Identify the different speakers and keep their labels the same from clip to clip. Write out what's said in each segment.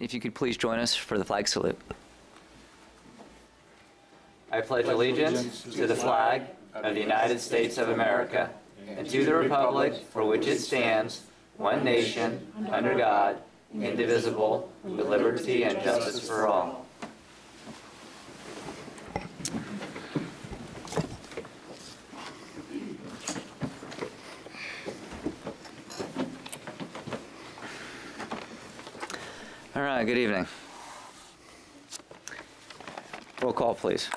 Speaker 1: if you could please join us for the flag salute. I pledge allegiance to the flag of the United States of America and to the republic for which it stands, one nation, under God, indivisible, with liberty and justice for all. All right, good evening. Roll call, please.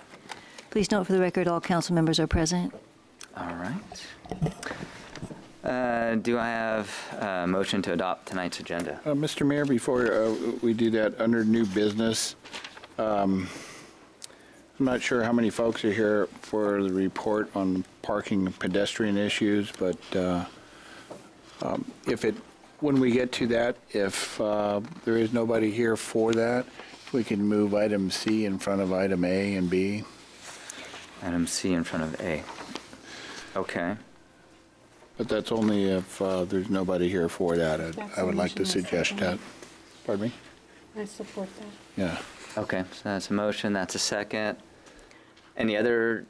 Speaker 2: Please note for the record, all council members are present.
Speaker 1: All right. Do I have a motion to adopt tonight's agenda?
Speaker 3: Mr. Mayor, before we do that, under new business, I'm not sure how many folks are here for the report on parking and pedestrian issues, but when we get to that, if there is nobody here for that, we can move item C in front of item A and B.
Speaker 1: Item C in front of A. Okay.
Speaker 3: But that's only if there's nobody here for that. I would like to suggest that. Pardon me?
Speaker 4: I support that.
Speaker 3: Yeah.
Speaker 1: Okay, so that's a motion, that's a second. Any other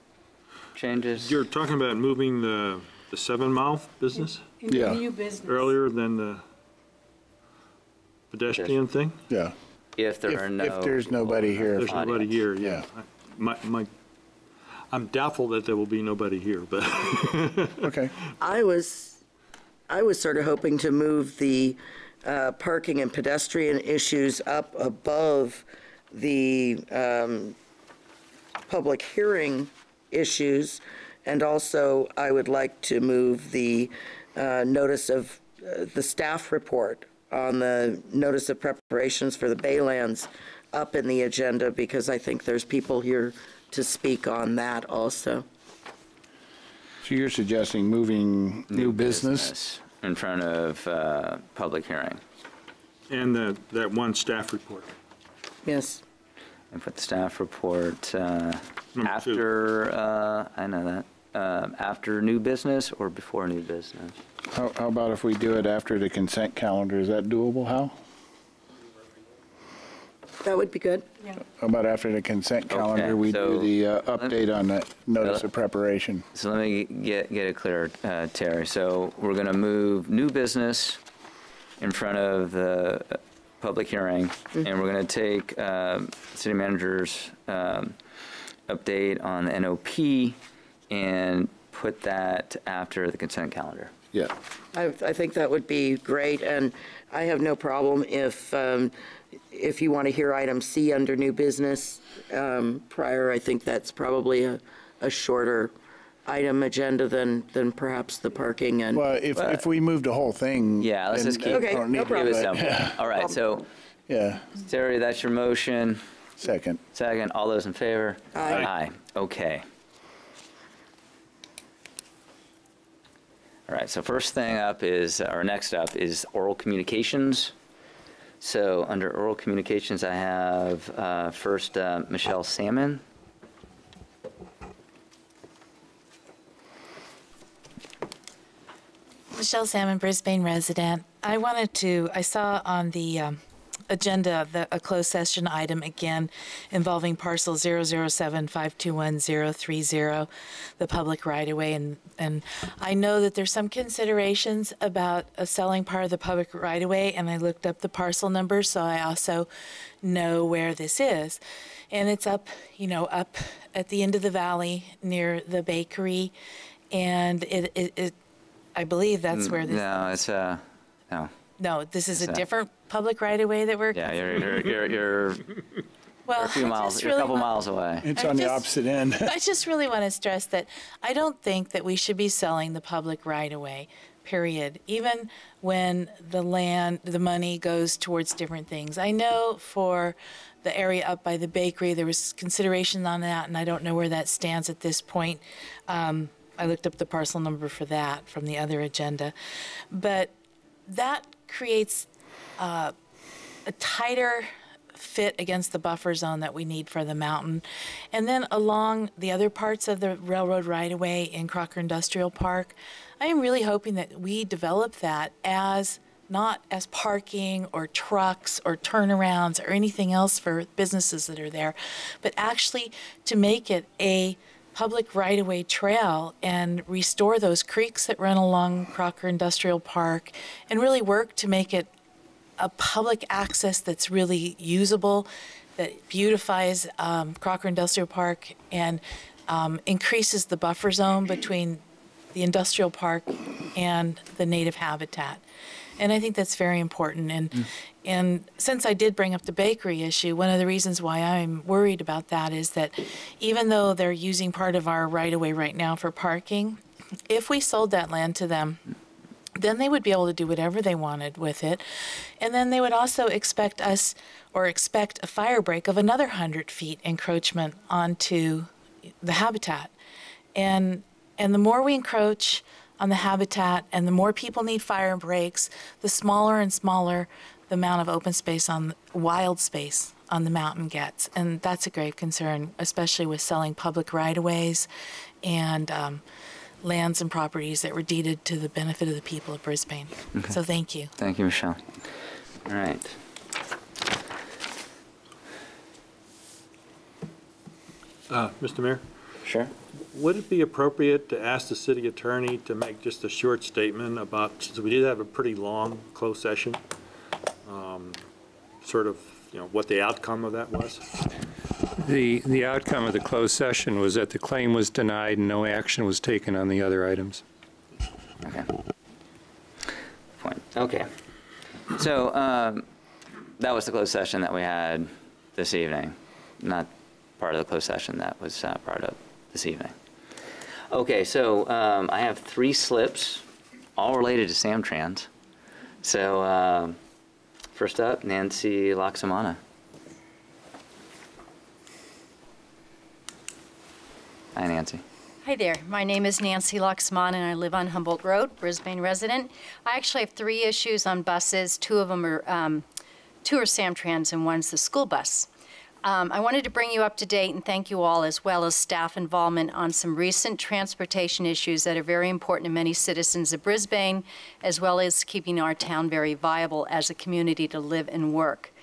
Speaker 1: changes?
Speaker 5: You're talking about moving the 7 Mile business?
Speaker 4: In
Speaker 3: Yeah.
Speaker 4: the new business.
Speaker 5: Earlier than the pedestrian thing?
Speaker 3: Yeah.
Speaker 1: If there are no...
Speaker 3: If there's nobody here.
Speaker 5: There's nobody here, yeah.
Speaker 3: Yeah.
Speaker 5: I'm doubtful that there will be nobody here, but.
Speaker 3: Okay.
Speaker 6: I was sort of hoping to move the parking and pedestrian issues up above the public hearing issues, and also I would like to move the notice of the staff report on the notice of preparations for the Baylands up in the agenda, because I think there's people here to speak on that also.
Speaker 3: So you're suggesting moving new business
Speaker 1: in front of public hearing.
Speaker 5: And that one staff report.
Speaker 6: Yes.
Speaker 1: And put the staff report after, I know that, after new business or before new business?
Speaker 3: How about if we do it after the consent calendar? Is that doable, Hal?
Speaker 6: That would be good.
Speaker 4: Yeah.
Speaker 3: How about after the consent calendar,
Speaker 1: Okay,
Speaker 3: we
Speaker 1: so
Speaker 3: do the update on the notice of preparation?
Speaker 1: So let me get it clear, Terry. So we're going to move new business in front of the public hearing, and we're going to take city manager's update on the NOP and put that after the consent calendar.
Speaker 3: Yeah.
Speaker 6: I think that would be great, and I have no problem if you want to hear item C under new business prior. I think that's probably a shorter item agenda than perhaps the parking and.
Speaker 3: Well, if we move the whole thing.
Speaker 1: Yeah, let's just keep
Speaker 6: Okay, no problem.
Speaker 1: it simple. All right, so
Speaker 3: Yeah.
Speaker 1: Terry, that's your motion.
Speaker 3: Second.
Speaker 1: Second, all those in favor?
Speaker 6: Aye.
Speaker 1: Aye. Okay. All right, so first thing up is, or next up is oral communications. So under oral communications, I have first Michelle Salmon.
Speaker 7: Michelle Salmon, Brisbane resident. I saw on the agenda a closed session item again involving parcel 007521030, the public right-of-way, and I know that there's some considerations about selling part of the public right-of-way, and I looked up the parcel number, so I also know where this is. And it's up, up at the end of the valley near the bakery, and I believe that's where this.
Speaker 1: No, it's no.
Speaker 7: No, this is a different public right-of-way that we're.
Speaker 1: Yeah, you're
Speaker 7: well,
Speaker 1: a few miles, you're a couple miles away.
Speaker 3: It's on the opposite end.
Speaker 7: I just really want to stress that I don't think that we should be selling the public right-of-way, period. Even when the money goes towards different things. I know for the area up by the bakery, there was consideration on that, and I don't know where that stands at this point. I looked up the parcel number for that from the other agenda. But that creates a tighter fit against the buffer zone that we need for the mountain. And then along the other parts of the railroad right-of-way in Crocker Industrial Park, I am really hoping that we develop that as not as parking or trucks or turnarounds or anything else for businesses that are there, but actually to make it a public right-of-way trail and restore those creeks that run along Crocker Industrial Park and really work to make it a public access that's really usable, that beautifies Crocker Industrial Park and increases the buffer zone between the industrial park and the native habitat. And I think that's very important. And since I did bring up the bakery issue, one of the reasons why I'm worried about that is that even though they're using part of our right-of-way right now for parking, if we sold that land to them, then they would be able to do whatever they wanted with it. And then they would also expect us, or expect a fire break of another 100 feet encroachment onto the habitat. And the more we encroach on the habitat and the more people need fire breaks, the smaller and smaller the amount of open space on wild space on the mountain gets. And that's a grave concern, especially with selling public right-of-ways and lands and properties that were deeded to the benefit of the people of Brisbane.
Speaker 1: Okay.
Speaker 7: So thank you.
Speaker 1: Thank you, Michelle. All right.
Speaker 5: Mr. Mayor,
Speaker 1: Sure.
Speaker 5: would it be appropriate to ask the city attorney to make just a short statement about, since we did have a pretty long closed session, sort of, what the outcome of that was?
Speaker 4: The outcome of the closed session was that the claim was denied and no action was taken on the other items.
Speaker 1: Okay. Point. Okay. So that was the closed session that we had this evening, not part of the closed session that was part of this evening. Okay, so I have 3 slips, all related to Samtrans. So first up, Nancy Laxamana. Hi, Nancy.
Speaker 8: Hi there. My name is Nancy Laxman, and I live on Humboldt Road, Brisbane resident. I actually have 3 issues on buses. 2 of them are, 2 are Samtrans, and one's the school bus. I wanted to bring you up to date and thank you all, as well as staff involvement, on some recent transportation issues that are very important to many citizens of Brisbane, as well as keeping our town very viable as a community to live and work.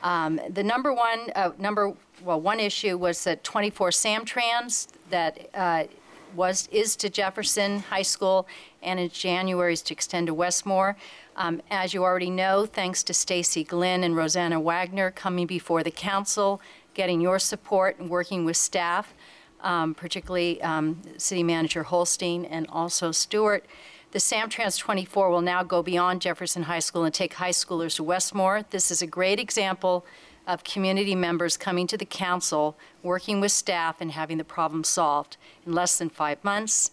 Speaker 8: The one issue was the 24 Samtrans that is to Jefferson High School, and in January is to extend to Westmore. As you already know, thanks to Stacy Glenn and Rosanna Wagner coming before the council, getting your support and working with staff, particularly City Manager Holstein and also Stewart. The Samtrans 24 will now go beyond Jefferson High School and take high schoolers to Westmore. This is a great example of community members coming to the council, working with staff, and having the problem solved in less than 5 months.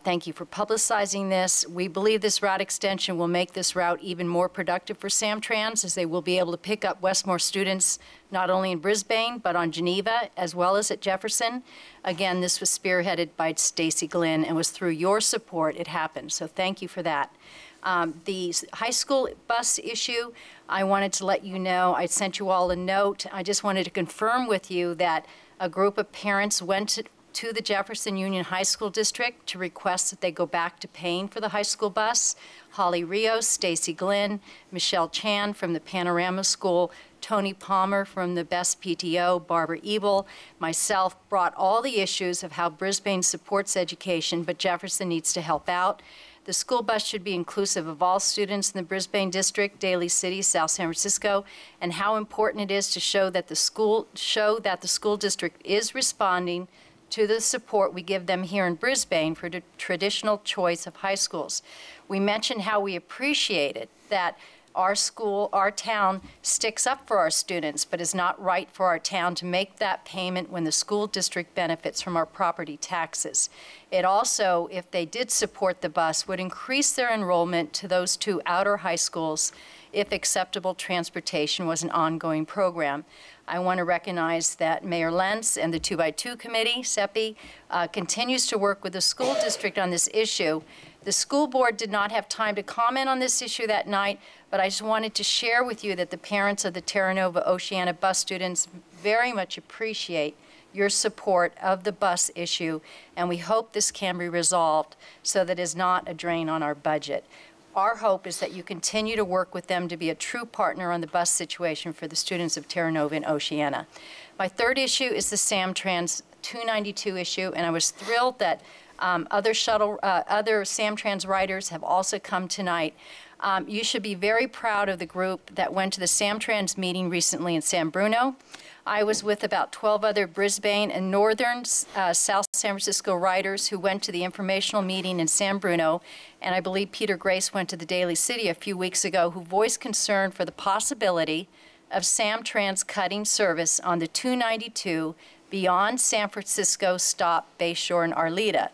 Speaker 8: Thank you for publicizing this. We believe this route extension will make this route even more productive for Samtrans, as they will be able to pick up Westmore students not only in Brisbane, but on Geneva, as well as at Jefferson. Again, this was spearheaded by Stacy Glenn, and was through your support it happened, so thank you for that. The high school bus issue, I wanted to let you know, I sent you all a note. I just wanted to confirm with you that a group of parents went to the Jefferson Union High School District to request that they go back to paying for the high school bus. Holly Rios, Stacy Glenn, Michelle Chan from the Panorama School, Tony Palmer from the Best PTO, Barbara Ebel, myself brought all the issues of how Brisbane supports education, but Jefferson needs to help out. The school bus should be inclusive of all students in the Brisbane district, Daly City, South San Francisco, and how important it is to show that the school district is responding to the support we give them here in Brisbane for the traditional choice of high schools. We mentioned how we appreciate it that our school, our town, sticks up for our students, but is not right for our town to make that payment when the school district benefits from our property taxes. It also, if they did support the bus, would increase their enrollment to those 2 outer high schools if acceptable transportation was an ongoing program. I want to recognize that Mayor Lentz and the 2x2 Committee, SEPI, continues to work with the school district on this issue. The school board did not have time to comment on this issue that night, but I just wanted to share with you that the parents of the Terra Nova Oceana bus students very much appreciate your support of the bus issue, and we hope this can be resolved so that it is not a drain on our budget. our hope is that you continue to work with them to be a true partner on the bus situation for the students of Terra Nova and Oceana. My third issue is the Samtrans 292 issue, and I was thrilled that other Samtrans riders have also come tonight. You should be very proud of the group that went to the Samtrans meeting recently in San Bruno. I was with about 12 other Brisbane and northern South San Francisco riders who went to the informational meeting in San Bruno, and I believe Peter Grace went to the Daly City a few weeks ago, who voiced concern for the possibility of Samtrans cutting service on the 292 beyond San Francisco stop Bayshore and Arleta.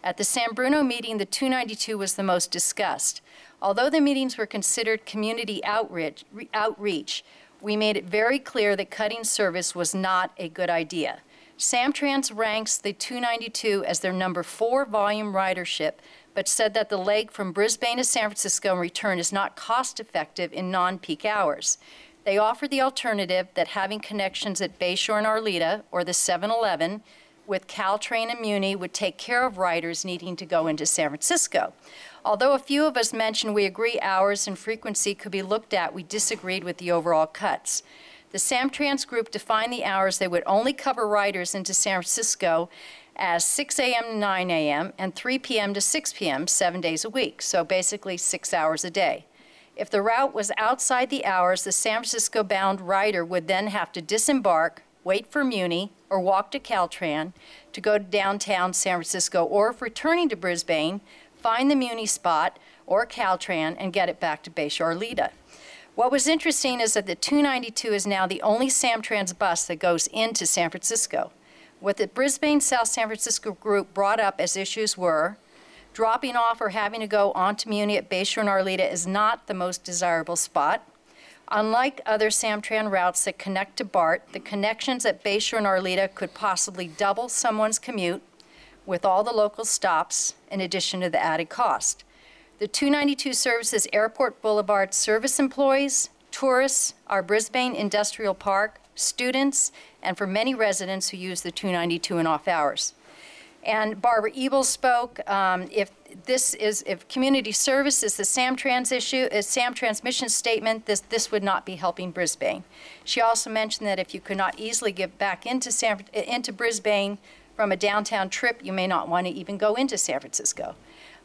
Speaker 8: At the San Bruno meeting, the 292 was the most discussed. Although the meetings were considered community outreach, we made it very clear that cutting service was not a good idea. Samtrans ranks the 292 as their number 4 volume ridership, but said that the leg from Brisbane to San Francisco and return is not cost-effective in non-peak hours. They offered the alternative that having connections at Bayshore and Arleta, or the 7-Eleven, with Caltrain and Muni would take care of riders needing to go into San Francisco. Although a few of us mentioned we agree hours and frequency could be looked at, we disagreed with the overall cuts. The Samtrans group defined the hours they would only cover riders into San Francisco as 6 a.m. to 9 a.m. and 3 p.m. to 6 p.m. 7 days a week, so basically 6 hours a day. If the route was outside the hours, the San Francisco-bound rider would then have to disembark, wait for Muni, or walk to Caltran to go to downtown San Francisco, or if returning to Brisbane, find the Muni spot or Caltran and get it back to Bayshore Arleta. What was interesting is that the 292 is now the only Samtrans bus that goes into San Francisco. What the Brisbane South San Francisco group brought up as issues were dropping off or having to go onto Muni at Bayshore and Arleta is not the most desirable spot. Unlike other Samtran routes that connect to BART, the connections at Bayshore and Arleta could possibly double someone's commute with all the local stops in addition to the added cost. The 292 services Airport Boulevard service employees, tourists, our Brisbane Industrial Park, students, and for many residents who use the 292 in off hours. And Barbara Ebel spoke, if community service is the Samtrans issue, is Samtrans mission statement, this would not be helping Brisbane. She also mentioned that if you could not easily get back into Brisbane from a downtown trip, you may not want to even go into San Francisco.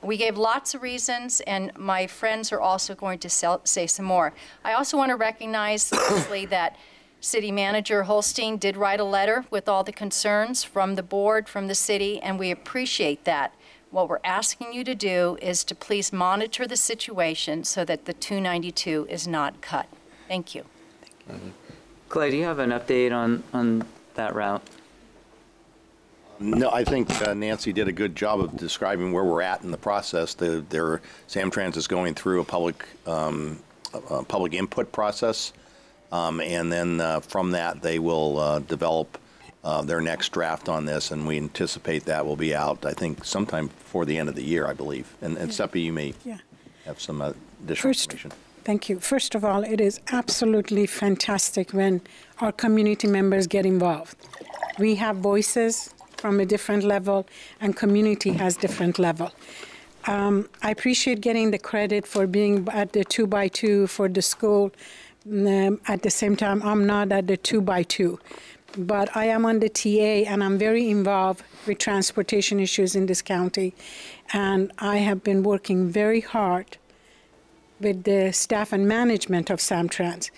Speaker 8: We gave lots of reasons, and my friends are also going to say some more. I also want to recognize, obviously, that City Manager Holstein did write a letter with all the concerns from the board, from the city, and we appreciate that. What we're asking you to do is to please monitor the situation so that the 292 is not cut. Thank you.
Speaker 1: Clay, do you have an update on that route?
Speaker 9: No, I think Nancy did a good job of describing where we're at in the process. Samtrans is going through a public input process, and then from that they will develop their next draft on this, and we anticipate that will be out, I think, sometime before the end of the year, I believe. And Seppi, you may have some additional information.
Speaker 10: Thank you. First of all, it is absolutely fantastic when our community members get involved. We have voices from a different level, and community has different level. I appreciate getting the credit for being at the 2x2 for the school. At the same time, I'm not at the 2x2. But I am on the TA, and I'm very involved with transportation issues in this county. And I have been working very hard with the staff and management of Samtrans.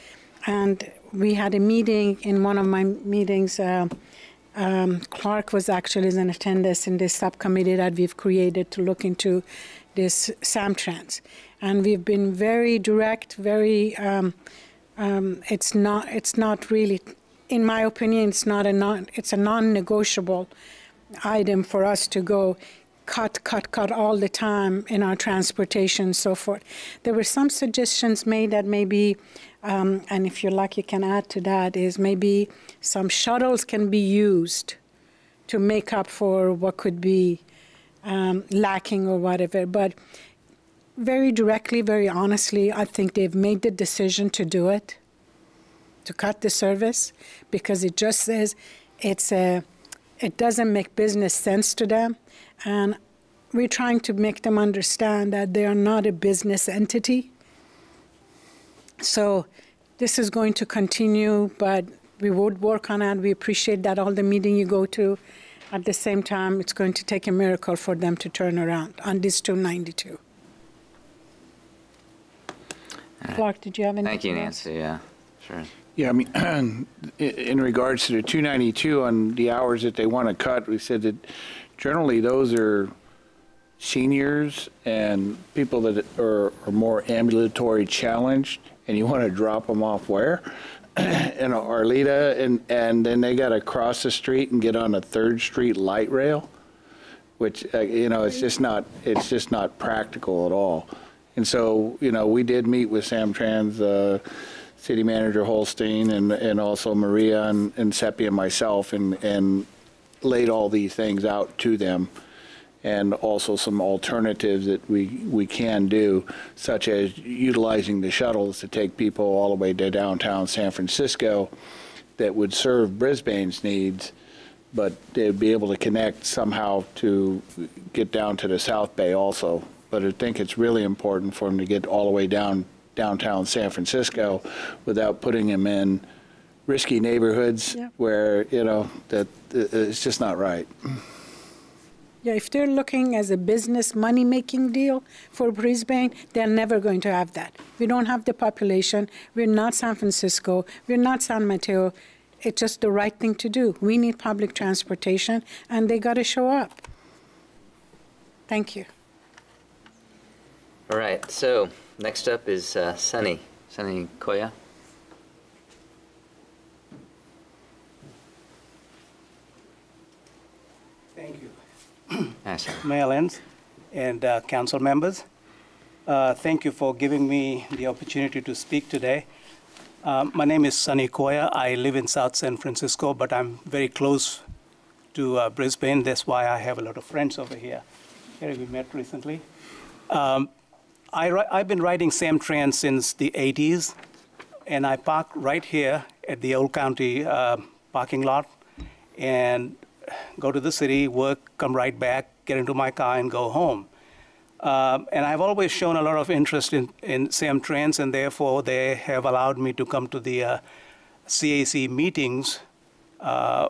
Speaker 10: And we had a meeting, in one of my meetings, Clark was actually in attendance in this subcommittee that we've created to look into this Samtrans. And we've been very direct, very, it's not really, in my opinion, it's a non-negotiable item for us to go cut all the time in our transportation and so forth. There were some suggestions made that maybe, and if you're lucky, you can add to that, is maybe some shuttles can be used to make up for what could be lacking or whatever. But very directly, very honestly, I think they've made the decision to do it, to cut the service, because it just says it doesn't make business sense to them. And we're trying to make them understand that they are not a business entity. So this is going to continue, but we would work on it. We appreciate that all the meeting you go to. At the same time, it's going to take a miracle for them to turn around on this 292. Clark, did you have anything?
Speaker 1: Thank you,
Speaker 10: else?
Speaker 1: Nancy. Yeah, sure.
Speaker 3: Yeah, I mean, in regards to the 292 on the hours that they want to cut, we said that generally those are seniors and people that are more ambulatory challenged, and you want to drop them off where? In Arleta, and then they got to cross the street and get on a 3rd Street light rail, which, you know, it's just not practical at all. And so, you know, we did meet with Samtrans City Manager Holstein and also Maria and Seppi and myself and laid all these things out to them, and also some alternatives that we can do, such as utilizing the shuttles to take people all the way to downtown San Francisco that would serve Brisbane's needs, but they'd be able to connect somehow to get down to the South Bay also. But I think it's really important for them to get all the way downtown San Francisco without putting them in risky neighborhoods where, you know, that it's just not right.
Speaker 10: Yeah, if they're looking as a business money-making deal for Brisbane, they're never going to have that. We don't have the population. We're not San Francisco. We're not San Mateo. It's just the right thing to do. We need public transportation, and they got to show up. Thank you.
Speaker 1: All right, so next up is Sunny Koya.
Speaker 11: Thank you.
Speaker 1: Nice.
Speaker 11: Mayor Lenz and council members, thank you for giving me the opportunity to speak today. My name is Sunny Koya. I live in South San Francisco, but I'm very close to Brisbane. That's why I have a lot of friends over here. Here we met recently. I've been riding Samtrans since the 80s, and I park right here at the Old County parking lot and go to the city, work, come right back, get into my car, and go home. And I've always shown a lot of interest in Samtrans, and therefore they have allowed me to come to the CAC meetings,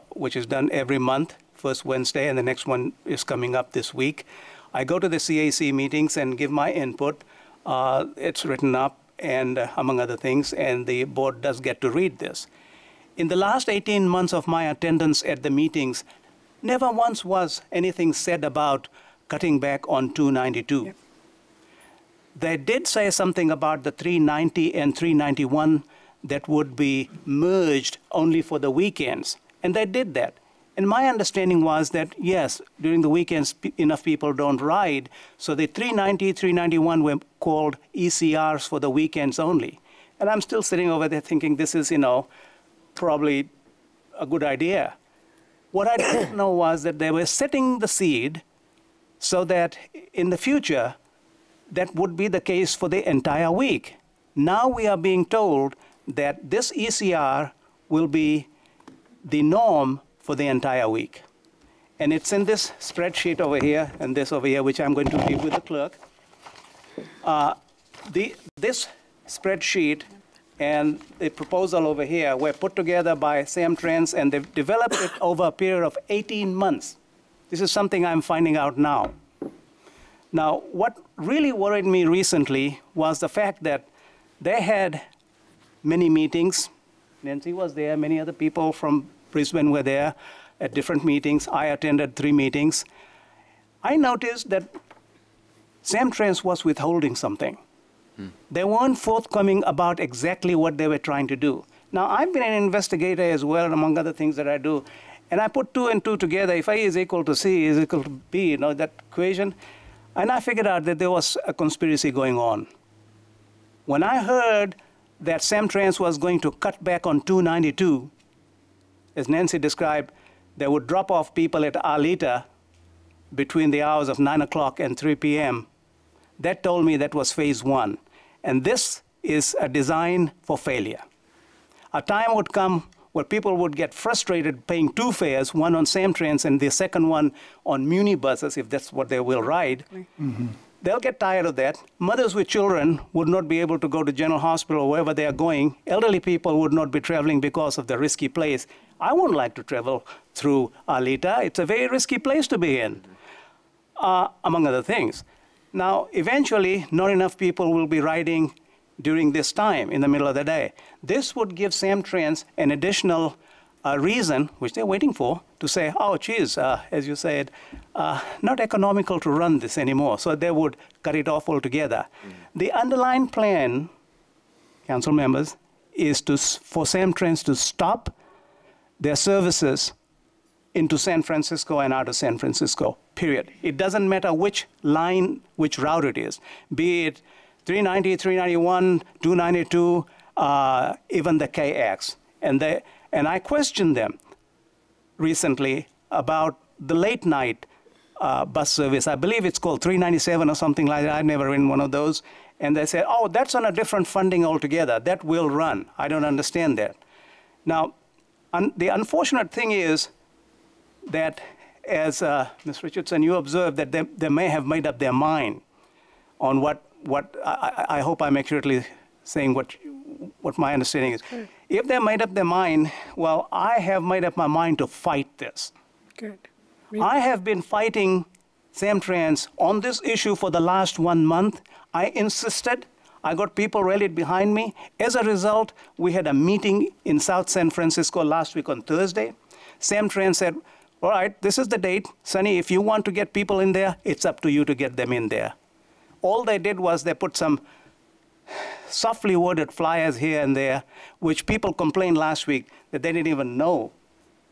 Speaker 11: which is done every month, first Wednesday, and the next one is coming up this week. I go to the CAC meetings and give my input. It's written up, and among other things, and the board does get to read this. In the last 18 months of my attendance at the meetings, never once was anything said about cutting back on 292. Yep. They did say something about the 390 and 391 that would be merged only for the weekends, and they did that. And my understanding was that, yes, during the weekends, enough people don't ride, so the 390, 391 were called ECRs for the weekends only. And I'm still sitting over there thinking this is, you know, probably a good idea. What I didn't know was that they were setting the seed so that in the future, that would be the case for the entire week. Now we are being told that this ECR will be the norm for the entire week. And it's in this spreadsheet over here and this over here, which I'm going to leave with the clerk. This spreadsheet and the proposal over here were put together by Samtrans, and they've developed it over a period of 18 months. This is something I'm finding out now. Now, what really worried me recently was the fact that they had many meetings. Nancy was there, many other people from Brisbane were there at different meetings. I attended 3 meetings. I noticed that Samtrans was withholding something. They weren't forthcoming about exactly what they were trying to do. Now, I've been an investigator as well, among other things that I do, and I put 2 and 2 together. If A is equal to C is equal to B, you know, that equation, and I figured out that there was a conspiracy going on. When I heard that Samtrans was going to cut back on 292, as Nancy described, they would drop off people at Arleta between the hours of 9 o'clock and 3 p.m. That told me that was phase 1. And this is a design for failure. A time would come where people would get frustrated paying two fares, one on Samtrans and the second one on Muni buses, if that's what they will ride. Mm-hmm. They'll get tired of that. Mothers with children would not be able to go to General Hospital or wherever they are going. Elderly people would not be traveling because of the risky place. I wouldn't like to travel through Alita. It's a very risky place to be in, among other things. Now, eventually, not enough people will be riding during this time in the middle of the day. This would give Samtrans an additional reason, which they're waiting for, to say, oh, geez, as you said, not economical to run this anymore. So they would cut it off altogether. Mm-hmm. The underlying plan, council members, is for Samtrans to stop their services into San Francisco and out of San Francisco, period. It doesn't matter which line, which route it is, be it 390, 391, 292, even the KX. And I questioned them recently about the late night bus service. I believe it's called 397 or something like that. I've never ridden one of those. And they said, oh, that's on a different funding altogether. That will run. I don't understand that. Now, the unfortunate thing is that, as Ms. Richardson, you observed that they may have made up their mind on what I hope I'm accurately saying what my understanding is. Good. If they made up their mind, well, I have made up my mind to fight this.
Speaker 10: Good.
Speaker 11: I have been fighting Samtrans on this issue for the last 1 month. I insisted. I got people rallied behind me. As a result, we had a meeting in South San Francisco last week on Thursday. Samtrans said, all right, this is the date. Sonny, if you want to get people in there, it's up to you to get them in there. All they did was they put some softly worded flyers here and there, which people complained last week that they didn't even know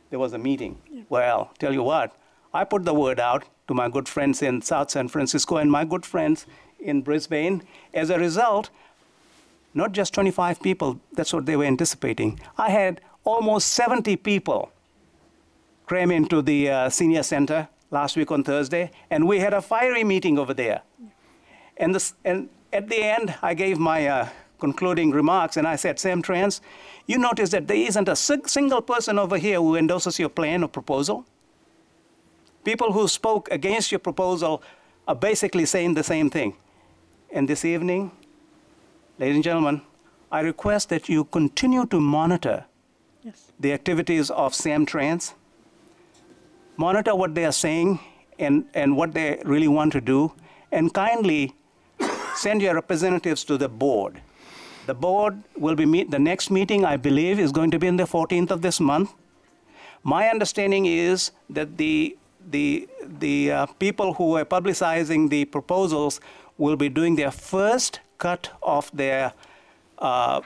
Speaker 11: there was a meeting. Yeah. Well, tell you what, I put the word out to my good friends in South San Francisco and my good friends in Brisbane. As a result, not just 25 people, that's what they were anticipating. I had almost 70 people cram into the senior center last week on Thursday, and we had a fiery meeting over there. Yeah. And at the end, I gave my concluding remarks, and I said, Samtrans, you notice that there isn't a single person over here who endorses your plan or proposal. People who spoke against your proposal are basically saying the same thing. And this evening, ladies and gentlemen, I request that you continue to monitor the activities of Samtrans, monitor what they are saying and what they really want to do, and kindly send your representatives to the board. The board will be the next meeting, I believe, is going to be on the 14th of this month. My understanding is that the people who are publicizing the proposals will be doing their first cut of their the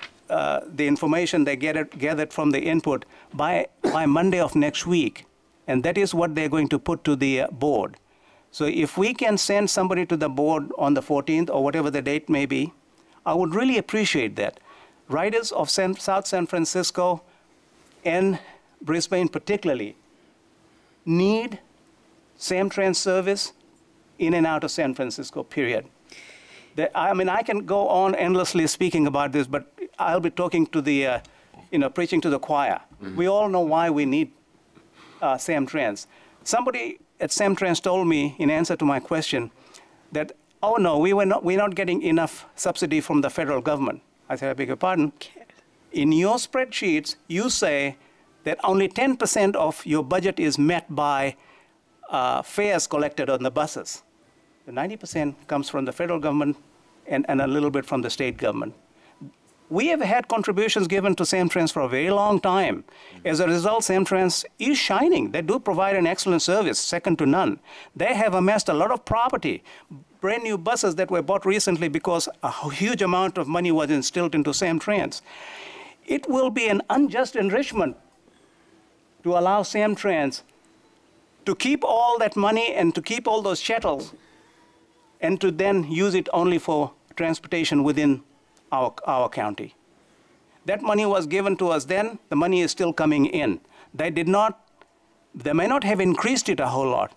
Speaker 11: information they gathered from the input by Monday of next week, and that is what they're going to put to the board. So if we can send somebody to the board on the 14th or whatever the date may be, I would really appreciate that. Riders of South San Francisco and Brisbane particularly need Samtrans service in and out of San Francisco, period. I mean, I can go on endlessly speaking about this, but I'll be talking to the, preaching to the choir. Mm-hmm. We all know why we need Samtrans. Somebody at Samtrans told me, in answer to my question, that, oh no, we're not getting enough subsidy from the federal government. I said, I beg your pardon. In your spreadsheets, you say that only 10% of your budget is met by fares collected on the buses. The 90% comes from the federal government and a little bit from the state government. We have had contributions given to Samtrans for a very long time. As a result, Samtrans is shining. They do provide an excellent service, second to none. They have amassed a lot of property, brand new buses that were bought recently because a huge amount of money was instilled into Samtrans. It will be an unjust enrichment to allow Samtrans to keep all that money and to keep all those chattels and to then use it only for transportation within our county. That money was given to us then. The money is still coming in. They may not have increased it a whole lot,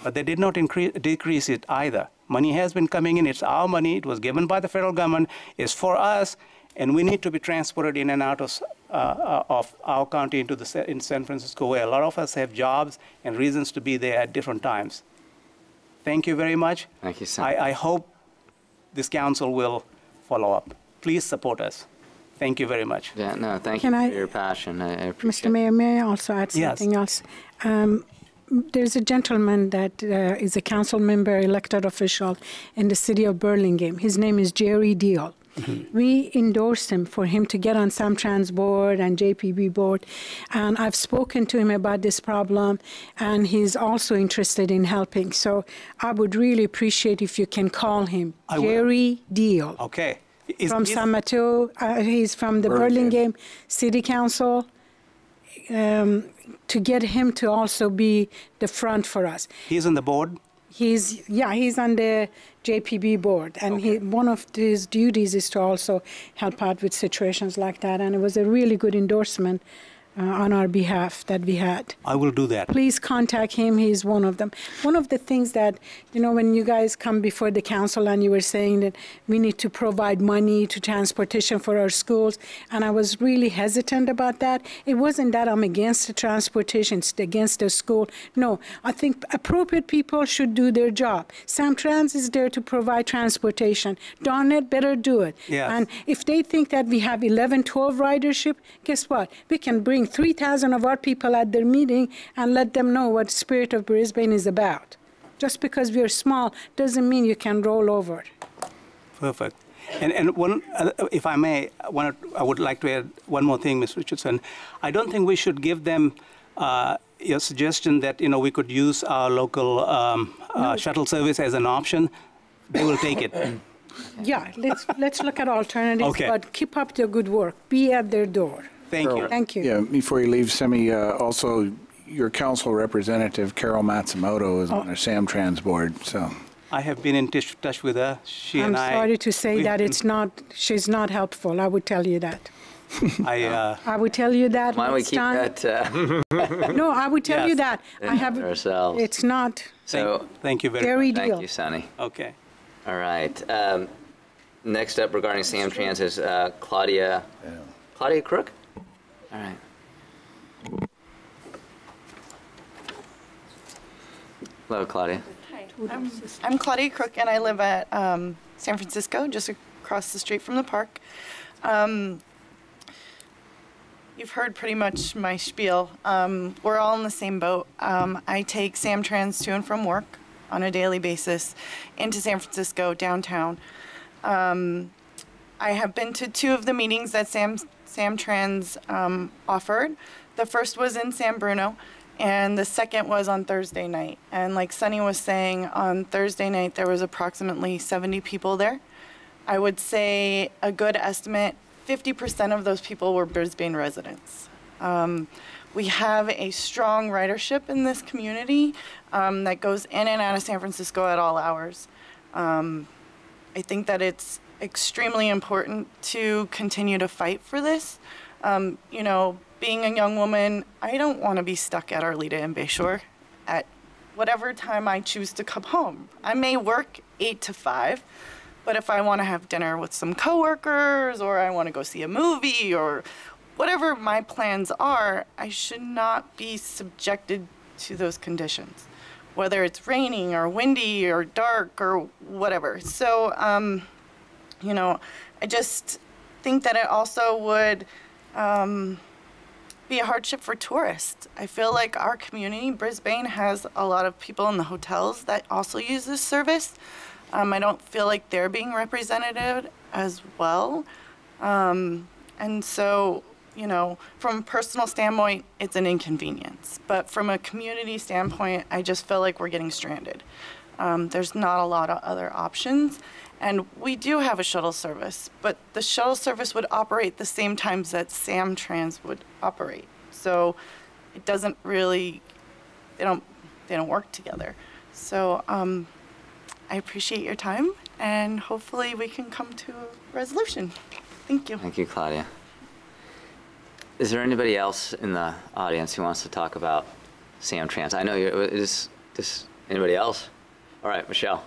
Speaker 11: but they did not decrease it either. Money has been coming in. It's our money. It was given by the federal government. It's for us, and we need to be transported in and out of our county in San Francisco, where a lot of us have jobs and reasons to be there at different times. Thank you very much.
Speaker 1: Thank you, sir.
Speaker 11: I hope this council will follow up. Please support us. Thank you very much.
Speaker 1: Yeah, no, thank you for your passion. I appreciate
Speaker 10: Mr. Mayor, may I also add something else? There's a gentleman that is a council member, elected official in the city of Burlingame. His name is Jerry Deal. Mm-hmm. We endorsed him for him to get on Samtrans board and JPB board, and I've spoken to him about this problem, and he's also interested in helping. So I would really appreciate if you can call him Jerry Deal.
Speaker 11: Okay.
Speaker 10: From San Mateo, he's from the Burlingame City Council. To get him to also be the front for us.
Speaker 11: He's on the board?
Speaker 10: He's on the JPB board, and one of his duties is to also help out with situations like that, and it was a really good endorsement on our behalf that we had.
Speaker 11: I will do that.
Speaker 10: Please contact him. He's one of them. One of the things that, when you guys come before the council and you were saying that we need to provide money to transportation for our schools, and I was really hesitant about that. It wasn't that I'm against the transportation, it's against the school. No, I think appropriate people should do their job. Samtrans is there to provide transportation. Darn it, better do it.
Speaker 11: Yes.
Speaker 10: And if they think that we have 11, 12 ridership, guess what? We can bring 3,000 of our people at their meeting and let them know what Spirit of Brisbane is about. Just because we're small doesn't mean you can roll over.
Speaker 11: Perfect. And one, if I may, I would like to add one more thing, Ms. Richardson. I don't think we should give them your suggestion that we could use our local shuttle service as an option. They will take it.
Speaker 10: Yeah, let's look at alternatives,
Speaker 11: okay.
Speaker 10: But keep up the good work. Be at their door.
Speaker 11: Thank you.
Speaker 10: Thank you.
Speaker 3: Yeah, before you leave, Semi, also your council representative, Carol Matsumoto, is on our Samtrans board, so.
Speaker 11: I have been in touch with her.
Speaker 10: I'm sorry to say that she's not helpful. I would tell you that. I would tell you that.
Speaker 1: Why don't we keep that?
Speaker 10: No, I would tell you that. I have
Speaker 1: ourselves.
Speaker 10: It's not.
Speaker 1: So
Speaker 11: thank you very much.
Speaker 1: Thank you, Sonny.
Speaker 11: Okay.
Speaker 1: All right. Next up regarding Samtrans is Claudia. Yeah. Claudia Crook? All right. Hello, Claudia.
Speaker 12: Hi, I'm Claudia Crook, and I live at San Francisco, just across the street from the park. You've heard pretty much my spiel. We're all in the same boat. I take Samtrans to and from work on a daily basis into San Francisco, downtown. I have been to 2 of the meetings that Samtrans offered. The first was in San Bruno, and the second was on Thursday night. And like Sunny was saying, on Thursday night there was approximately 70 people there. I would say a good estimate, 50% of those people were Brisbane residents. We have a strong ridership in this community that goes in and out of San Francisco at all hours. I think that it's extremely important to continue to fight for this. Being a young woman, I don't want to be stuck at Arleta and Bayshore at whatever time I choose to come home. I may work 8 to 5, but if I want to have dinner with some coworkers, or I want to go see a movie, or whatever my plans are, I should not be subjected to those conditions, whether it's raining or windy or dark or whatever. So, I just think that it also would be a hardship for tourists. I feel like our community, Brisbane, has a lot of people in the hotels that also use this service. I don't feel like they're being represented as well. And so, from a personal standpoint, it's an inconvenience. But from a community standpoint, I just feel like we're getting stranded. There's not a lot of other options. And we do have a shuttle service, but the shuttle service would operate the same times that Samtrans would operate. So it doesn't really, they don't work together. So I appreciate your time, and hopefully we can come to a resolution. Thank you.
Speaker 1: Thank you, Claudia. Is there anybody else in the audience who wants to talk about Samtrans? I know is anybody else? All right, Michelle.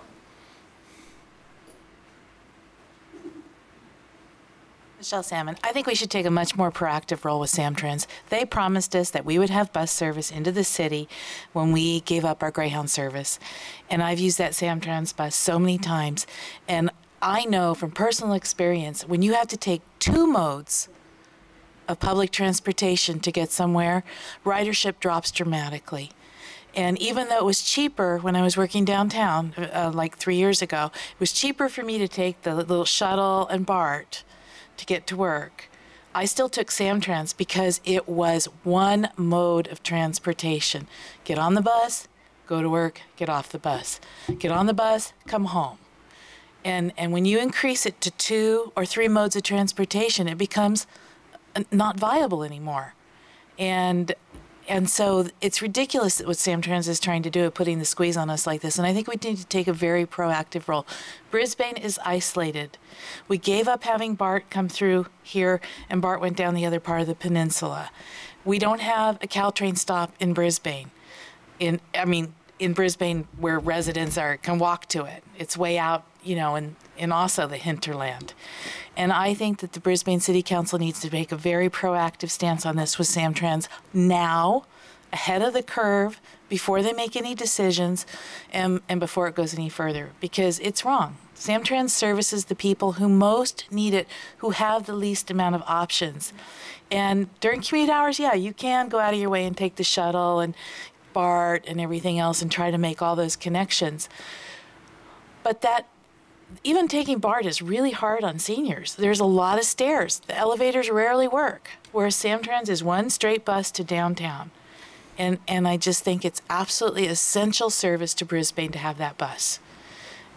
Speaker 7: Michelle Salmon, I think we should take a much more proactive role with Samtrans. They promised us that we would have bus service into the city when we gave up our Greyhound service. And I've used that Samtrans bus so many times. And I know from personal experience, when you have to take two modes of public transportation to get somewhere, ridership drops dramatically. And even though it was cheaper when I was working downtown, like 3 years ago, it was cheaper for me to take the little shuttle and BART to get to work. I still took Samtrans because it was one mode of transportation. Get on the bus, go to work, get off the bus. Get on the bus, come home. And when you increase it to 2 or 3 modes of transportation, it becomes not viable anymore. And so it's ridiculous what Samtrans is trying to do, putting the squeeze on us like this. And I think we need to take a very proactive role. Brisbane is isolated. We gave up having BART come through here, and BART went down the other part of the peninsula. We don't have a Caltrain stop in Brisbane. In Brisbane where residents can walk to it. It's way out, in also the hinterland. And I think that the Brisbane City Council needs to make a very proactive stance on this with Samtrans now, ahead of the curve, before they make any decisions and before it goes any further, because it's wrong. Samtrans services the people who most need it, who have the least amount of options. And during commute hours, yeah, you can go out of your way and take the shuttle and BART and everything else and try to make all those connections. But even taking BART is really hard on seniors. There's a lot of stairs. The elevators rarely work, whereas Samtrans is one straight bus to downtown. And I just think it's absolutely essential service to Brisbane to have that bus.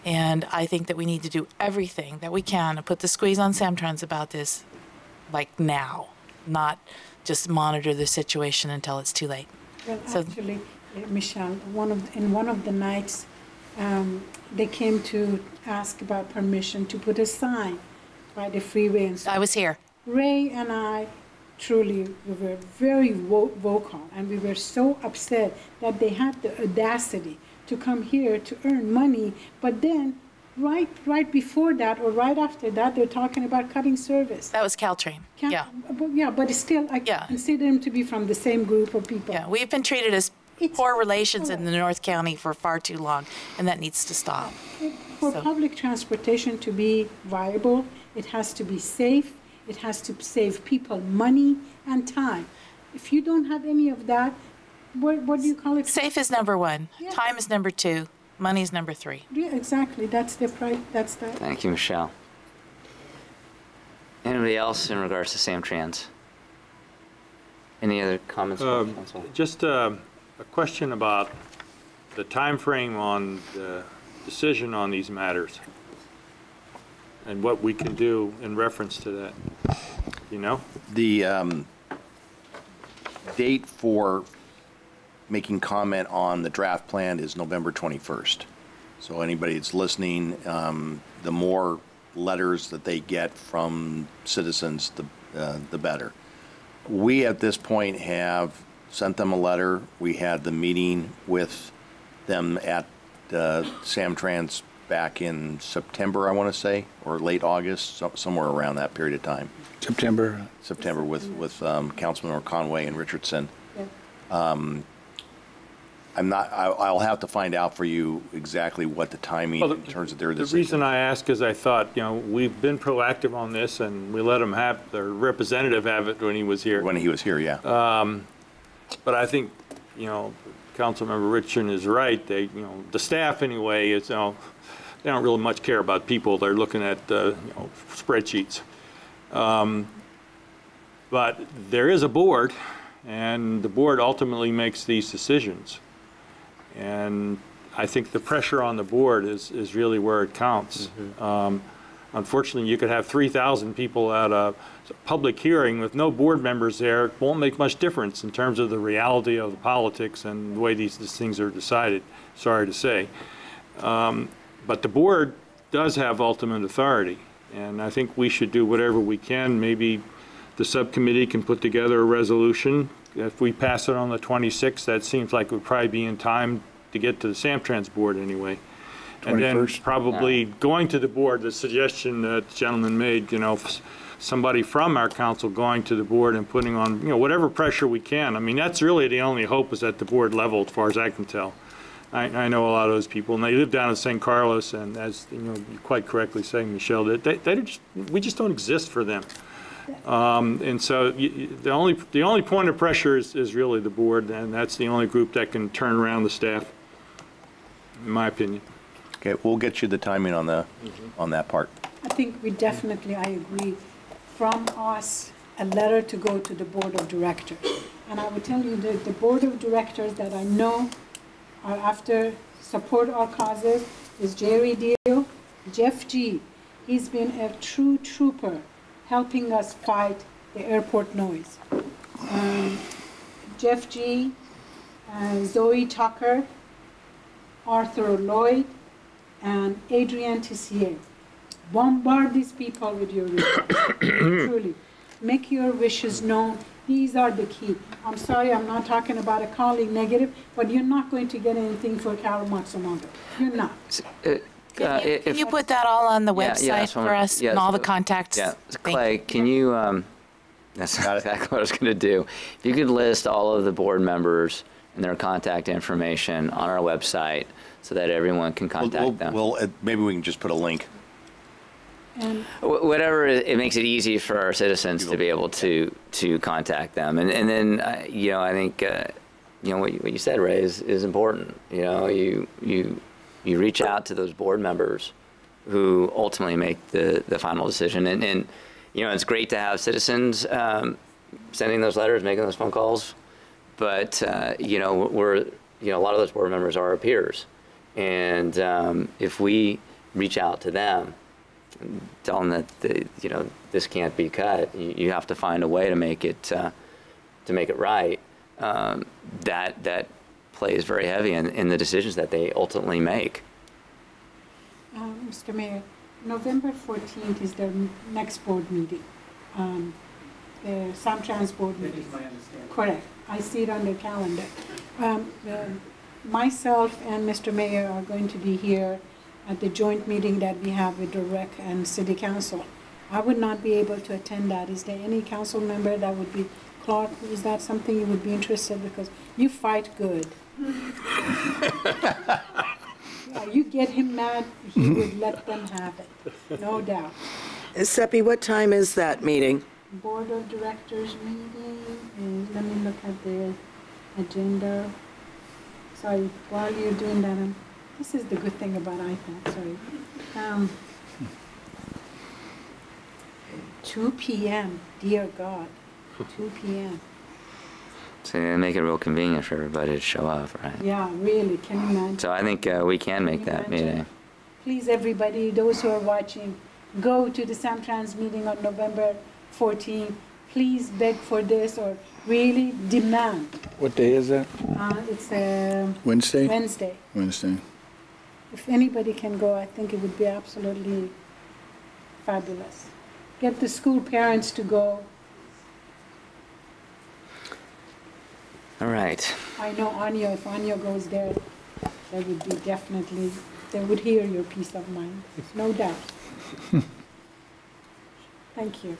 Speaker 7: And I think that we need to do everything that we can to put the squeeze on Samtrans about this, like now, not just monitor the situation until it's too late.
Speaker 10: Well, actually, Michelle, in one of the nights, they came to ask about permission to put a sign by the freeway and stuff.
Speaker 7: I was here.
Speaker 10: Ray and I we were very vocal, and we were so upset that they had the audacity to come here to earn money, but then right before that or right after that, they're talking about cutting service.
Speaker 7: That was Caltrain.
Speaker 10: But still, I consider them to be from the same group of people.
Speaker 7: Yeah, we've been treated as poor relations in the North County for far too long, and that needs to stop.
Speaker 10: For public transportation to be viable, it has to be safe, it has to save people money and time. If you don't have any of that, what do you call it?
Speaker 7: Safe is number 1. Yeah. Time is number 2. Money is number 3.
Speaker 10: Yeah, exactly. That's the price. That's that.
Speaker 1: Thank you, Michelle. Anybody else in regards to Samtrans? Any other comments from the council?
Speaker 5: Just a question about the time frame on the decision on these matters and what we can do in reference to that.
Speaker 9: The date for making comment on the draft plan is November 21st. So anybody that's listening, the more letters that they get from citizens, the better. We at this point have sent them a letter. We had the meeting with them at Samtrans back in September, I want to say, or late August, somewhere around that period of time.
Speaker 3: September
Speaker 9: with Councilman Conway and Richardson.
Speaker 10: Yeah.
Speaker 9: I'll have to find out for you exactly what the timing in terms of their decision.
Speaker 5: The reason I ask is I thought, we've been proactive on this and we let them have, their representative have it when he was here.
Speaker 9: When he was here, yeah.
Speaker 5: But I think, Councilmember Richardson is right. They, the staff anyway, is, they don't really much care about people. They're looking at, spreadsheets. But there is a board, and the board ultimately makes these decisions. And I think the pressure on the board is really where it counts. Mm-hmm. Unfortunately, you could have 3,000 people at a public hearing with no board members there. It won't make much difference in terms of the reality of the politics and the way these things are decided, sorry to say. But the board does have ultimate authority, and I think we should do whatever we can. Maybe the subcommittee can put together a resolution. If we pass it on the 26th, that seems like it would probably be in time to get to the Samtrans board anyway. And then
Speaker 3: 21st.
Speaker 5: probably going to the board, the suggestion that the gentleman made, somebody from our council going to the board and putting on, whatever pressure we can. I mean, that's really the only hope is at the board level, as far as I can tell. I know a lot of those people, and they live down in St. Carlos, and as you quite correctly saying, Michelle, we just don't exist for them. And so the only point of pressure is really the board, and that's the only group that can turn around the staff, in my opinion.
Speaker 9: Okay, we'll get you the timing on that part.
Speaker 10: I think we definitely, I agree, from us, a letter to go to the board of directors. And I will tell you that the board of directors that I know are after support our causes is Jerry Deal, Jeff G. He's been a true trooper helping us fight the airport noise. Jeff G., Zoe Tucker, Arthur Lloyd, and Adrienne Tissier. Bombard these people with your requests. Truly. Make your wishes known. These are the key. I'm sorry, I'm not talking about a colleague negative, but you're not going to get anything for Carol Matsumoto. You're not.
Speaker 7: Can you put that all on the website for us and all the contacts?
Speaker 1: Yeah, Clay, can you, that's exactly what I was going to do. If you could list all of the board members and their contact information on our website so that everyone can contact them.
Speaker 9: Maybe we can just put a link.
Speaker 1: Whatever, it makes it easy for our citizens to be able to contact them. And then, I think, what you said, Ray, is important. You reach out to those board members who ultimately make the final decision. And it's great to have citizens sending those letters, making those phone calls. But, a lot of those board members are our peers. And if we reach out to them, tell them that this can't be cut. You have to find a way to make it right. That plays very heavy in the decisions that they ultimately make.
Speaker 10: Mr. Mayor, November 14th is their next board meeting. The Samtrans board meeting. That is my understanding. Correct. I see it on their calendar. Myself and Mr. Mayor are going to be here at the joint meeting that we have with the Rec and City Council. I would not be able to attend that. Is there any council member that would be, Clark, is that something you would be interested in? Because you fight good. You get him mad, he would let them have it, no doubt.
Speaker 6: Seppi, what time is that meeting?
Speaker 10: Board of Directors meeting, let me look at the agenda. Sorry, while you're doing that, this is the good thing about iPad, sorry. 2 p.m., dear God, 2 p.m.
Speaker 1: So they make it real convenient for everybody to show up, right?
Speaker 10: Yeah, really, can you imagine?
Speaker 1: So I think we can make that meeting.
Speaker 10: Please, everybody, those who are watching, go to the Samtrans meeting on November 14th. Please beg for this or really demand.
Speaker 3: What day is that?
Speaker 10: It's
Speaker 3: Wednesday?
Speaker 10: Wednesday.
Speaker 3: Wednesday.
Speaker 10: If anybody can go, I think it would be absolutely fabulous. Get the school parents to go.
Speaker 1: All right.
Speaker 10: I know Anya, if Anya goes there, that would be definitely, they would hear your peace of mind, no doubt. Thank you.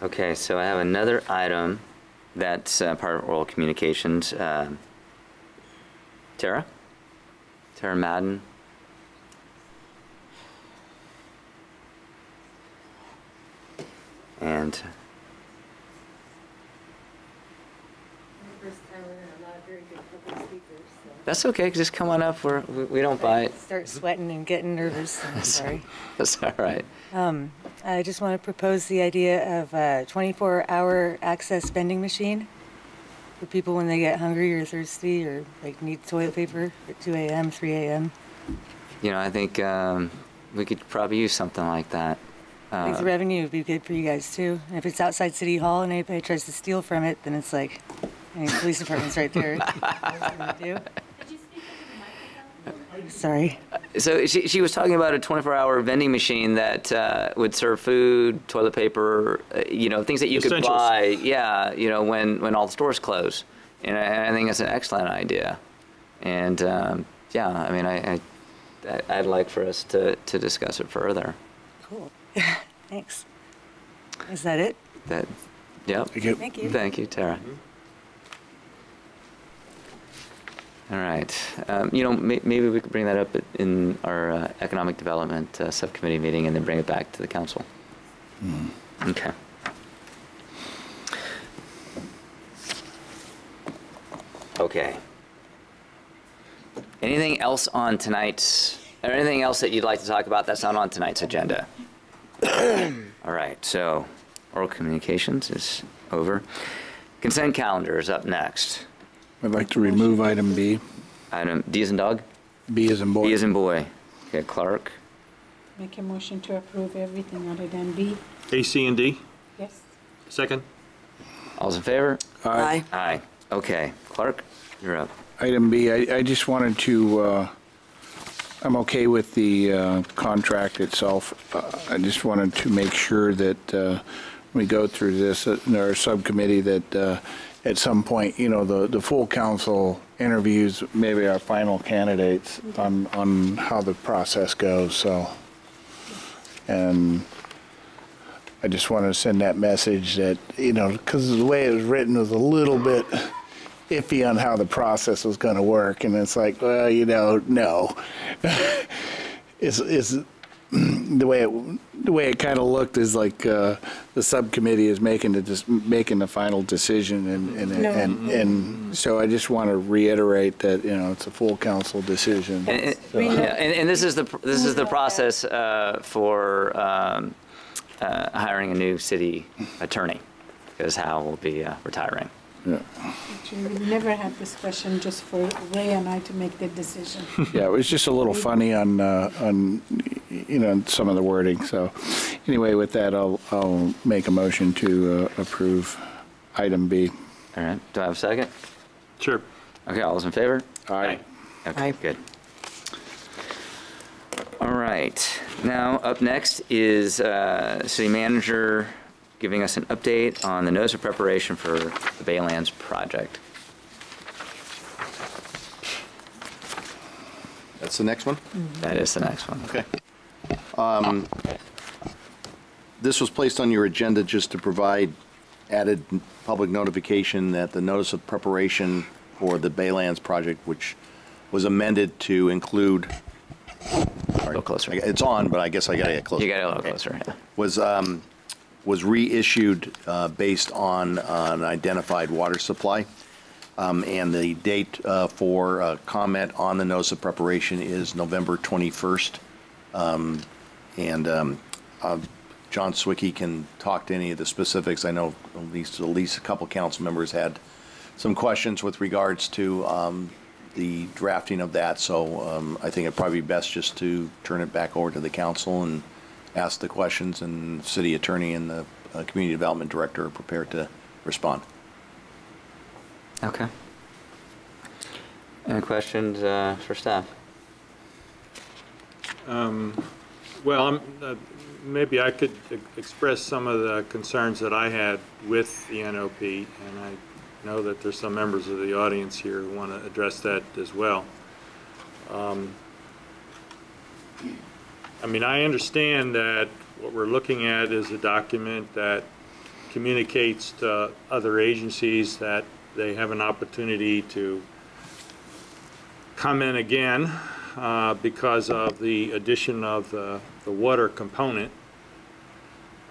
Speaker 1: Okay, so I have another item that's part of oral communications. Tara Madden. And that's okay, just come on up. We don't bite.
Speaker 13: Start sweating and getting nervous. I'm sorry.
Speaker 1: That's all right.
Speaker 13: I just want to propose the idea of a 24-hour access vending machine for people when they get hungry or thirsty or like need toilet paper at 2 a.m., 3 a.m.
Speaker 1: I think we could probably use something like that.
Speaker 13: I think the revenue would be good for you guys too. And if it's outside City Hall and anybody tries to steal from it, then it's like, police department's right there. What do? Sorry.
Speaker 1: So she was talking about a 24-hour vending machine that would serve food, toilet paper, things that you could buy. Yeah, when all the stores close, and I think that's an excellent idea. And yeah, I mean, I'd like for us to discuss it further.
Speaker 13: Cool. Thanks. Is that it?
Speaker 1: Yep.
Speaker 13: Thank you.
Speaker 1: Thank you, Tara. All right. Maybe we could bring that up in our economic development subcommittee meeting and then bring it back to the council. Okay. Okay. Anything else on tonight's, or anything else that you'd like to talk about that's not on tonight's agenda? All right, so oral communications is over. Consent calendar is up next.
Speaker 3: I'd like to remove item B.
Speaker 1: Item D as in dog?
Speaker 3: B as in boy.
Speaker 1: B as in boy. Okay, Clark.
Speaker 10: Make a motion to approve everything other than B.
Speaker 5: A, C, and D?
Speaker 10: Yes.
Speaker 5: Second?
Speaker 1: All's in favor?
Speaker 6: Aye.
Speaker 1: Aye. Okay, Clark, you're up.
Speaker 3: Item B, I just wanted to, I'm okay with the contract itself. I just wanted to make sure that we go through this in our subcommittee that at some point, the full council interviews maybe our final candidates on how the process goes. So, and I just want to send that message that, because the way it was written was a little bit iffy on how the process was going to work, and it's like, well, no. It's the way it kind of looked is like the subcommittee is making the final decision, and so I just want to reiterate that it's a full council decision.
Speaker 1: And this is the process for hiring a new city attorney, because Hal will be retiring.
Speaker 3: Yeah.
Speaker 10: Actually, we never had this question just for Ray and I to make the decision.
Speaker 3: Yeah, it was just a little funny on some of the wording. So anyway, with that, I'll make a motion to approve item B.
Speaker 1: All right. Do I have a second?
Speaker 5: Sure.
Speaker 1: Okay, all those in favor?
Speaker 3: Aye.
Speaker 1: Okay, good. All right. Now, up next is city manager giving us an update on the notice of preparation for the Baylands project.
Speaker 9: That's the next one?
Speaker 1: That is the next one.
Speaker 9: Okay. This was placed on your agenda just to provide added public notification that the notice of preparation for the Baylands project, which was amended to include.
Speaker 1: A little closer.
Speaker 9: It's on, but I guess I got to get closer.
Speaker 1: You got it a little closer, yeah.
Speaker 9: Was reissued based on an identified water supply. And the date for comment on the notice of preparation is November 21st. John Swicky can talk to any of the specifics. I know at least a couple council members had some questions with regards to the drafting of that. So I think it'd probably be best just to turn it back over to the council and ask the questions, and city attorney and the community development director are prepared to respond.
Speaker 1: Okay. Any questions for staff?
Speaker 5: Well, maybe I could express some of the concerns that I had with the NOP, and I know that there's some members of the audience here who want to address that as well. I understand that what we're looking at is a document that communicates to other agencies that they have an opportunity to comment again because of the addition of the water component.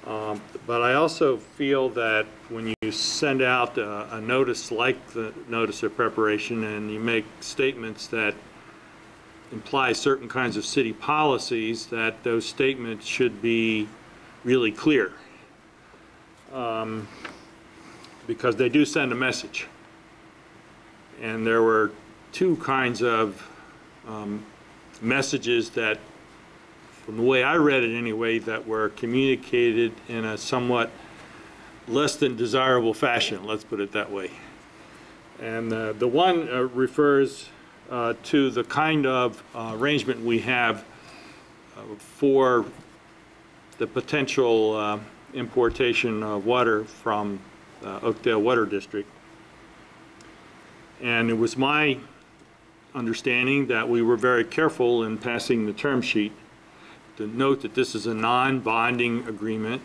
Speaker 5: But I also feel that when you send out a notice like the notice of preparation and you make statements that imply certain kinds of city policies, that those statements should be really clear, because they do send a message. And there were two kinds of messages that, from the way I read it anyway, that were communicated in a somewhat less than desirable fashion, let's put it that way. And the one refers to the kind of arrangement we have for the potential importation of water from Oakdale Water District. And it was my understanding that we were very careful in passing the term sheet to note that this is a non-binding agreement,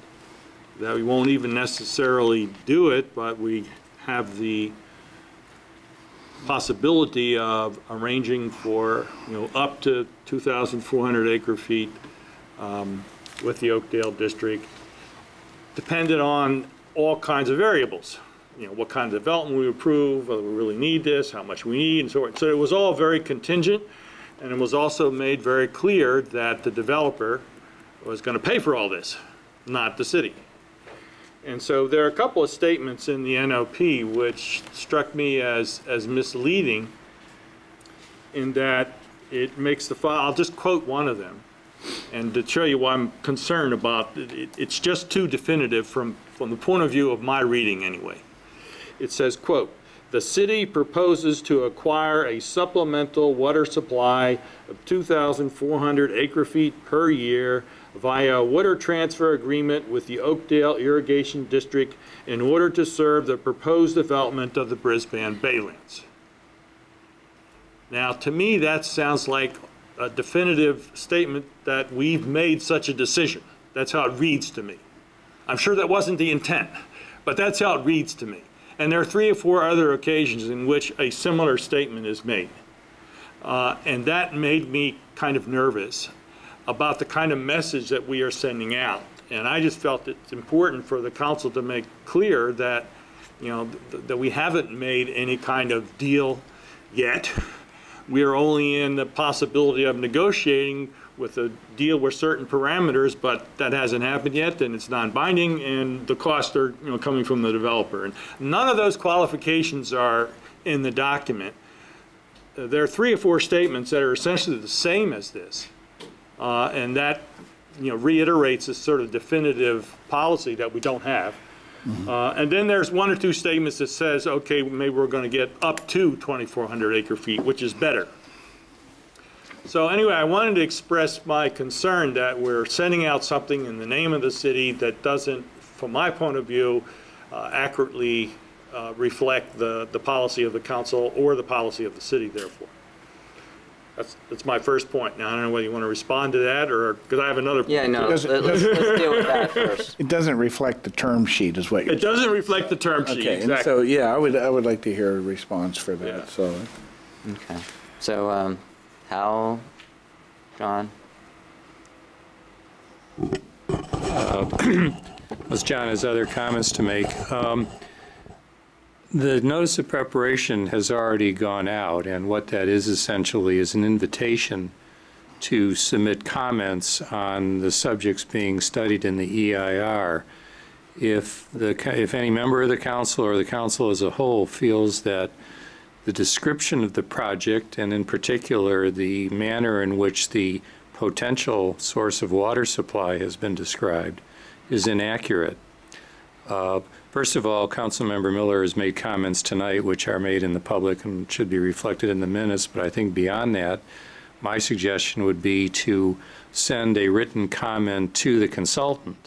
Speaker 5: that we won't even necessarily do it, but we have the possibility of arranging for, up to 2,400 acre feet with the Oakdale District, dependent on all kinds of variables. What kind of development we approve, whether we really need this, how much we need, and so on. So it was all very contingent, and it was also made very clear that the developer was going to pay for all this, not the city. And so there are a couple of statements in the NOP which struck me as misleading in that it makes the file, I'll just quote one of them, and to show you why I'm concerned about it, it's just too definitive from the point of view of my reading anyway. It says, quote, "The city proposes to acquire a supplemental water supply of 2,400 acre feet per year via a water transfer agreement with the Oakdale Irrigation District in order to serve the proposed development of the Brisbane Baylands." Now, to me, that sounds like a definitive statement that we've made such a decision. That's how it reads to me. I'm sure that wasn't the intent, but that's how it reads to me. And there are 3 or 4 other occasions in which a similar statement is made. And that made me kind of nervous about the kind of message that we are sending out. And I just felt it's important for the council to make clear that, that we haven't made any kind of deal yet. We are only in the possibility of negotiating with a deal with certain parameters, but that hasn't happened yet, and it's non-binding, and the costs are coming from the developer. And none of those qualifications are in the document. There are 3 or 4 statements that are essentially the same as this, and that reiterates this sort of definitive policy that we don't have. And then there's 1 or 2 statements that says, okay, maybe we're going to get up to 2,400 acre feet, which is better. So anyway, I wanted to express my concern that we're sending out something in the name of the city that doesn't, from my point of view, accurately reflect the policy of the council or the policy of the city, therefore. That's my first point. Now, I don't know whether you want to respond to that, or, because I have another point.
Speaker 1: Yeah, no, let's deal with that first.
Speaker 3: It doesn't reflect the term sheet, is what you're saying.
Speaker 5: It doesn't reflect the term sheet,
Speaker 3: okay,
Speaker 5: exactly.
Speaker 3: And so, yeah, I would like to hear a response for that,
Speaker 5: Yeah.
Speaker 3: so.
Speaker 1: Okay. So, Hal, John?
Speaker 4: As John has other comments to make. The notice of preparation has already gone out, and what that is essentially is an invitation to submit comments on the subjects being studied in the EIR. If any member of the council or the council as a whole feels that the description of the project, and in particular the manner in which the potential source of water supply has been described, is inaccurate. First of all, Councilmember Miller has made comments tonight which are made in the public and should be reflected in the minutes, but I think beyond that, my suggestion would be to send a written comment to the consultant,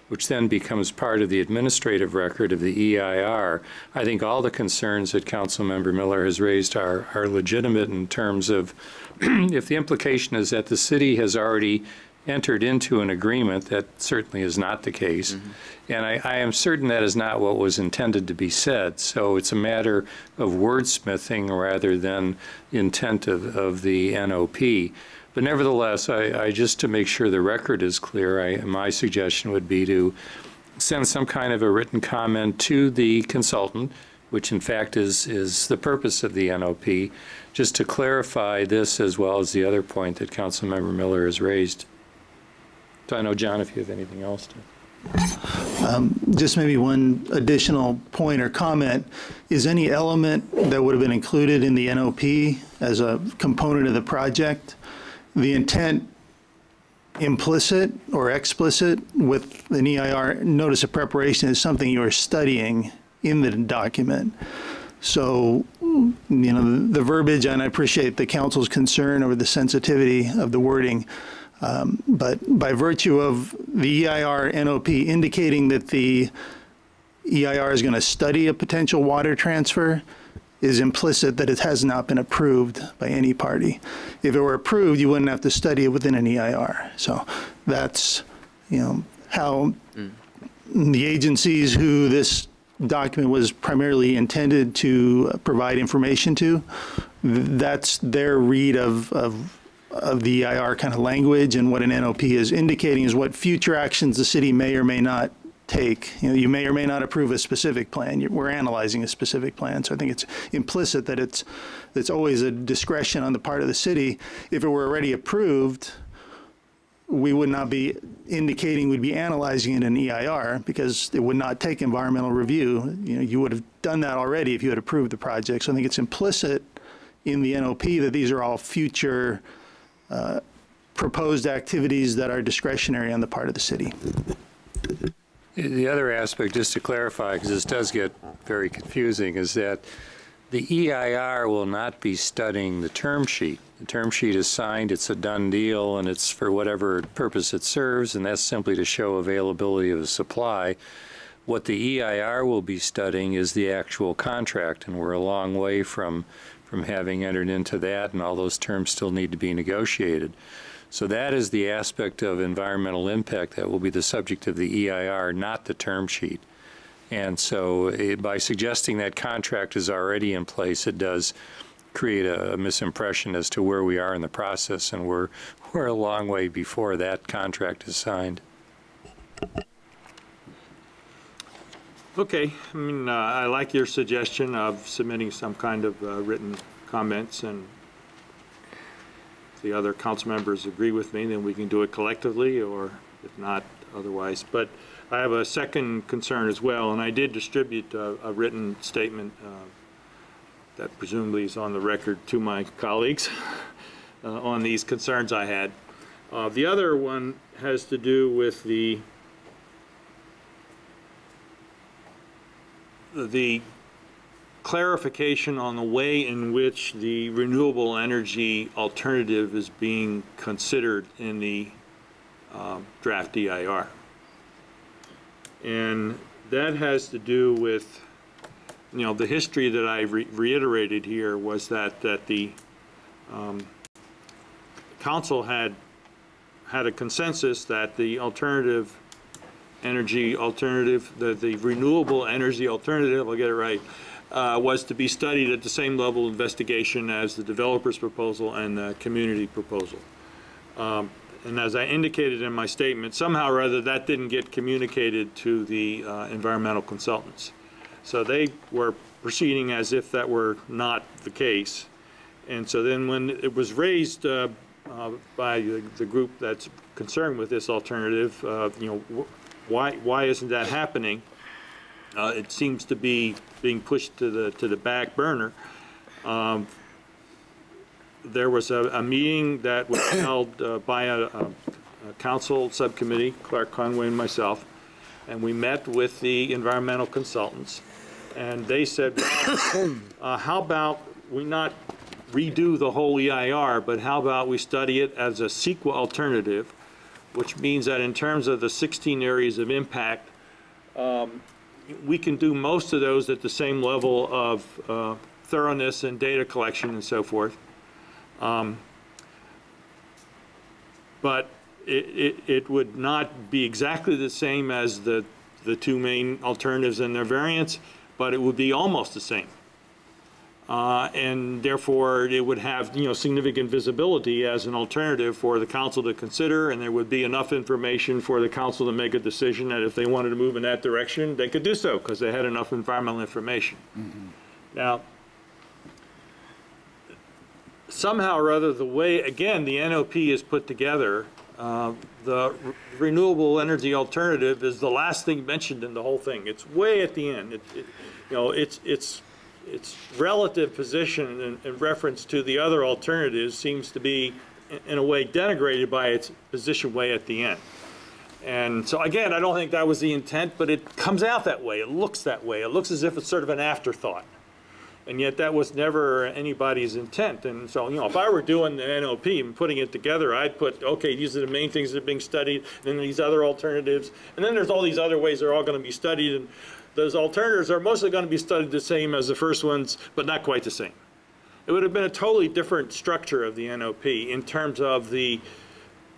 Speaker 4: which then becomes part of the administrative record of the EIR. I think all the concerns that Councilmember Miller has raised are legitimate in terms of if the implication is that the city has already entered into an agreement, that certainly is not the case. And I am certain that is not what was intended to be said. So it's a matter of wordsmithing rather than intent of the NOP. But nevertheless, I just to make sure the record is clear, my suggestion would be to send some kind of a written comment to the consultant, which in fact is the purpose of the NOP, just to clarify this as well as the other point that Councilmember Miller has raised. So I know, John, if you have anything else to.
Speaker 14: Just maybe one additional point or comment. Is any element that would have been included in the NOP as a component of the project, the intent implicit or explicit with an EIR notice of preparation is something you are studying in the document? So, the verbiage, and I appreciate the council's concern over the sensitivity of the wording, but by virtue of the EIR NOP indicating that the EIR is going to study a potential water transfer, is implicit that it has not been approved by any party. If it were approved, you wouldn't have to study it within an EIR. So that's, how the agencies who this document was primarily intended to provide information to, that's their read of the EIR kind of language, and what an NOP is indicating is what future actions the city may or may not take. You may or may not approve a specific plan. We're analyzing a specific plan, so I think it's implicit that it's always a discretion on the part of the city. If it were already approved, we would not be indicating we'd be analyzing it in EIR, because it would not take environmental review. You would have done that already if you had approved the project. So I think it's implicit in the NOP that these are all future proposed activities that are discretionary on the part of the city.
Speaker 4: The other aspect, just to clarify, because this does get very confusing, is that the EIR will not be studying the term sheet. The term sheet is signed, it's a done deal, and it's for whatever purpose it serves, and that's simply to show availability of the supply. What the EIR will be studying is the actual contract, and we're a long way from having entered into that, and all those terms still need to be negotiated. So that is the aspect of environmental impact that will be the subject of the EIR, not the term sheet. And so by suggesting that contract is already in place, it does create a misimpression as to where we are in the process, and we're a long way before that contract is signed.
Speaker 5: Okay, I mean, I like your suggestion of submitting some kind of written comments, and if the other council members agree with me, then we can do it collectively, or if not, otherwise. But I have a second concern as well, and I did distribute a written statement that presumably is on the record to my colleagues on these concerns I had. The other one has to do with the clarification on the way in which the renewable energy alternative is being considered in the draft EIR. And that has to do with, the history that I reiterated here was that the council had a consensus that the alternative energy alternative, the renewable energy alternative, I'll get it right, was to be studied at the same level of investigation as the developer's proposal and the community proposal. And as I indicated in my statement, somehow or other that didn't get communicated to the environmental consultants. So they were proceeding as if that were not the case. And so then when it was raised by the group that's concerned with this alternative, why isn't that happening? It seems to be being pushed to the back burner. There was a meeting that was held by a council subcommittee, Clark Conway and myself, and we met with the environmental consultants, and they said, how about we not redo the whole EIR, but how about we study it as a CEQA alternative, which means that in terms of the 16 areas of impact, we can do most of those at the same level of thoroughness and data collection and so forth. But it would not be exactly the same as the two main alternatives and their variants, but it would be almost the same. And therefore, it would have significant visibility as an alternative for the council to consider, and there would be enough information for the council to make a decision that if they wanted to move in that direction, they could do so because they had enough environmental information. Mm-hmm. Now, somehow or other, the way, again, the NOP is put together, the renewable energy alternative is the last thing mentioned in the whole thing. It's way at the end. Its relative position in reference to the other alternatives seems to be, in a way, denigrated by its position way at the end. And so, again, I don't think that was the intent, but it comes out that way. It looks that way. It looks as if it's sort of an afterthought. And yet that was never anybody's intent. And so, you know, if I were doing the NOP and putting it together, I'd put, okay, these are the main things that are being studied, and then these other alternatives, and then there's all these other ways they're all going to be studied, and those alternatives are mostly going to be studied the same as the first ones, but not quite the same. It would have been a totally different structure of the NOP in terms of the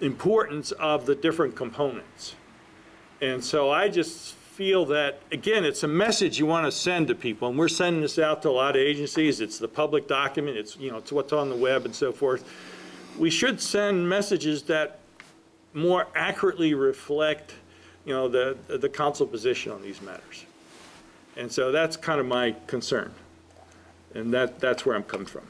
Speaker 5: importance of the different components. And so I just feel that, again, it's a message you want to send to people, and we're sending this out to a lot of agencies. It's the public document. It's, you know, it's what's on the web and so forth. We should send messages that more accurately reflect, you know, the council position on these matters. And so that's kind of my concern, and that's where I'm coming from.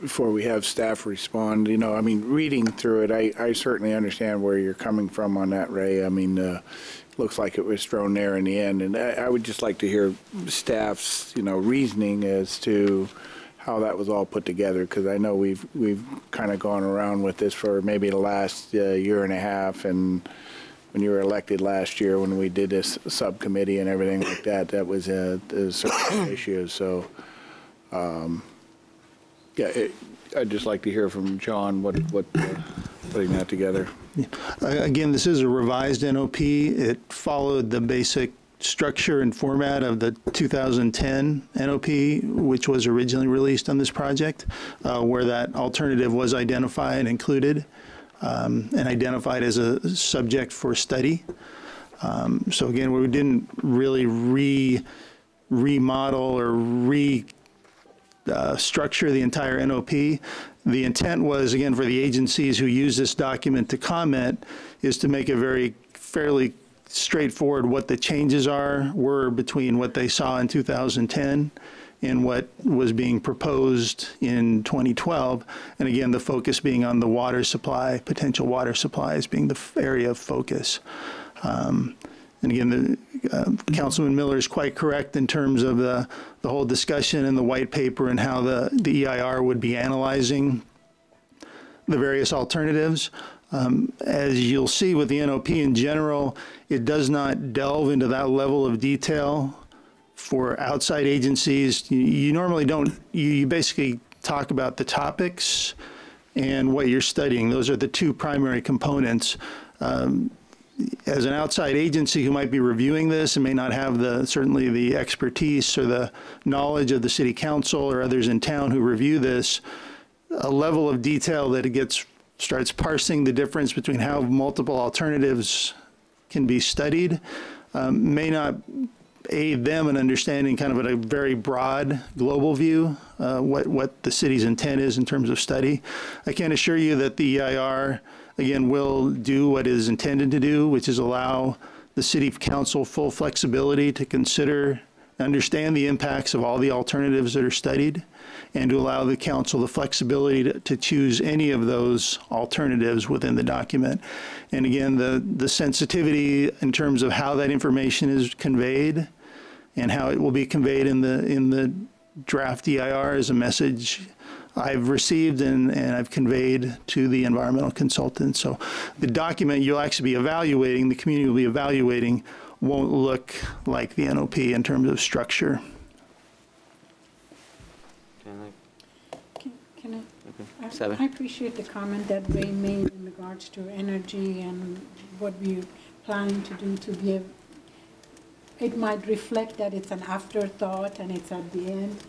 Speaker 3: Before we have staff respond, you know, I mean, reading through it, I certainly understand where you're coming from on that, Ray. I mean, looks like it was thrown there in the end, and I would just like to hear staff's, you know, reasoning as to how that was all put together, because I know we've kind of gone around with this for maybe the last year and a half, and when you were elected last year, when we did this subcommittee and everything like that, that was a certain issue. So. Yeah, I'd just like to hear from John what putting that together.
Speaker 14: Again, this is a revised NOP. It followed the basic structure and format of the 2010 NOP, which was originally released on this project, where that alternative was identified, included, and identified as a subject for study. So again, we didn't really remodel or structure the entire NOP. The intent was, again, for the agencies who use this document to comment, is to make it fairly straightforward what the changes were between what they saw in 2010 and what was being proposed in 2012. And again, the focus being on the water supply, potential water supplies being the area of focus. And again, Councilman Miller is quite correct in terms of the whole discussion in the white paper and how the EIR would be analyzing the various alternatives. As you'll see with the NOP in general, it does not delve into that level of detail for outside agencies. You normally don't, you basically talk about the topics and what you're studying. Those are the two primary components. As an outside agency who might be reviewing this and may not have certainly the expertise or the knowledge of the city council or others in town who review this, a level of detail that it starts parsing the difference between how multiple alternatives can be studied may not aid them in understanding kind of at a very broad global view what the city's intent is in terms of study. I can assure you that the EIR, again, will do what it is intended to do, which is allow the city council full flexibility to consider, understand the impacts of all the alternatives that are studied, and to allow the council the flexibility to choose any of those alternatives within the document. And again, the sensitivity in terms of how that information is conveyed and how it will be conveyed in the draft EIR is a message I've received and I've conveyed to the environmental consultant. So the document you'll actually be evaluating, the community will be evaluating, won't look like the NOP in terms of structure.
Speaker 10: Can I?
Speaker 1: Seven.
Speaker 10: I appreciate the comment that Ray made in regards to energy and what we're planning to do to give. It might reflect that it's an afterthought and it's at the end.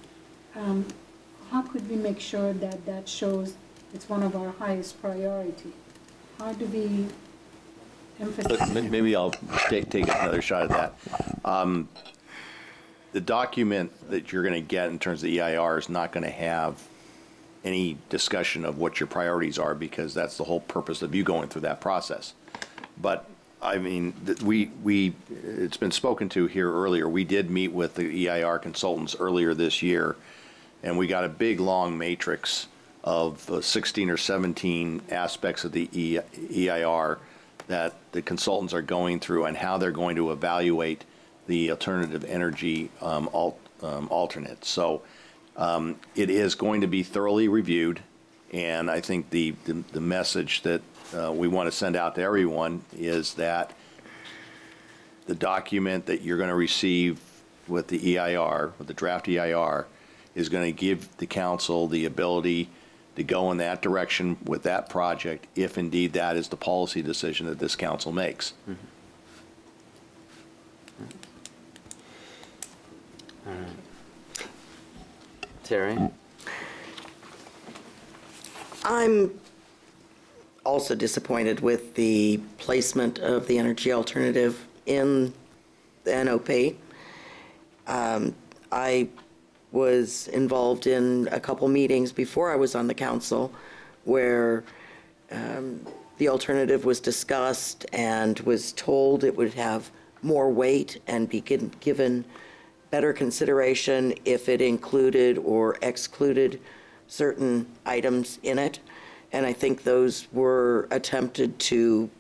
Speaker 10: How could we make sure that that shows it's one of our highest priority? How do we emphasize?
Speaker 9: Maybe I'll take another shot at that. The document that you're going to get in terms of the EIR is not going to have any discussion of what your priorities are, because that's the whole purpose of you going through that process. But I mean, it's been spoken to here earlier. We did meet with the EIR consultants earlier this year, and we got a big, long matrix of 16 or 17 aspects of the EIR that the consultants are going through and how they're going to evaluate the alternative energy alternates. So it is going to be thoroughly reviewed, and I think the message that we want to send out to everyone is that the document that you're going to receive with the EIR, with the draft EIR, is going to give the council the ability to go in that direction with that project if indeed that is the policy decision that this council makes.
Speaker 1: Mm-hmm. All right. Terry?
Speaker 6: I'm also disappointed with the placement of the energy alternative in the NOP. I was involved in a couple meetings before I was on the council where the alternative was discussed and was told it would have more weight and be given better consideration if it included or excluded certain items in it. And I think those were attempted to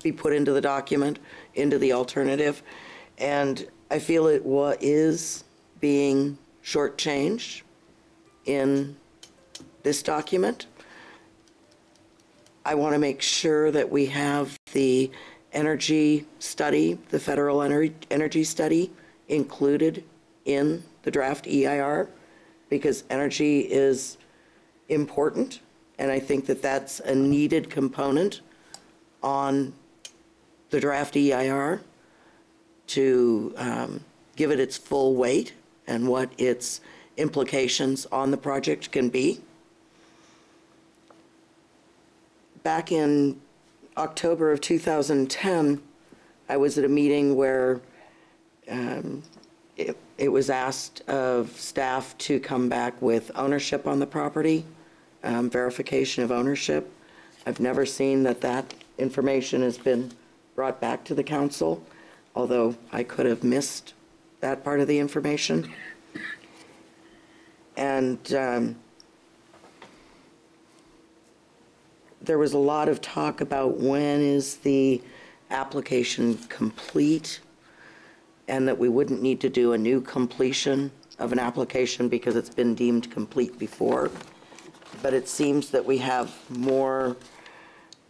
Speaker 6: be put into the document, into the alternative. And I feel it is being shortchanged in this document. I want to make sure that we have the energy study, the federal energy study, included in the draft EIR, because energy is important, and I think that that's a needed component on the draft EIR to give it its full weight and what its implications on the project can be. Back in October of 2010, I was at a meeting where it was asked of staff to come back with ownership on the property, verification of ownership. I've never seen that information has been brought back to the council, although I could have missed that part of the information. And there was a lot of talk about when is the application complete, and that we wouldn't need to do a new completion of an application because it's been deemed complete before. But it seems that we have more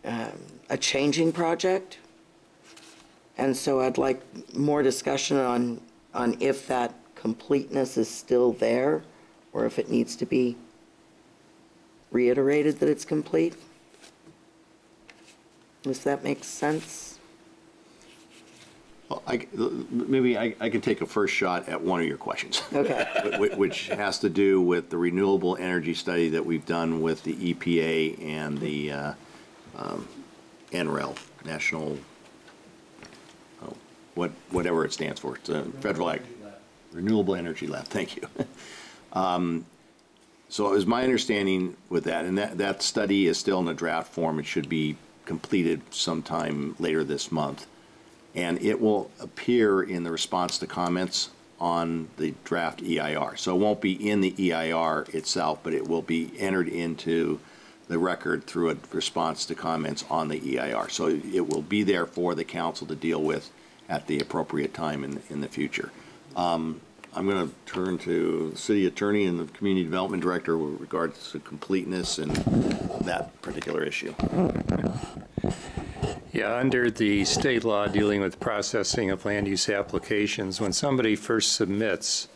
Speaker 6: a changing project. And so I'd like more discussion on if that completeness is still there or if it needs to be reiterated that it's complete. Does that make sense?
Speaker 9: Well, maybe I can take a first shot at one of your questions.
Speaker 6: Okay.
Speaker 9: Which has to do with the renewable energy study that we've done with the EPA and the NREL, National, whatever it stands for. It's a federal Renewable Energy Lab. Thank you. So it was my understanding with that, and that study is still in a draft form. It should be completed sometime later this month. And it will appear in the response to comments on the draft EIR. So it won't be in the EIR itself, but it will be entered into the record through a response to comments on the EIR. So it will be there for the council to deal with at the appropriate time in the future. I'm going to turn to the city attorney and the community development director with regards to completeness and that particular issue.
Speaker 4: Yeah, under the state law dealing with processing of land use applications, when somebody first submits,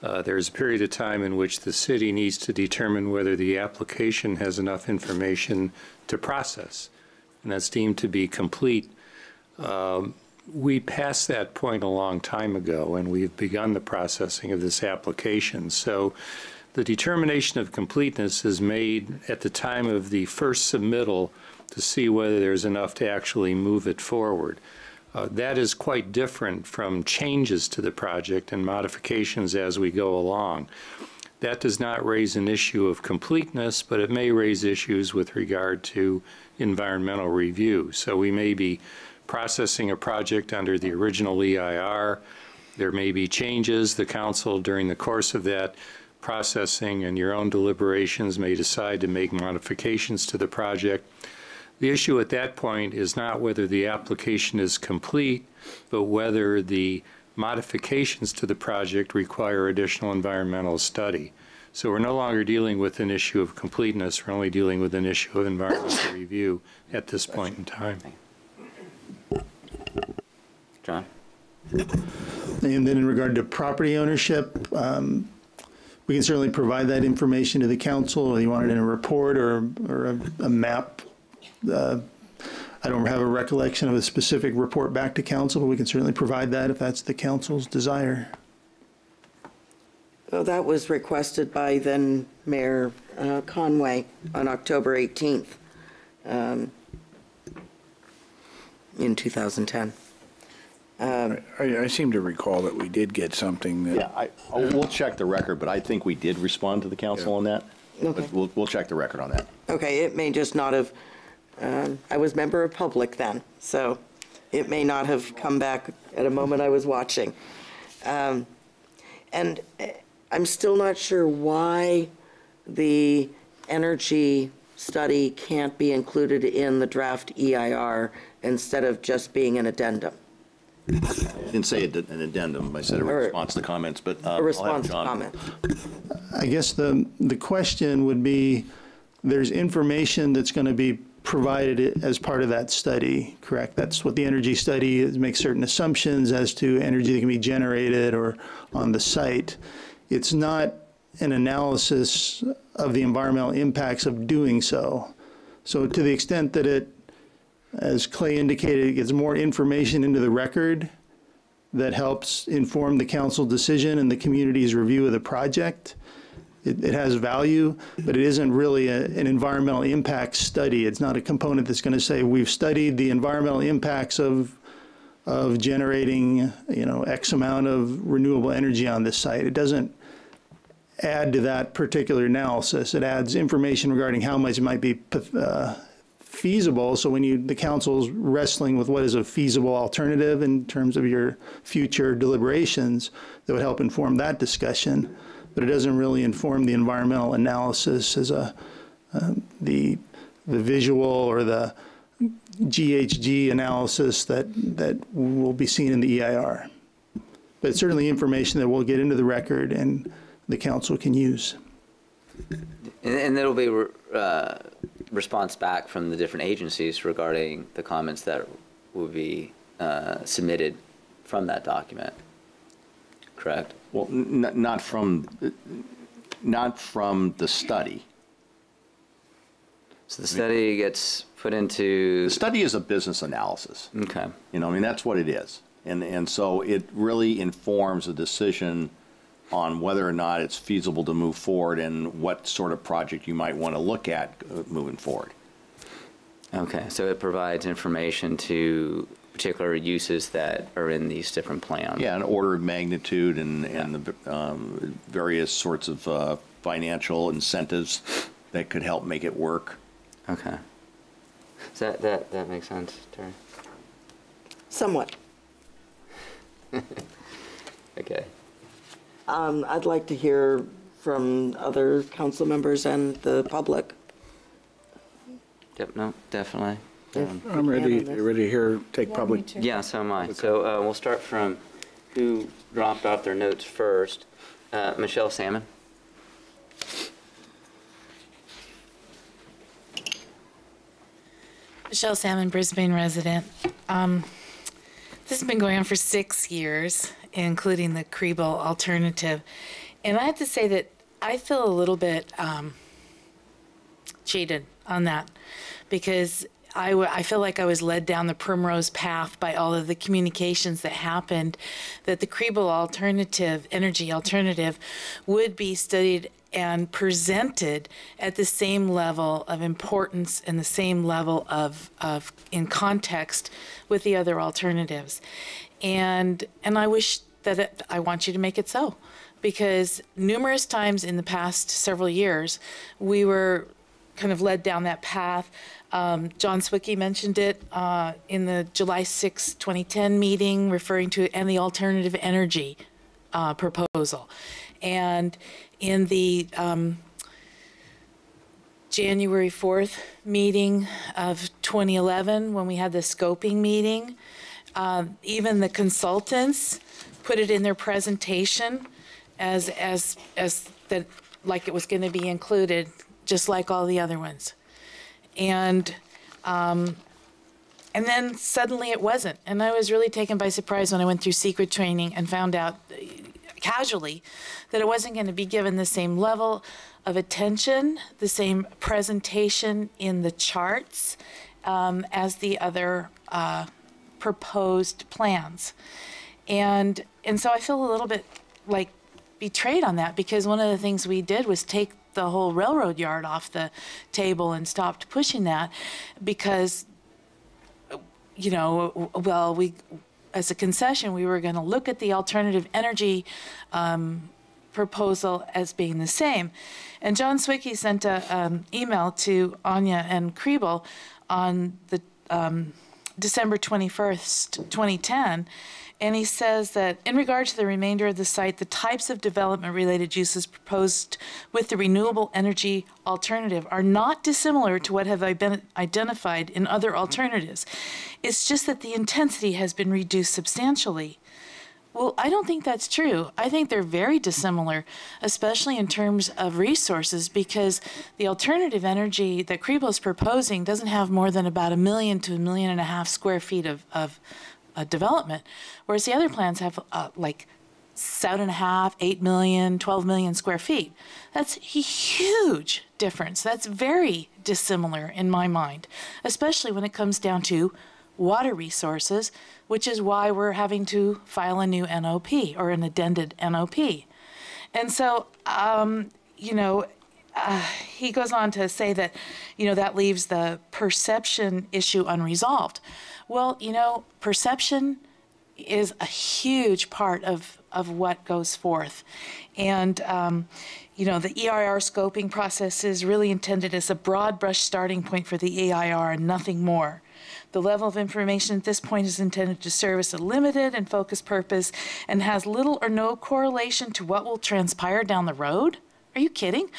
Speaker 4: there's a period of time in which the city needs to determine whether the application has enough information to process, and that's deemed to be complete. We passed that point a long time ago, and we've begun the processing of this application. So the determination of completeness is made at the time of the first submittal to see whether there's enough to actually move it forward. That is quite different from changes to the project and modifications as we go along. That does not raise an issue of completeness, but it may raise issues with regard to environmental review. So we may be processing a project under the original EIR. There may be changes. The council, during the course of that processing and your own deliberations, may decide to make modifications to the project. The issue at that point is not whether the application is complete, but whether the modifications to the project require additional environmental study. So we're no longer dealing with an issue of completeness, we're only dealing with an issue of environmental review at this point in time.
Speaker 1: John?
Speaker 14: And then in regard to property ownership, we can certainly provide that information to the council, whether you want it in a report or a map. I don't have a recollection of a specific report back to council, but we can certainly provide that if that's the council's desire.
Speaker 6: Well, that was requested by then Mayor Conway on October 18th in 2010.
Speaker 3: I seem to recall that we did get something that.
Speaker 9: Yeah, we'll check the record, but I think we did respond to the council on that.
Speaker 6: Okay.
Speaker 9: But we'll check the record on that.
Speaker 6: Okay, it may just not have, I was member of public then, so it may not have come back at a moment I was watching. And I'm still not sure why the energy study can't be included in the draft EIR instead of just being an addendum.
Speaker 9: I didn't say an addendum, I said a response to comments, but
Speaker 6: A response to comments.
Speaker 14: I guess the question would be, there's information that's going to be provided as part of that study, correct? That's what the energy study is, makes certain assumptions as to energy that can be generated or on the site. It's not an analysis of the environmental impacts of doing so. So to the extent that it, as Clay indicated, it gets more information into the record that helps inform the council decision and the community's review of the project, it has value, but it isn't really an environmental impact study. It's not a component that's going to say, we've studied the environmental impacts of generating, X amount of renewable energy on this site. It doesn't add to that particular analysis. It adds information regarding how much it might be feasible. So when the council's wrestling with what is a feasible alternative in terms of your future deliberations, that would help inform that discussion. But it doesn't really inform the environmental analysis as the visual or the GHG analysis that will be seen in the EIR. But it's certainly information that will get into the record and the council can use.
Speaker 1: And there'll be response back from the different agencies regarding the comments that will be submitted from that document, correct?
Speaker 9: Well, not from the study.
Speaker 1: So the study gets put into...
Speaker 9: The study is a business analysis.
Speaker 1: Okay.
Speaker 9: That's what it is. And so it really informs a decision on whether or not it's feasible to move forward and what sort of project you might want to look at moving forward.
Speaker 1: Okay, so it provides information to particular uses that are in these different plans.
Speaker 9: Yeah, an order of magnitude and the various sorts of financial incentives that could help make it work.
Speaker 1: Okay. Does that make sense, Terry?
Speaker 6: Somewhat.
Speaker 1: Okay.
Speaker 6: I'd like to hear from other council members and the public.
Speaker 1: Yep, no, definitely.
Speaker 3: I'm ready to hear, take public.
Speaker 1: Yeah, so am I. So we'll start from who dropped off their notes first. Michelle Salmon.
Speaker 7: Michelle Salmon, Brisbane resident. This has been going on for 6 years, including the Kriebel alternative. And I have to say that I feel a little bit cheated on that, because I feel like I was led down the primrose path by all of the communications that happened, that the Kriebel alternative, energy alternative, would be studied and presented at the same level of importance and the same level of in context with the other alternatives. And I wish that I want you to make it so, because numerous times in the past several years, we were kind of led down that path. John Swickey mentioned it in the July 6, 2010 meeting, referring to and the alternative energy proposal. And in the January 4th meeting of 2011, when we had the scoping meeting, even the consultants put it in their presentation as that, like it was going to be included, just like all the other ones. And And then suddenly it wasn't. And I was really taken by surprise when I went through secret training and found out casually that it wasn't going to be given the same level of attention, the same presentation in the charts as the other proposed plans. And so I feel a little bit like betrayed on that, because one of the things we did was take the whole railroad yard off the table and stopped pushing that because, you know, well, we, as a concession, we were going to look at the alternative energy proposal as being the same. And John Swickey sent an email to Anya and Kriebel on the December 21st, 2010, and he says that in regard to the remainder of the site, the types of development-related uses proposed with the renewable energy alternative are not dissimilar to what have been identified in other alternatives. It's just that the intensity has been reduced substantially. Well, I don't think that's true. I think they're very dissimilar, especially in terms of resources, because the alternative energy that Kriebel is proposing doesn't have more than about 1 million to 1.5 million square feet of development, whereas the other plans have like 7.5, 8 million, 12 million square feet. That's a huge difference. That's very dissimilar in my mind, especially when it comes down to water resources, which is why we're having to file a new NOP or an addended NOP. And so, you know, he goes on to say that, you know, that leaves the perception issue unresolved. Well, you know, perception is a huge part of what goes forth. And, you know, the EIR scoping process is really intended as a broad brush starting point for the EIR and nothing more. The level of information at this point is intended to serve as a limited and focused purpose and has little or no correlation to what will transpire down the road. Are you kidding?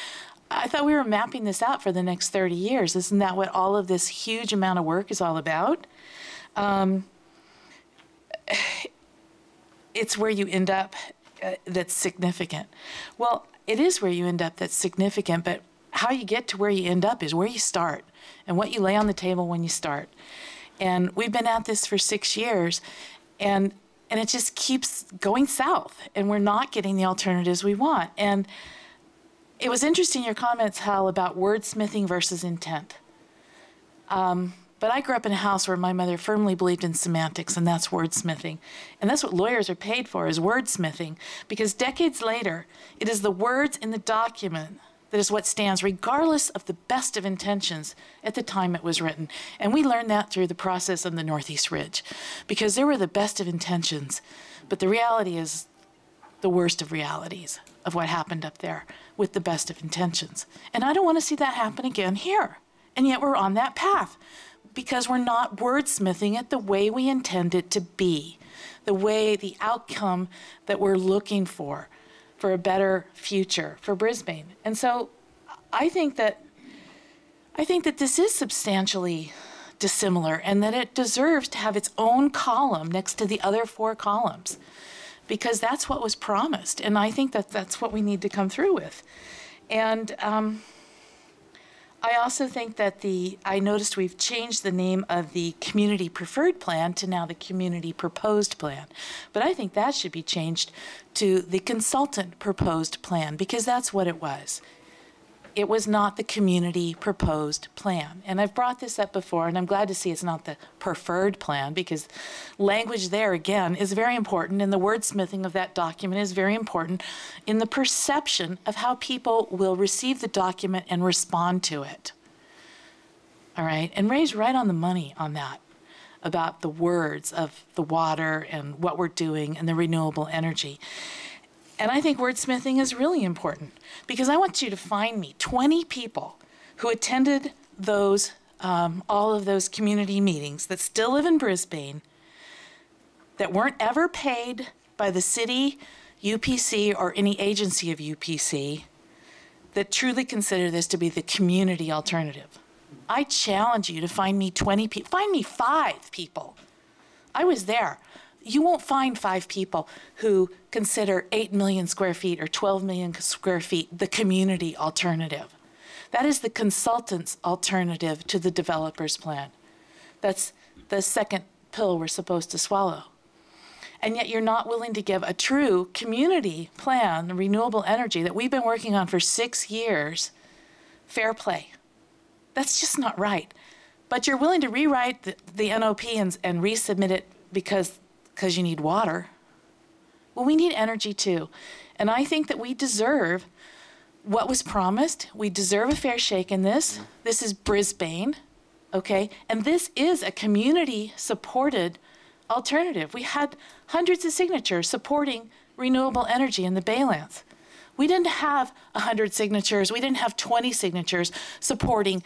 Speaker 7: I thought we were mapping this out for the next 30 years. Isn't that what all of this huge amount of work is all about? It's where you end up that's significant. Well, it is where you end up that's significant, but how you get to where you end up is where you start and what you lay on the table when you start. And we've been at this for 6 years, and it just keeps going south, and we're not getting the alternatives we want. And it was interesting, your comments, Hal, about wordsmithing versus intent. But I grew up in a house where my mother firmly believed in semantics, and that's wordsmithing. And that's what lawyers are paid for, is wordsmithing, because decades later, it is the words in the document that is what stands, regardless of the best of intentions at the time it was written. And we learned that through the process of the Northeast Ridge, because there were the best of intentions, but the reality is the worst of realities of what happened up there with the best of intentions. And I don't want to see that happen again here. And yet we're on that path, because we're not wordsmithing it the way we intend it to be, the way, the outcome that we're looking for a better future for Brisbane. And so I think that this is substantially dissimilar, and that it deserves to have its own column next to the other 4 columns, because that's what was promised. And I think that that's what we need to come through with. And I also think that I noticed we've changed the name of the community preferred plan to now the community proposed plan. But I think that should be changed to the consultant proposed plan, because that's what it was. It was not the community proposed plan. And I've brought this up before, and I'm glad to see it's not the preferred plan, because language there, again, is very important, and the wordsmithing of that document is very important in the perception of how people will receive the document and respond to it. All right? And Ray's right on the money on that, about the words of the water and what we're doing and the renewable energy. And I think wordsmithing is really important, because I want you to find me 20 people who attended those, all of those community meetings that still live in Brisbane, that weren't ever paid by the city, UPC, or any agency of UPC, that truly consider this to be the community alternative. I challenge you to find me 20 people, find me 5 people. I was there. You won't find 5 people who consider 8 million square feet or 12 million square feet the community alternative. That is the consultant's alternative to the developer's plan. That's the second pill we're supposed to swallow. And yet you're not willing to give a true community plan, renewable energy that we've been working on for 6 years, fair play. That's just not right. But you're willing to rewrite the NOP and resubmit it because you need water. Well, we need energy too. And I think that we deserve what was promised. We deserve a fair shake in this. This is Brisbane, okay? And this is a community-supported alternative. We had hundreds of signatures supporting renewable energy in the Baylands. We didn't have 100 signatures. We didn't have 20 signatures supporting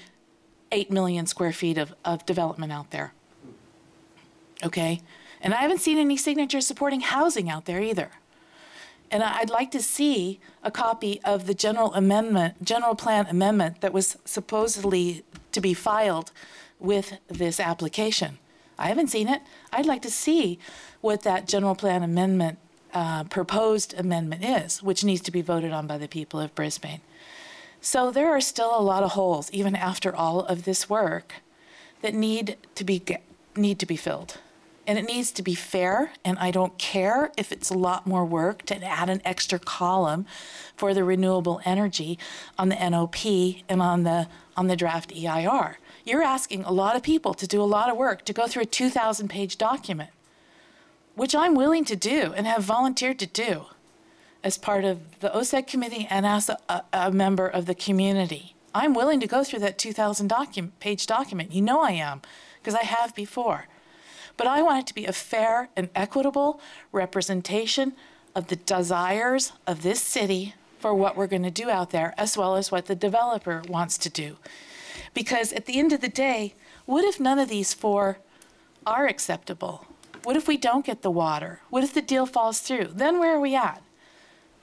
Speaker 7: 8 million square feet of development out there, okay? And I haven't seen any signatures supporting housing out there either. And I'd like to see a copy of the general plan amendment that was supposedly to be filed with this application. I haven't seen it. I'd like to see what that general plan amendment, proposed amendment is, which needs to be voted on by the people of Brisbane. So there are still a lot of holes, even after all of this work, that need to be filled. And it needs to be fair, and I don't care if it's a lot more work to add an extra column for the renewable energy on the NOP and on the draft EIR. You're asking a lot of people to do a lot of work to go through a 2,000-page document, which I'm willing to do and have volunteered to do as part of the OSEC committee and as a member of the community. I'm willing to go through that 2,000-page document. You know I am, because I have before. But I want it to be a fair and equitable representation of the desires of this city for what we're going to do out there, as well as what the developer wants to do. Because at the end of the day, what if none of these 4 are acceptable? What if we don't get the water? What if the deal falls through? Then where are we at?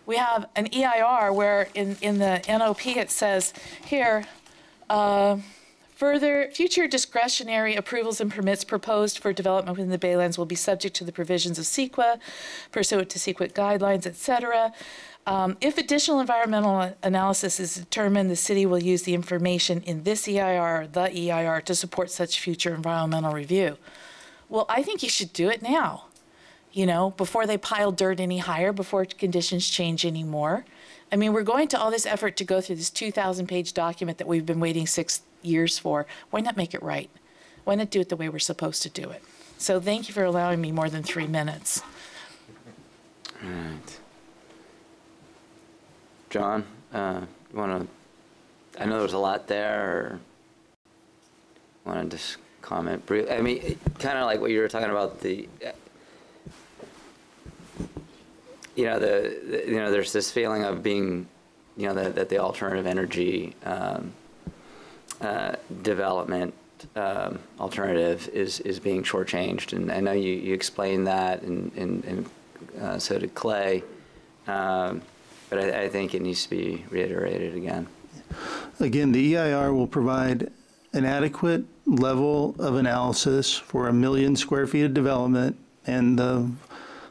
Speaker 7: We have an EIR where in the NOP it says here, further, future discretionary approvals and permits proposed for development within the Baylands will be subject to the provisions of CEQA, pursuant to CEQA guidelines, et cetera. If additional environmental analysis is determined, the city will use the information in this EIR, the EIR, to support such future environmental review. Well, I think you should do it now, you know, before they pile dirt any higher, before conditions change anymore. I mean, we're going to all this effort to go through this 2,000-page document that we've been waiting 6 years for. Why not make it right? Why not do it the way we're supposed to do it? So thank you for allowing me more than 3 minutes.
Speaker 1: All right. John, you want to, I know there's a lot there, or want to just comment briefly? I mean, kind of like what you were talking about, the, you know, there's this feeling of being, you know, that the alternative energy development alternative is being shortchanged, and I know you explained that, and so did Clay, but I think it needs to be reiterated again.
Speaker 14: Again, the EIR will provide an adequate level of analysis for 1 million square feet of development and the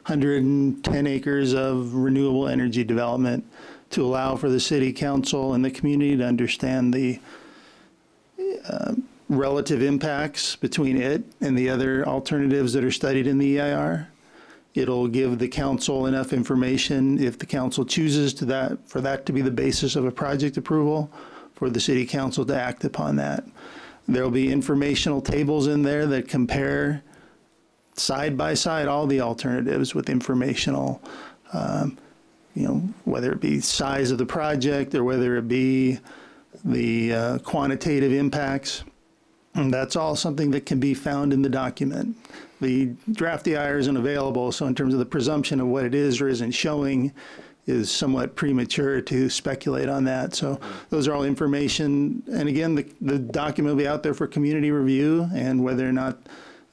Speaker 14: 110 acres of renewable energy development to allow for the city council and the community to understand the relative impacts between it and the other alternatives that are studied in the EIR. It'll give the council enough information, if the council chooses for that to be the basis of a project approval, for the city council to act upon that. There'll be informational tables in there that compare side by side all the alternatives with informational, you know, whether it be size of the project or whether it be the quantitative impacts. And that's all something that can be found in the document. The draft EIR isn't available, so in terms of the presumption of what it is or isn't showing is somewhat premature to speculate on that. So those are all information. And again, the document will be out there for community review, and whether or not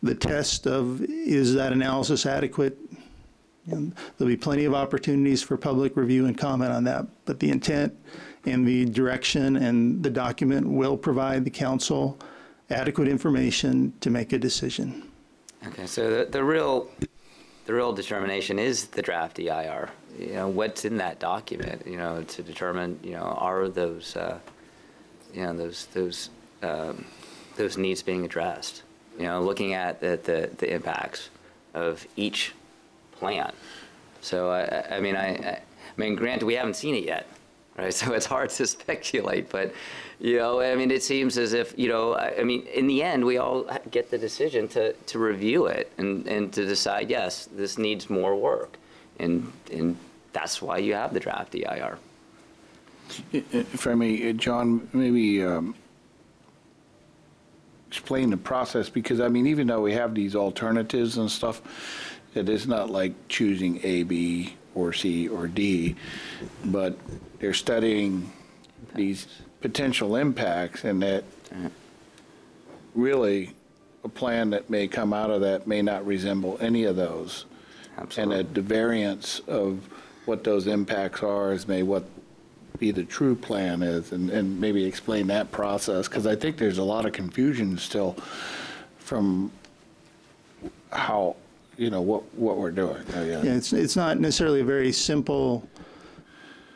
Speaker 14: the test of is that analysis adequate, there'll be plenty of opportunities for public review and comment on that. But the intent and the direction and the document will provide the council adequate information to make a decision.
Speaker 1: Okay, so the real determination is the draft EIR. You know, what's in that document, you know, to determine, you know, are those, you know, those needs being addressed. looking at the impacts of each plan. So, I mean, granted, we haven't seen it yet, right? So it's hard to speculate, but, I mean, it seems as if, I mean, in the end, we all get the decision to review it and to decide, yes, this needs more work. And that's why you have the draft EIR.
Speaker 3: If I may, John, maybe explain the process, because, I mean, even though we have these alternatives and stuff, it is not like choosing A, B, or C, or D, but they're studying these potential impacts, and that really a plan that may come out of that may not resemble any of those. Absolutely. And that the variance of what those impacts are is what be the true plan is, and maybe explain that process, because I think there's a lot of confusion still from how, what we're doing.
Speaker 14: Yeah, it's not necessarily a very simple.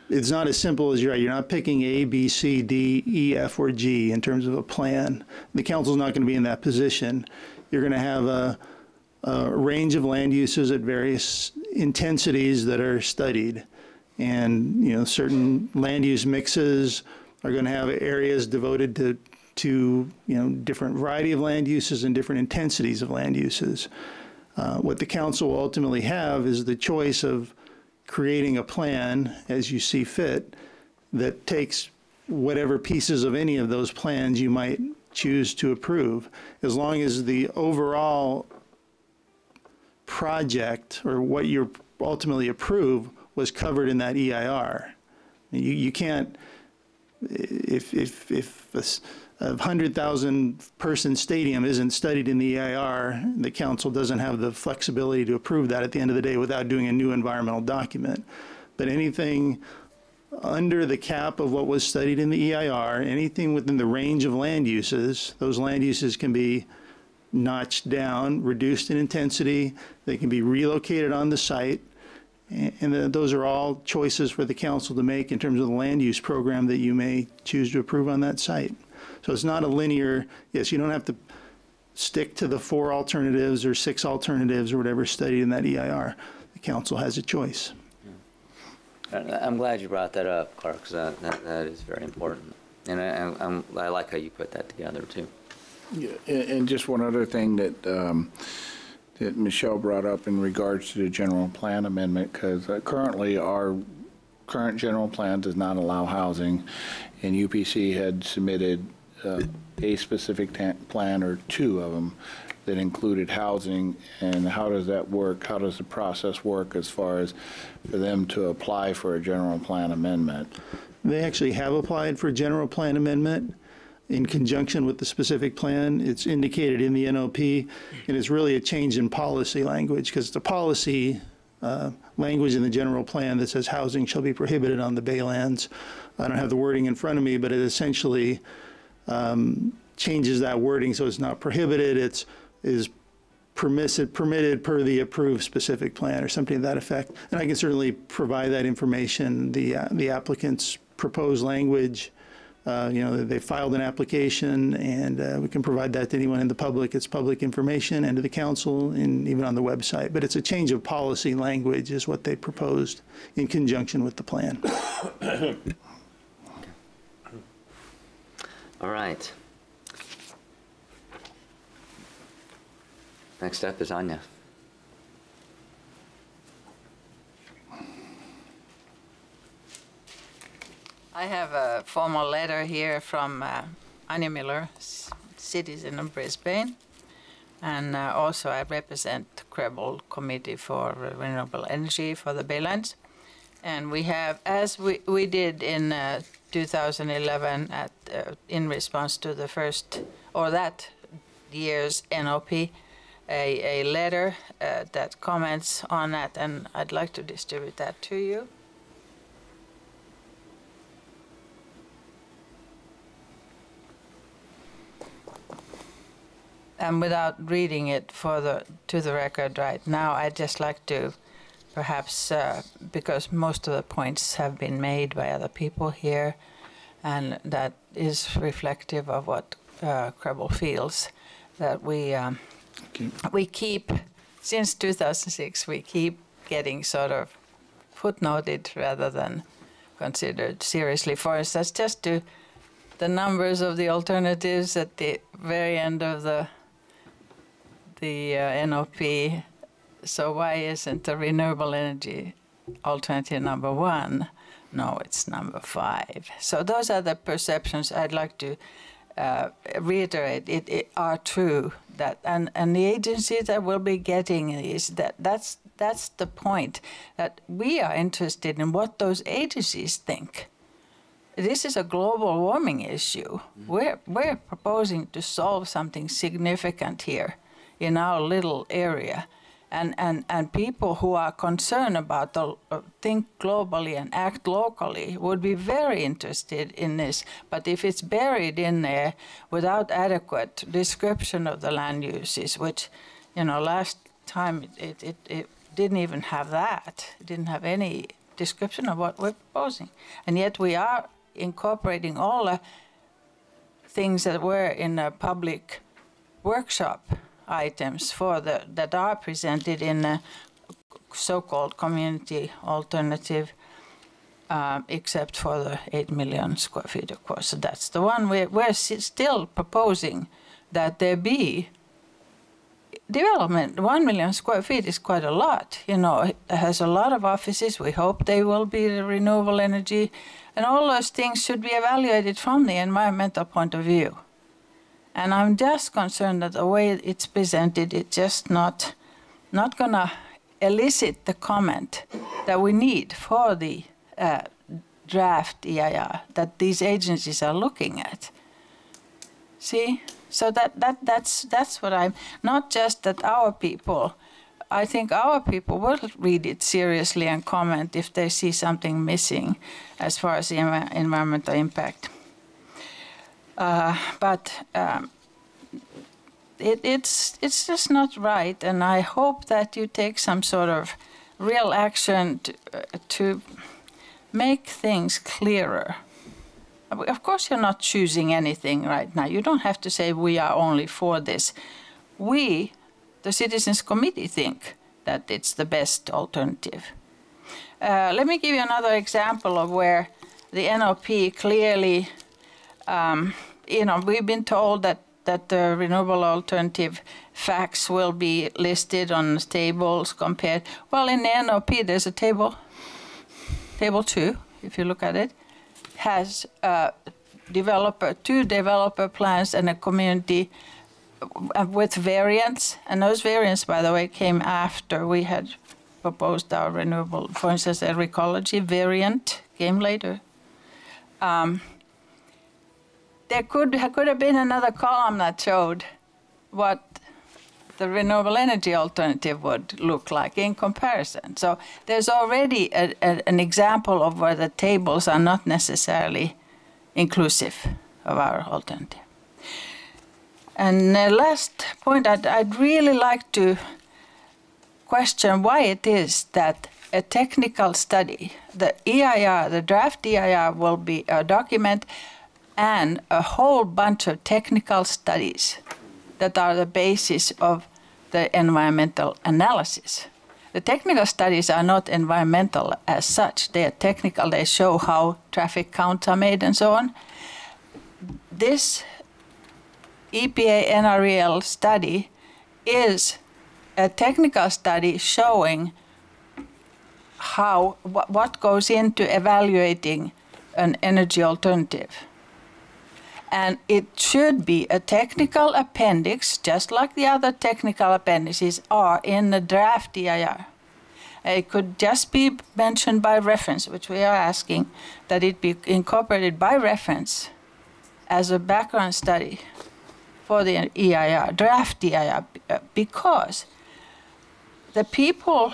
Speaker 14: It's not as simple as you're not picking A, B, C, D, E, F, or G in terms of a plan. The council's not going to be in that position. You're going to have a range of land uses at various intensities that are studied. And, certain land use mixes are going to have areas devoted to different variety of land uses and different intensities of land uses. What the council will ultimately have is the choice of creating a plan as you see fit that takes whatever pieces of any of those plans you might choose to approve, as long as the overall project or what you ultimately approve was covered in that EIR. You can't, if a 100,000 person stadium isn't studied in the EIR, the council doesn't have the flexibility to approve that at the end of the day without doing a new environmental document. But anything under the cap of what was studied in the EIR, anything within the range of land uses, those land uses can be notched down, reduced in intensity, they can be relocated on the site, and those are all choices for the council to make in terms of the land use program that you may choose to approve on that site. So it's not a linear, yes, you don't have to stick to the 4 alternatives or 6 alternatives or whatever studied in that EIR. The council has a choice.
Speaker 1: I'm glad you brought that up, Clark, because that is very important. And I like how you put that together, too.
Speaker 3: Yeah, and just one other thing that that Michelle brought up in regards to the general plan amendment, because currently our current general plan does not allow housing, and UPC had submitted a specific plan or 2 of them that included housing. And how does that work? How does the process work as far as for them to apply for a general plan amendment?
Speaker 14: They actually have applied for a general plan amendment in conjunction with the specific plan. It's indicated in the NOP, and it's really a change in policy language, because the policy language in the general plan that says housing shall be prohibited on the baylands. I don't have the wording in front of me, but it essentially changes that wording so it's not prohibited, is permitted per the approved specific plan or something to that effect. And I can certainly provide that information, the applicant's proposed language. They filed an application, and we can provide that to anyone in the public. It's public information, and to the council, and even on the website. But it's a change of policy language is what they proposed in conjunction with the plan.
Speaker 1: All right. Next up is Anya.
Speaker 15: I have a formal letter here from Anya Miller, citizen of Brisbane, and also I represent the CREBL Committee for Renewable Energy for the Baylands. And we have, as we did in 2011 in response to the first, or that year's NOP, a letter that comments on that, and I'd like to distribute that to you. And without reading it to the record right now, I'd just like to perhaps, because most of the points have been made by other people here, and that is reflective of what CREBL feels, that we keep, since 2006, we keep getting sort of footnoted rather than considered seriously. For instance, just to the numbers of the alternatives at the very end of the NOP. So why isn't the renewable energy alternative number 1? No, it's number 5. So those are the perceptions I'd like to reiterate. It are true that, and the agencies that will be getting is that's the point, that we are interested in what those agencies think. This is a global warming issue. We're proposing to solve something significant here in our little area. And people who are concerned about think globally and act locally would be very interested in this. But if it's buried in there without adequate description of the land uses, which, last time it didn't even have that. It didn't have any description of what we're proposing. And yet we are incorporating all the things that were in a public workshop items that are presented in the so-called community alternative, except for the 8 million square feet, of course. So that's the one we're still proposing that there be development. 1 million square feet is quite a lot. It has a lot of offices. We hope they will be renewable energy. And all those things should be evaluated from the environmental point of view. And I'm just concerned that the way it's presented, it's just not going to elicit the comment that we need for the draft EIR that these agencies are looking at. See? So that's what I'm, not just that our people, I think our people will read it seriously and comment if they see something missing as far as the environmental impact. But it's just not right, and I hope that you take some sort of real action to make things clearer. Of course, you're not choosing anything right now. You don't have to say we are only for this. We, the Citizens Committee, think that it's the best alternative. Let me give you another example of where the NOP clearly, we've been told that the renewable alternative facts will be listed on tables compared. Well, in the NOP, there's a table 2, if you look at it, has two developer plans and a community with variants. And those variants, by the way, came after we had proposed our renewable. For instance, the ecology variant came later. There could have been another column that showed what the renewable energy alternative would look like in comparison. So there's already an example of where the tables are not necessarily inclusive of our alternative. And the last point, I'd really like to question why it is that a technical study, the EIR, the draft EIR will be a document and a whole bunch of technical studies that are the basis of the environmental analysis. The technical studies are not environmental as such. They are technical. They show how traffic counts are made and so on. This EPA NREL study is a technical study showing what goes into evaluating an energy alternative. And it should be a technical appendix, just like the other technical appendices are in the draft EIR. It could just be mentioned by reference, which we are asking that it be incorporated by reference as a background study for the EIR, draft EIR, because the people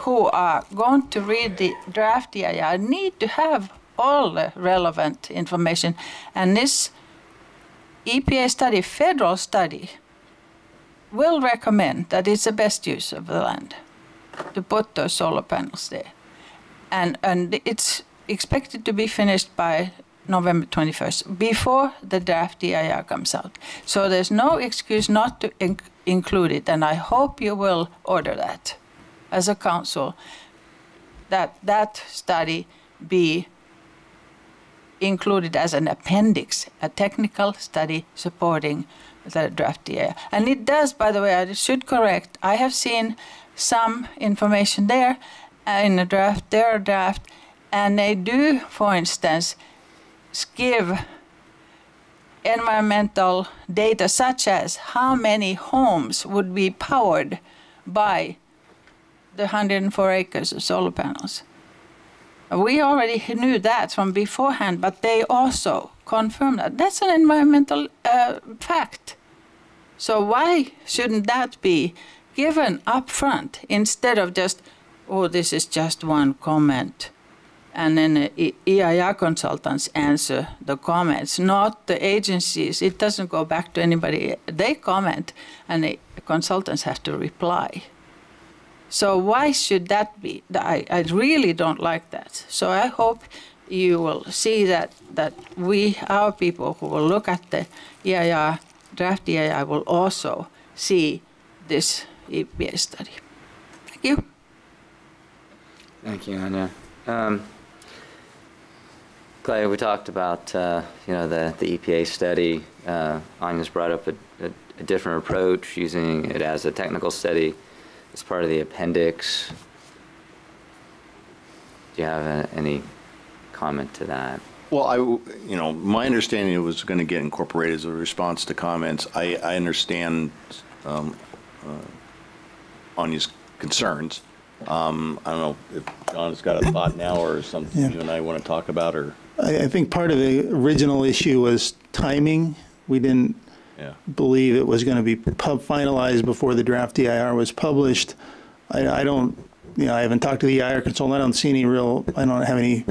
Speaker 15: who are going to read the draft EIR need to have all the relevant information. And this EPA study, federal study, will recommend that it's the best use of the land to put those solar panels there. And it's expected to be finished by November 21st, before the draft EIR comes out. So there's no excuse not to include it, and I hope you will order that as a council, that study be included as an appendix, a technical study supporting the draft EIR. And it does, by the way, I should correct, I have seen some information there in the draft, their draft, and they do, for instance, give environmental data such as how many homes would be powered by the 104 acres of solar panels. We already knew that from beforehand, but they also confirmed that. That's an environmental fact. So why shouldn't that be given up front instead of just, oh, this is just one comment, and then the EIR consultants answer the comments, not the agencies. It doesn't go back to anybody. They comment, and the consultants have to reply. So why should that be? I really don't like that. So I hope you will see that our people who will look at the EIR, draft EIR, will also see this EPA study. Thank you.
Speaker 1: Thank you, Anya. Clay, we talked about the EPA study. Anya's brought up a different approach, using it as a technical study as part of the appendix. Do you have any comment to that?
Speaker 9: Well, my understanding it was going to get incorporated as a response to comments. I understand Anya's concerns. I don't know if John has got a thought now or something you and I want to talk about, or.
Speaker 14: I think part of the original issue was timing. We didn't believe it was going to be finalized before the draft EIR was published. I don't, I haven't talked to the EIR consultant. I don't see any I don't have any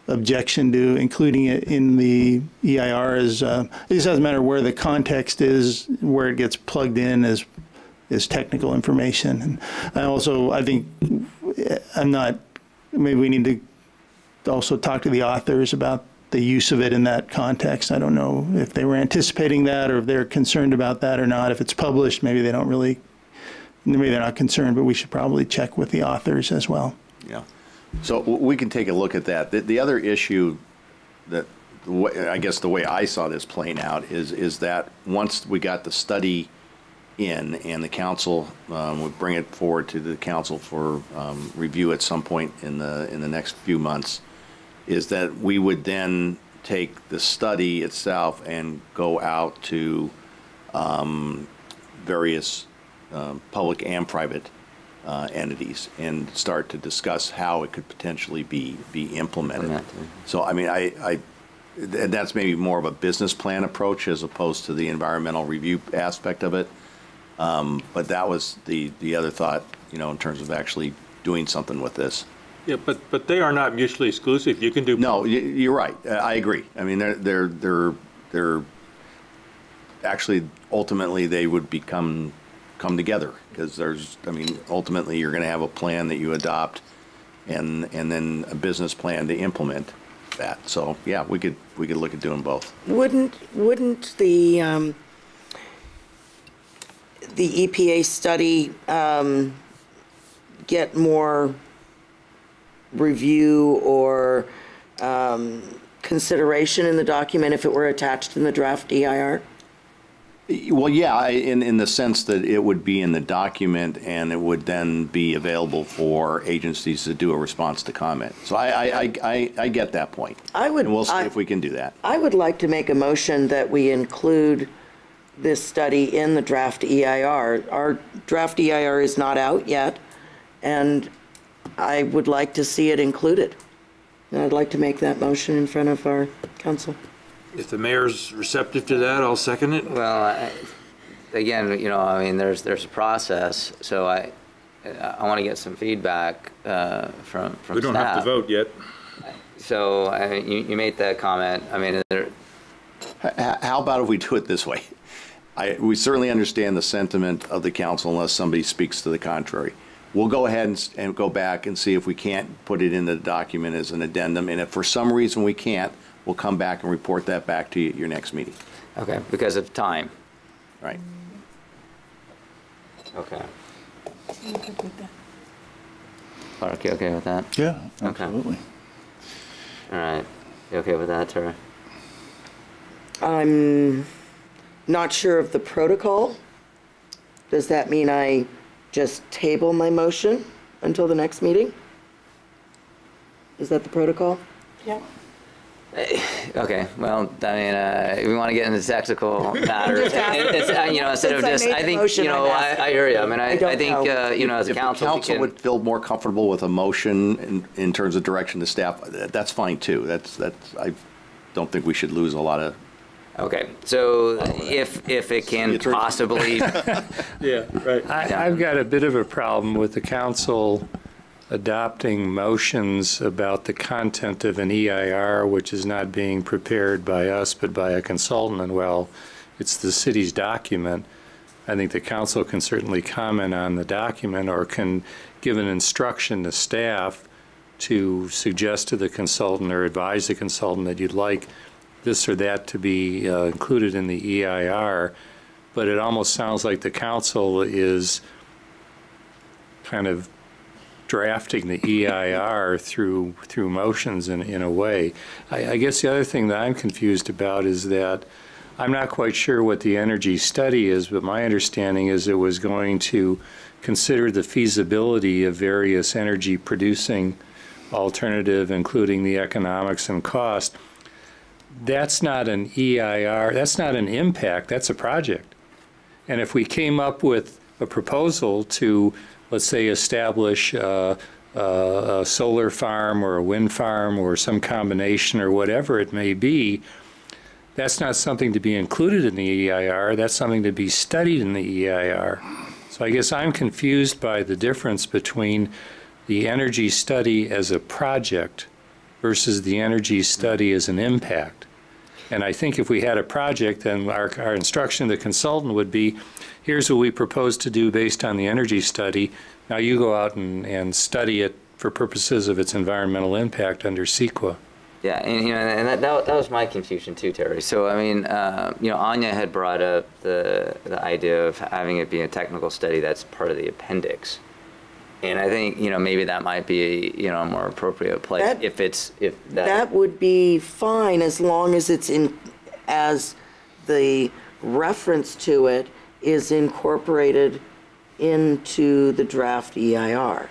Speaker 14: objection to including it in the EIR as, it just doesn't matter where the context is, where it gets plugged in as technical information. And I think maybe we need to also talk to the authors about the use of it in that context. I don't know if they were anticipating that or if they're concerned about that or not. If it's published, maybe they're not concerned, but we should probably check with the authors as well.
Speaker 9: Yeah. So we can take a look at that. The other issue that I guess the way I saw this playing out is that once we got the study in and the council would bring it forward to the council for review at some point in the next few months, is that we would then take the study itself and go out to various public and private entities and start to discuss how it could potentially be implemented. So I mean, and that's maybe more of a business plan approach as opposed to the environmental review aspect of it. But that was the other thought, in terms of actually doing something with this.
Speaker 5: Yeah, but they are not mutually exclusive. You can do.
Speaker 9: No, you're right. I agree. I mean, they're actually ultimately they would come together, because ultimately you're going to have a plan that you adopt, and then a business plan to implement that. So yeah, we could look at doing both.
Speaker 6: Wouldn't the EPA study get more review or consideration in the document if it were attached in the draft EIR?
Speaker 9: Well, yeah, in the sense that it would be in the document and it would then be available for agencies to do a response to comment. So I get that point. And we'll see if we can do that.
Speaker 6: I would like to make a motion that we include this study in the draft EIR. Our draft EIR is not out yet, and I would like to see it included. And I'd like to make that motion in front of our council.
Speaker 5: If the mayor's receptive to that, I'll second it.
Speaker 1: Well, again, there's a process, so I want to get some feedback from
Speaker 5: We don't
Speaker 1: staff.
Speaker 5: have to vote yet.
Speaker 1: So you made that comment.
Speaker 9: How about if we do it this way? We certainly understand the sentiment of the council unless somebody speaks to the contrary. We'll go ahead and go back and see if we can't put it in the document as an addendum, and if for some reason we can't, we'll come back and report that back to you at your next meeting.
Speaker 1: Okay, because of time.
Speaker 9: Right.
Speaker 1: Okay. Clark, you okay with that?
Speaker 3: Yeah,
Speaker 1: Okay.
Speaker 3: absolutely.
Speaker 1: All right. You okay with that, Tara?
Speaker 6: I'm not sure of the protocol. Does that mean I just table my motion until the next meeting? Is that the protocol?
Speaker 12: Yeah.
Speaker 1: Okay, well, I mean, if we want to get into technical matters, instead of just, I think, I hear you. I mean, I think, as a council,
Speaker 9: If the council would feel more comfortable with a motion in terms of direction to staff, that's fine too. I don't think we should lose a lot of.
Speaker 1: Okay, so if it can possibly.
Speaker 5: Yeah, right.
Speaker 4: I've got a bit of a problem with the council adopting motions about the content of an EIR, which is not being prepared by us but by a consultant, and well, it's the city's document. I think the council can certainly comment on the document or can give an instruction to staff to suggest to the consultant or advise the consultant that you'd like this or that to be included in the EIR, but it almost sounds like the council is kind of drafting the EIR through motions in a way. I guess the other thing that I'm confused about is that I'm not quite sure what the energy study is, but my understanding is it was going to consider the feasibility of various energy producing alternative, including the economics and cost. That's not an EIR, that's not an impact, that's a project. And if we came up with a proposal to, let's say, establish a solar farm or a wind farm or some combination or whatever it may be, that's not something to be included in the EIR, that's something to be studied in the EIR. So I guess I'm confused by the difference between the energy study as a project versus the energy study as an impact. And I think if we had a project, then our instruction to the consultant would be, here's what we propose to do based on the energy study. Now you go out and study it for purposes of its environmental impact under CEQA.
Speaker 1: Yeah, and that was my confusion too, Terry. So I mean, Anya had brought up the idea of having it be a technical study that's part of the appendix, and I think maybe that might be a more appropriate place
Speaker 6: that would be fine as long as it's as the reference to it is incorporated into the draft EIR.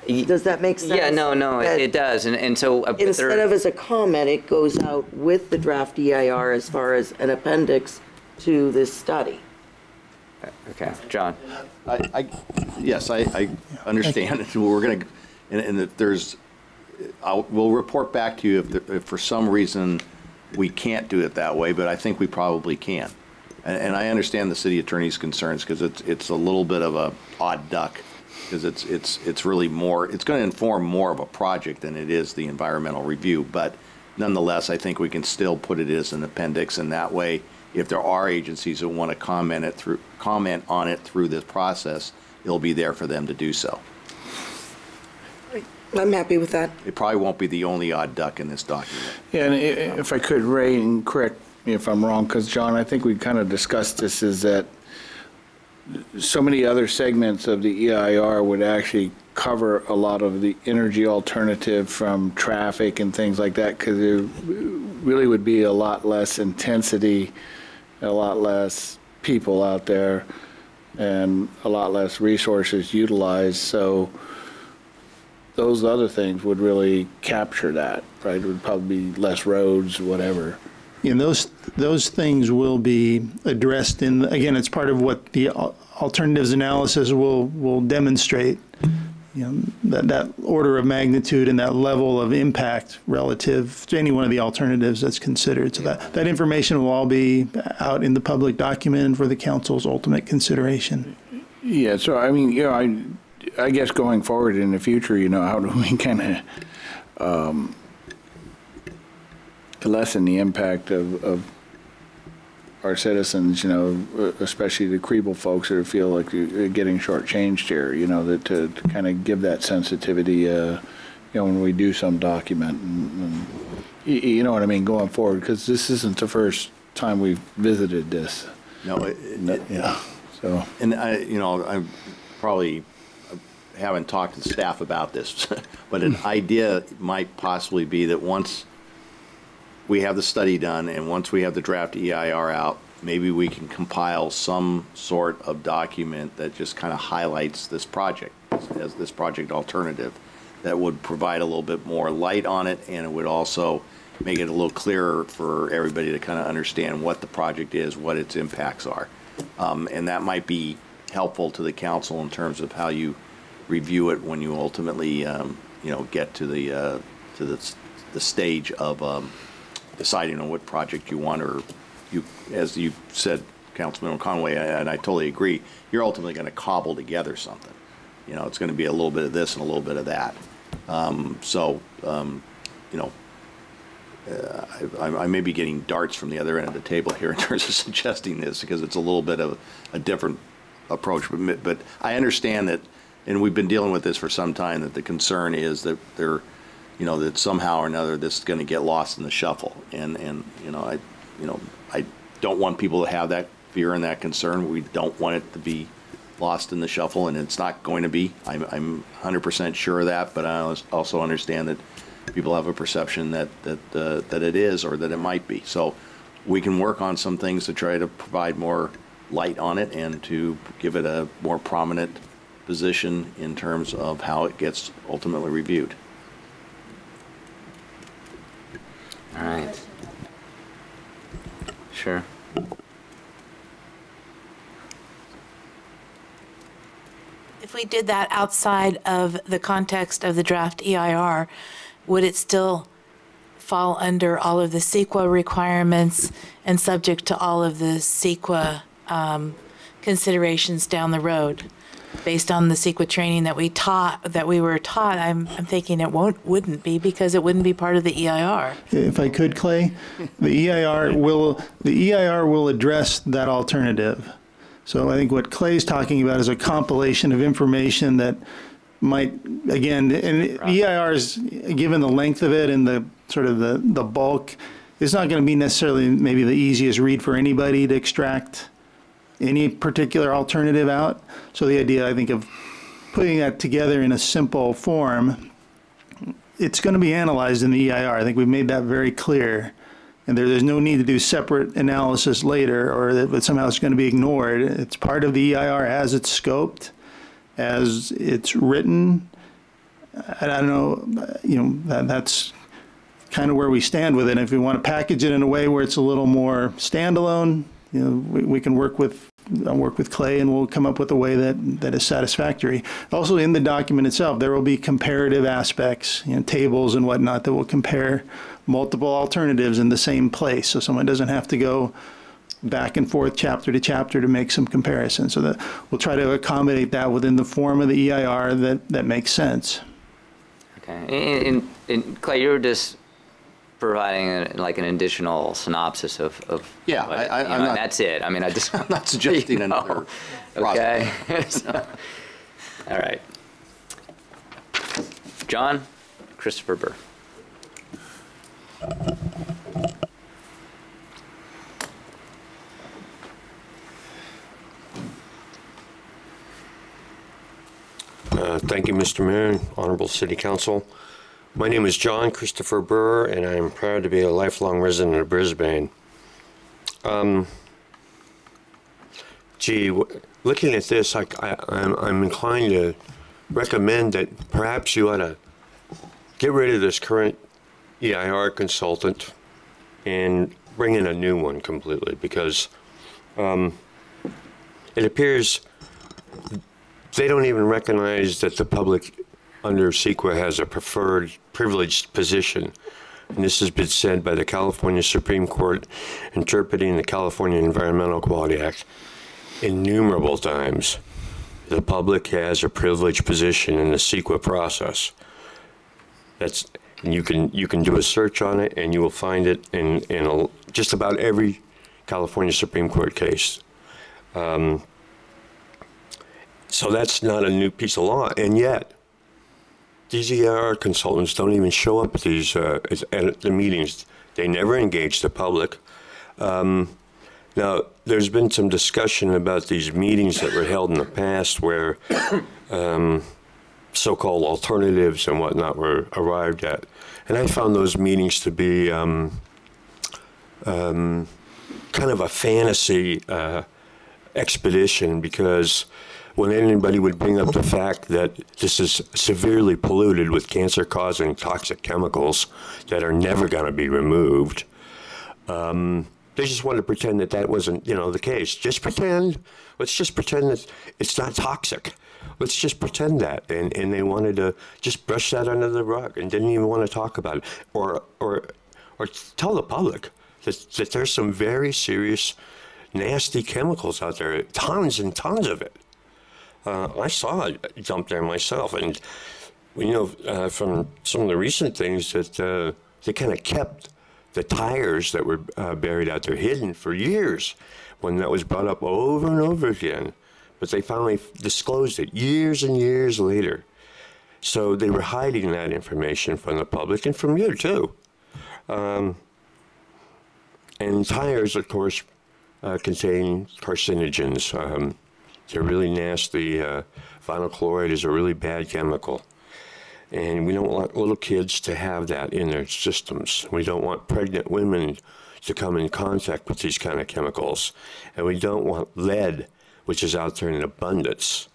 Speaker 6: Does that make sense?
Speaker 1: Yeah, no, it does. And so
Speaker 6: instead of as a comment, it goes out with the draft EIR as far as an appendix to this study.
Speaker 1: Okay, John.
Speaker 9: Yes, I understand. We're going to, and there's, we'll report back to you if for some reason we can't do it that way, but I think we probably can. And I understand the city attorney's concerns because it's a little bit of a odd duck. Because it's really more, it's going to inform more of a project than it is the environmental review. But nonetheless, I think we can still put it as an appendix, and that way, if there are agencies that want to comment on it through this process, it'll be there for them to do so.
Speaker 6: I'm happy with that.
Speaker 9: It probably won't be the only odd duck in this document.
Speaker 3: Yeah, and if I could, Ray, and correct me if I'm wrong, because John, I think we kind of discussed this, is that so many other segments of the EIR would actually cover a lot of the energy alternative from traffic and things like that, because there really would be a lot less intensity, a lot less people out there, and a lot less resources utilized. So those other things would really capture that, right? It would probably be less roads, whatever.
Speaker 14: And those things will be addressed in, again, it's part of what the alternatives analysis will demonstrate, that order of magnitude and that level of impact relative to any one of the alternatives that's considered. So that information will all be out in the public document for the council's ultimate consideration.
Speaker 3: Yeah, so I mean, I guess going forward in the future, how do we kind of lessen the impact of our citizens, especially the Kriebel folks that feel like they're getting shortchanged here, that to kind of give that sensitivity, when we do some document, and you know what I mean, going forward, because this isn't the first time we've visited this.
Speaker 9: No,
Speaker 3: yeah. So,
Speaker 9: and I probably haven't talked to staff about this, but an idea might possibly be that once we have the study done and once we have the draft EIR out, maybe we can compile some sort of document that just kind of highlights this project as this project alternative that would provide a little bit more light on it, and it would also make it a little clearer for everybody to kind of understand what the project is, what its impacts are. And that might be helpful to the council in terms of how you review it when you ultimately, get to the stage of deciding on what project you want, or as you said, Councilman Conway, and I totally agree, you're ultimately going to cobble together something. It's going to be a little bit of this and a little bit of that. I may be getting darts from the other end of the table here in terms of suggesting this, because it's a little bit of a different approach. But I understand that, and we've been dealing with this for some time, that the concern is that that somehow or another this is going to get lost in the shuffle. And I don't want people to have that fear and that concern. We don't want it to be lost in the shuffle, and it's not going to be. I'm 100% sure of that, but I also understand that people have a perception that it is, or that it might be. So we can work on some things to try to provide more light on it and to give it a more prominent position in terms of how it gets ultimately reviewed.
Speaker 1: All right. Sure.
Speaker 7: If we did that outside of the context of the draft EIR, would it still fall under all of the CEQA requirements and subject to all of the CEQA considerations down the road? Based on the CEQA training that we were taught, I'm thinking it wouldn't be, because it wouldn't be part of the EIR.
Speaker 14: If I could, Clay, the EIR will address that alternative. So I think what Clay's talking about is a compilation of information that might, again, and EIR is, given the length of it and the sort of the bulk, it's not going to be necessarily maybe the easiest read for anybody to extract any particular alternative out. So the idea, I think, of putting that together in a simple form, it's going to be analyzed in the EIR. I think we've made that very clear. And there's no need to do separate analysis later, or that somehow it's going to be ignored. It's part of the EIR as it's scoped, as it's written. I don't know, that's kind of where we stand with it. And if we want to package it in a way where it's a little more standalone, we can work with Clay, and we'll come up with a way that is satisfactory. Also, in the document itself, there will be comparative aspects, tables and whatnot, that will compare multiple alternatives in the same place, so someone doesn't have to go back and forth chapter to chapter to make some comparisons. So that we'll try to accommodate that within the form of the EIR that makes sense.
Speaker 1: Okay. And Clay, you were just providing an additional synopsis of
Speaker 9: yeah,
Speaker 1: what,
Speaker 9: I'm not,
Speaker 1: that's it. I mean, I'm
Speaker 9: not suggesting another
Speaker 1: okay. So, all right. John Christopher Burr.
Speaker 16: Thank you, Mr. Mayor, Honorable City Council. My name is John Christopher Burr, and I'm proud to be a lifelong resident of Brisbane. Looking at this, I'm inclined to recommend that perhaps you ought to get rid of this current EIR consultant and bring in a new one completely, because it appears they don't even recognize that the public under CEQA has a preferred privileged position. And this has been said by the California Supreme Court interpreting the California Environmental Quality Act innumerable times. The public has a privileged position in the CEQA process. And you can do a search on it, and you will find it in just about every California Supreme Court case. So that's not a new piece of law, and yet these EIR consultants don't even show up at these at the meetings. They never engage the public. Now, there's been some discussion about these meetings that were held in the past where so-called alternatives and whatnot were arrived at. And I found those meetings to be kind of a fantasy expedition, because when anybody would bring up the fact that this is severely polluted with cancer-causing toxic chemicals that are never going to be removed, they just wanted to pretend that that wasn't, the case. Just pretend. Let's just pretend that it's not toxic. Let's just pretend that. And they wanted to just brush that under the rug and didn't even want to talk about it. Or tell the public that there's some very serious, nasty chemicals out there, tons and tons of it. I saw it dump there myself. And, from some of the recent things that they kind of kept the tires that were buried out there hidden for years, when that was brought up over and over again. But they finally disclosed it years and years later. So they were hiding that information from the public and from you too. And tires, of course, contain carcinogens. They're really nasty. Vinyl chloride is a really bad chemical. And we don't want little kids to have that in their systems. We don't want pregnant women to come in contact with these kind of chemicals. And we don't want lead, which is out there in abundance,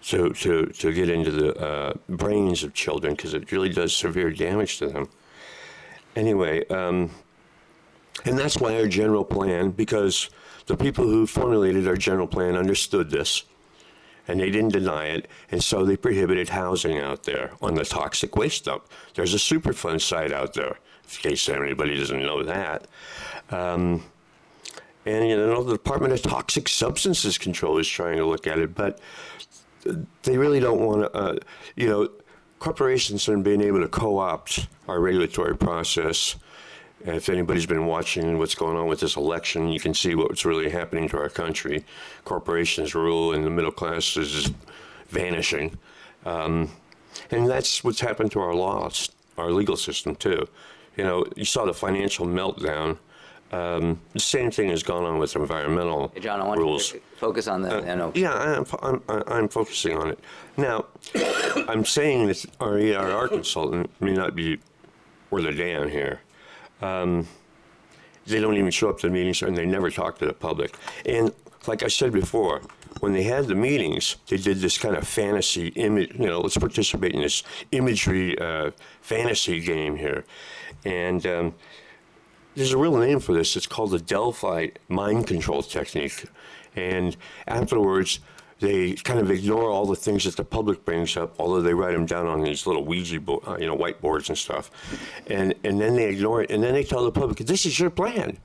Speaker 16: to get into the brains of children, because it really does severe damage to them. Anyway, and that's why our general plan, because the people who formulated our general plan understood this, and they didn't deny it, and so they prohibited housing out there on the toxic waste dump. There's a Superfund site out there, in case anybody doesn't know that. And, the Department of Toxic Substances Control is trying to look at it, but they really don't want to, corporations have been able to co-opt our regulatory process. If anybody's been watching what's going on with this election, you can see what's really happening to our country. Corporations rule and the middle class is vanishing. And that's what's happened to our laws, our legal system too. You saw the financial meltdown. The same thing has gone on with environmental
Speaker 1: Hey, John, I want
Speaker 16: rules.
Speaker 1: you to focus on the NOP.
Speaker 16: Yeah, I'm focusing on it. Now, I'm saying that our EIR consultant may not be worth a damn here. They don't even show up to the meetings, and they never talk to the public. And like I said before, when they had the meetings, they did this kind of fantasy image, let's participate in this imagery fantasy game here. And there's a real name for this. It's called the Delphi mind control technique. And afterwards, they kind of ignore all the things that the public brings up, although they write them down on these little Ouija whiteboards and stuff. And then they ignore it, and then they tell the public, this is your plan.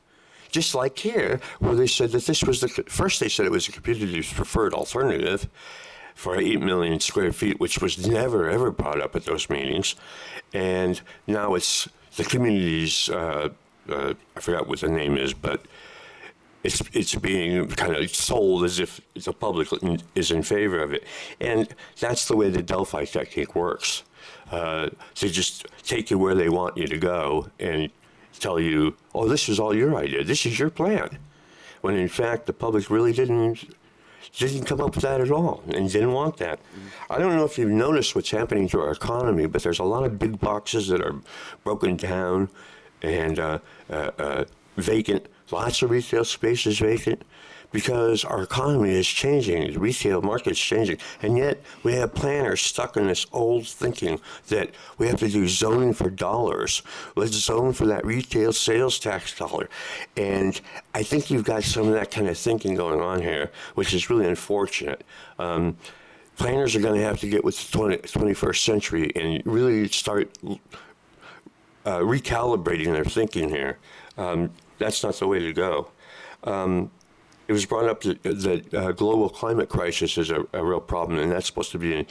Speaker 16: Just like here, where they said that this was first they said it was the community's preferred alternative for 8 million square feet, which was never, ever brought up at those meetings. And now it's the community's, I forgot what the name is, but it's being kind of sold as if the public is in favor of it. And that's the way the Delphi technique works. They just take you where they want you to go and tell you, oh, this is all your idea. This is your plan. When in fact, the public really didn't come up with that at all and didn't want that. I don't know if you've noticed what's happening to our economy, but there's a lot of big boxes that are broken down and vacant. Lots of retail space is vacant because our economy is changing, the retail market is changing, and yet we have planners stuck in this old thinking that we have to do zoning for dollars. Let's zone for that retail sales tax dollar. And I think you've got some of that kind of thinking going on here, which is really unfortunate. Planners are going to have to get with the 21st century and really start recalibrating their thinking here. That's not the way to go. It was brought up that global climate crisis is a real problem, and that's supposed to be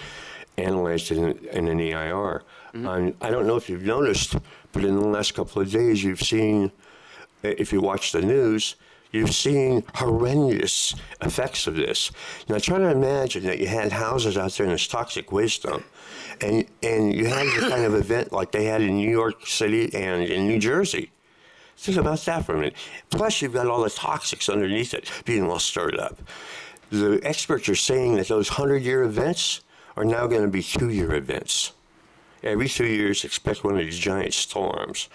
Speaker 16: analyzed in an EIR. I don't know if you've noticed, but in the last couple of days, you've seen, if you watch the news, You've seen horrendous effects of this. Now try to imagine that you had houses out there in this toxic waste dump, and you had the kind of event like they had in New York City and in New Jersey. Think about that for a minute. Plus, you've got all the toxics underneath it being all stirred up. The experts are saying that those 100-year events are now going to be 2-year events. Every 2 years, expect one of these giant storms.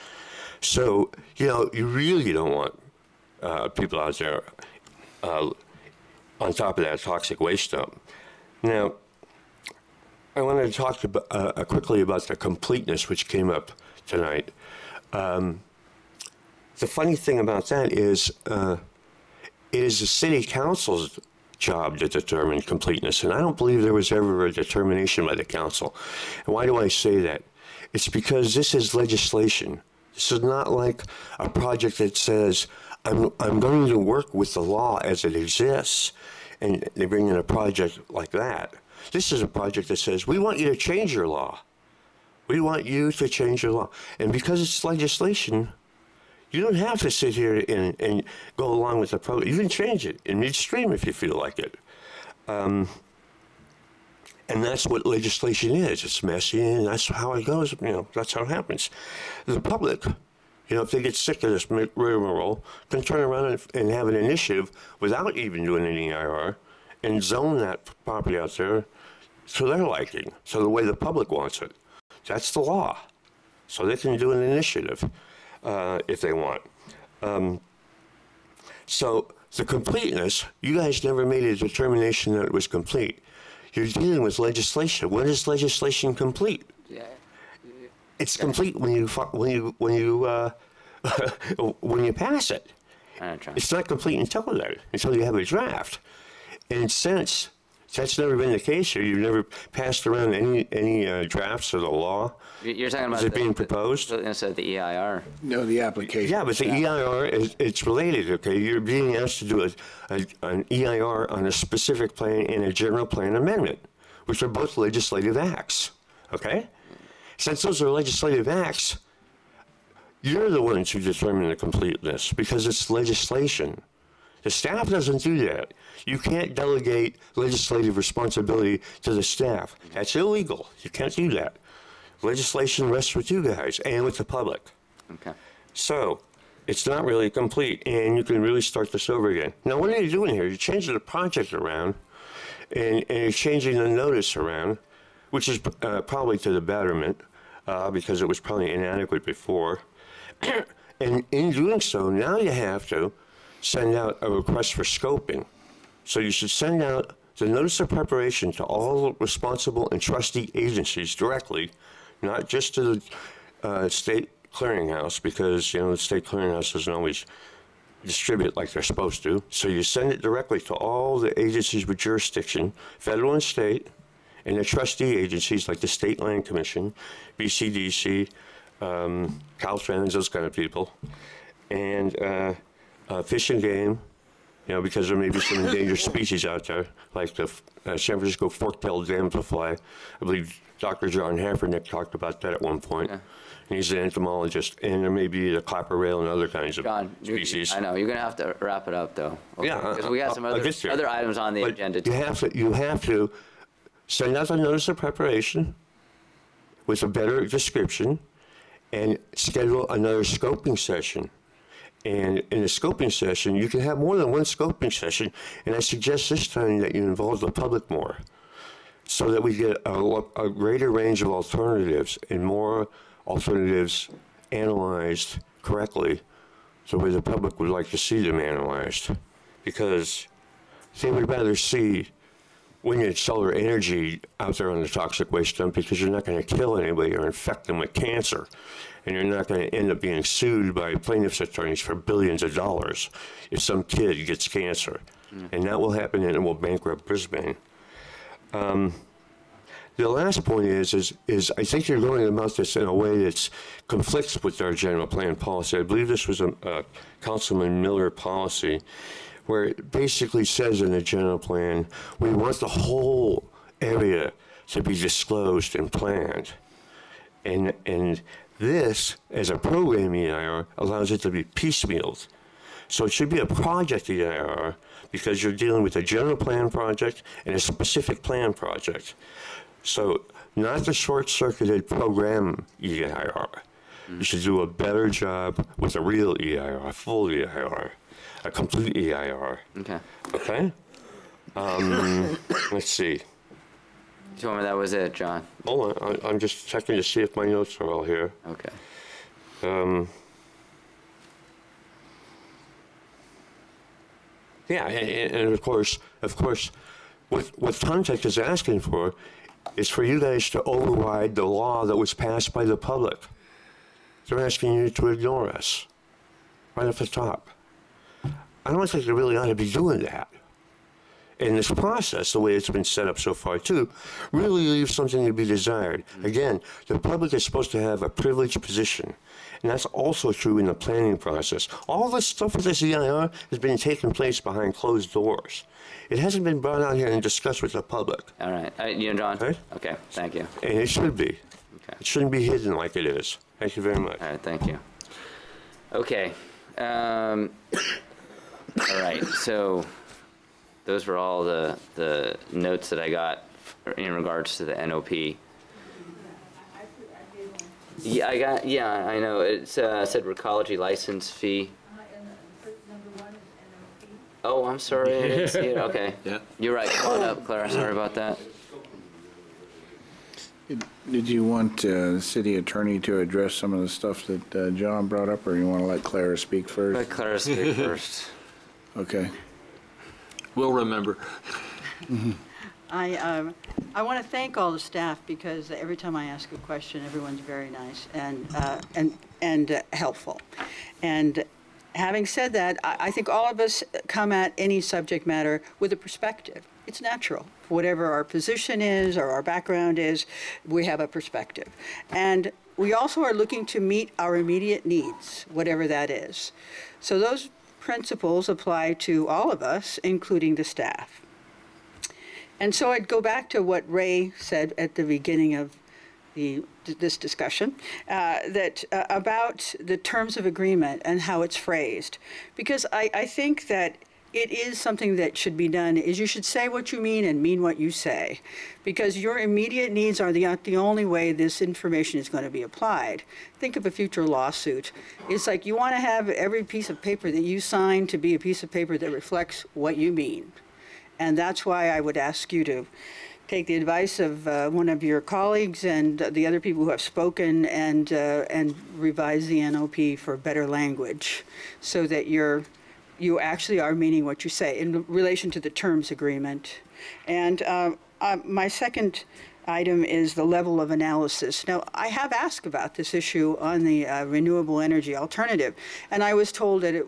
Speaker 16: So, you know, you really don't want people out there on top of that toxic waste dump. Now, I wanted to talk about, quickly about the completeness, which came up tonight. The funny thing about that is it is the city council's job to determine completeness, and I don't believe there was ever a determination by the council. And why do I say that? It's because this is legislation. This is not like a project that says, I'm going to work with the law as it exists, and they bring in a project like that. This is a project that says, we want you to change your law. We want you to change your law. And because it's legislation, you don't have to sit here and go along with the program. You can change it in midstream if you feel like it. And that's what legislation is. It's messy, and that's how it goes. You know, that's how it happens. The public, you know, if they get sick of this rigmarole, can turn around and have an initiative without even doing an EIR and zone that property out there to their liking, so the way the public wants it. That's the law. So they can do an initiative. If they want. So the completeness, you guys never made a determination that it was complete. You're dealing with legislation. When is legislation complete? Yeah. It's complete when you when you pass it. It's not complete until you have a draft. And since that's never been the case here, you've never passed around any drafts of the law.
Speaker 1: You're talking about
Speaker 16: is it being proposed?
Speaker 1: Instead of the EIR.
Speaker 3: No, the application.
Speaker 16: Yeah, but the EIR, it's related, okay? You're being asked to do an EIR on a specific plan and a general plan amendment, which are both legislative acts, okay? Since those are legislative acts, you're the ones who determine the completeness because it's legislation. The staff doesn't do that. You can't delegate legislative responsibility to the staff. That's illegal. You can't do that. Legislation rests with you guys and with the public.
Speaker 1: Okay.
Speaker 16: So it's not really complete, and you can really start this over again. Now, what are you doing here? You're changing the project around, and you're changing the notice around, which is probably to the betterment, because it was probably inadequate before. And in doing so, now you have to send out a request for scoping. So you should send out the notice of preparation to all responsible and trustee agencies directly, not just to the state clearinghouse, because, you know, the state clearinghouse doesn't always distribute like they're supposed to. So you send it directly to all the agencies with jurisdiction, federal and state, and the trustee agencies like the State Land Commission, BCDC, Caltrans, those kind of people, and Fish and Game, you know, because there may be some endangered species out there, like the San Francisco fork-tailed damselfly. I believe Dr. John Haffernick talked about that at one point. Yeah. And he's an entomologist, and there may be the clapper rail and other kinds of species.
Speaker 1: I know, you're going to have to wrap it up, though. Okay?
Speaker 16: Yeah.
Speaker 1: Because we got some other items on the agenda.
Speaker 16: You have to send out a notice of preparation with a better description and schedule another scoping session. And in a scoping session, you can have more than one scoping session, and I suggest this time that you involve the public more so that we get a greater range of alternatives and more alternatives analyzed correctly the way the public would like to see them analyzed. Because they would rather see wind and solar energy out there on the toxic waste dump because you're not going to kill anybody or infect them with cancer. And you're not going to end up being sued by plaintiff's attorneys for billions of dollars if some kid gets cancer. And that will happen, and it will bankrupt Brisbane. The last point is I think you're going about this in a way that conflicts with our general plan policy. I believe this was a Councilman Miller policy where it basically says in the general plan, we want the whole area to be disclosed and planned. And this, as a program EIR, allows it to be piecemealed. So it should be a project EIR because you're dealing with a general plan project and a specific plan project. So not the short-circuited program EIR. You should do a better job with a real EIR, a full EIR, a complete EIR.
Speaker 1: Okay.
Speaker 16: Okay? Let's see.
Speaker 1: You told me that was it, John.
Speaker 16: Hold on, I'm just checking to see if my notes are all here.
Speaker 1: Okay.
Speaker 16: Yeah, and of course, what Contact is asking for is for you guys to override the law that was passed by the public. They're asking you to ignore us, right off the top. I don't think they really ought to be doing that. And this process, the way it's been set up so far too, really leaves something to be desired. Again, the public is supposed to have a privileged position. And that's also true in the planning process. All this stuff with this EIR has been taking place behind closed doors. It hasn't been brought out here and discussed with the public.
Speaker 1: All right. You know, John?
Speaker 16: Right?
Speaker 1: Okay, thank you.
Speaker 16: And it should be.
Speaker 1: Okay.
Speaker 16: It shouldn't be hidden like it is. Thank you very much.
Speaker 1: All right, thank you. Okay. All right, so those were all the notes that I got in regards to the NOP. Yeah, I know. It said recology license fee. Oh, I'm sorry, I didn't see it. Okay.
Speaker 5: Yeah.
Speaker 1: You're right. Come on up, Clara. Sorry about that.
Speaker 3: Did you want the city attorney to address some of the stuff that John brought up, or you want to let Clara speak first?
Speaker 1: Let Clara speak first.
Speaker 3: Okay.
Speaker 5: We'll remember.
Speaker 17: I want to thank all the staff because every time I ask a question, everyone's very nice and helpful. And having said that, I think all of us come at any subject matter with a perspective. It's natural. Whatever our position is or our background is, we have a perspective. And we also are looking to meet our immediate needs, whatever that is. So those principles apply to all of us, including the staff. And so I'd go back to what Ray said at the beginning of this discussion, about the terms of agreement and how it's phrased. Because I think that it is something that should be done, is you should say what you mean and mean what you say. Because your immediate needs are the only way this information is going to be applied. Think of a future lawsuit. It's like you want to have every piece of paper that you sign to be a piece of paper that reflects what you mean. And that's why I would ask you to take the advice of one of your colleagues and the other people who have spoken and revise the NOP for better language so that you actually are meaning what you say in relation to the terms agreement. And my second item is the level of analysis. Now, I have asked about this issue on the renewable energy alternative, and I was told that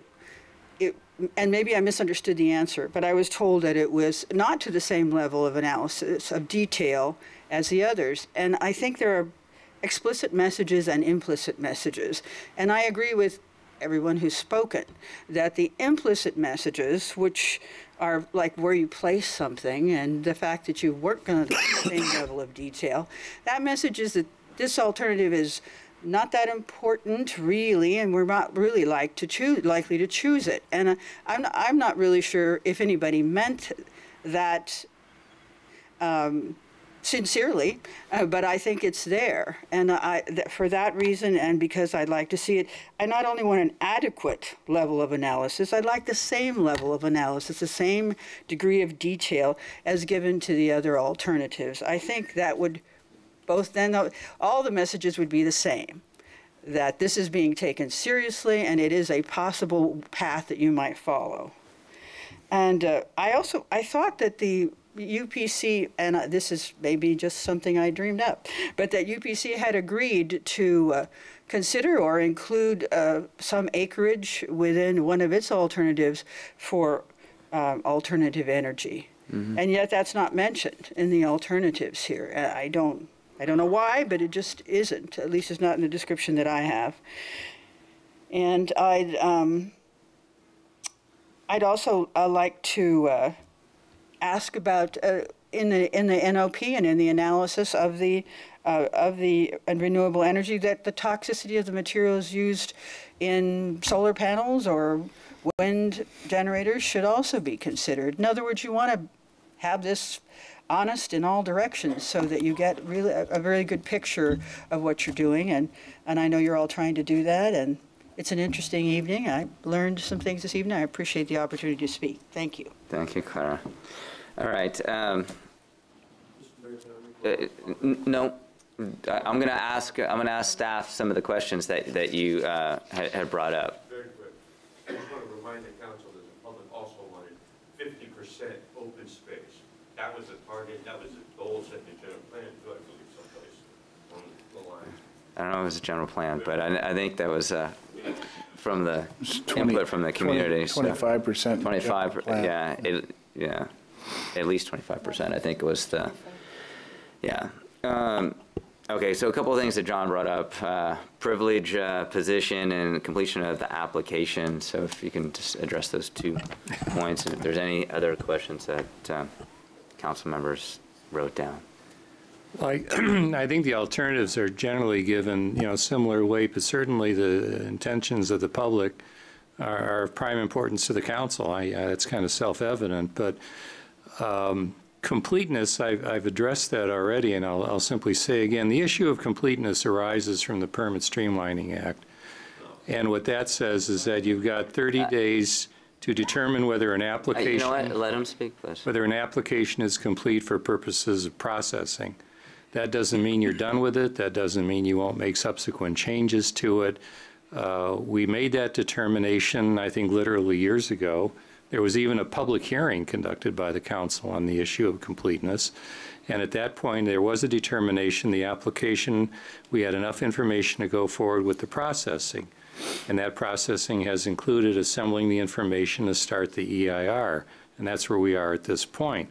Speaker 17: and maybe I misunderstood the answer, but I was told that it was not to the same level of analysis of detail as the others. And I think there are explicit messages and implicit messages. And I agree with everyone who's spoken that the implicit messages, which are like where you place something and the fact that you work on the same level of detail, that message is that this alternative is not that important, really, and we're not really likely to choose it. And I'm not really sure if anybody meant that sincerely, but I think it's there. And for that reason, and because I'd like to see it, I not only want an adequate level of analysis, I'd like the same level of analysis, the same degree of detail as given to the other alternatives. I think that would then all the messages would be the same, that this is being taken seriously and it is a possible path that you might follow. And I thought that the UPC, and this is maybe just something I dreamed up, but that UPC had agreed to consider or include some acreage within one of its alternatives for alternative energy. Mm-hmm. And yet that's not mentioned in the alternatives here. I don't know why, but it just isn't. At least it's not in the description that I have. And I'd also like to ask about in the NOP and in the analysis of the renewable energy, that the toxicity of the materials used in solar panels or wind generators should also be considered. In other words, you want to have this honest in all directions so that you get really a very good picture of what you're doing. And I know you're all trying to do that. And it's an interesting evening. I learned some things this evening. I appreciate the opportunity to speak. Thank you.
Speaker 1: Thank you, Clara. All right. No, I'm going to ask staff some of the questions that you had brought up.
Speaker 18: Very quick. I just want to remind the council that the public also wanted 50% open space. That was the target. That was the goal set in the general plan too, I believe, someplace on the line.
Speaker 1: I don't know if it was a general plan, but I think that was from the input from the community.
Speaker 3: 25%.
Speaker 1: 25, yeah, at least 25%. I think it was the, yeah. Okay, so a couple of things that John brought up, privilege, position, and completion of the application. So if you can just address those 2 points, and if there's any other questions that council members wrote down.
Speaker 4: I think the alternatives are generally given, similar weight, but certainly the intentions of the public are of prime importance to the council. It's kind of self-evident, but completeness, I've addressed that already, and I'll simply say again, the issue of completeness arises from the Permit Streamlining Act. And what that says is that you've got 30 days to determine whether an application...
Speaker 1: You know what? Let him speak, please.
Speaker 4: Whether an application is complete for purposes of processing. That doesn't mean you're done with it. That doesn't mean you won't make subsequent changes to it. We made that determination, I think, literally years ago. There was even a public hearing conducted by the council on the issue of completeness. And at that point, there was a determination, the application, we had enough information to go forward with the processing. And that processing has included assembling the information to start the EIR. And that's where we are at this point.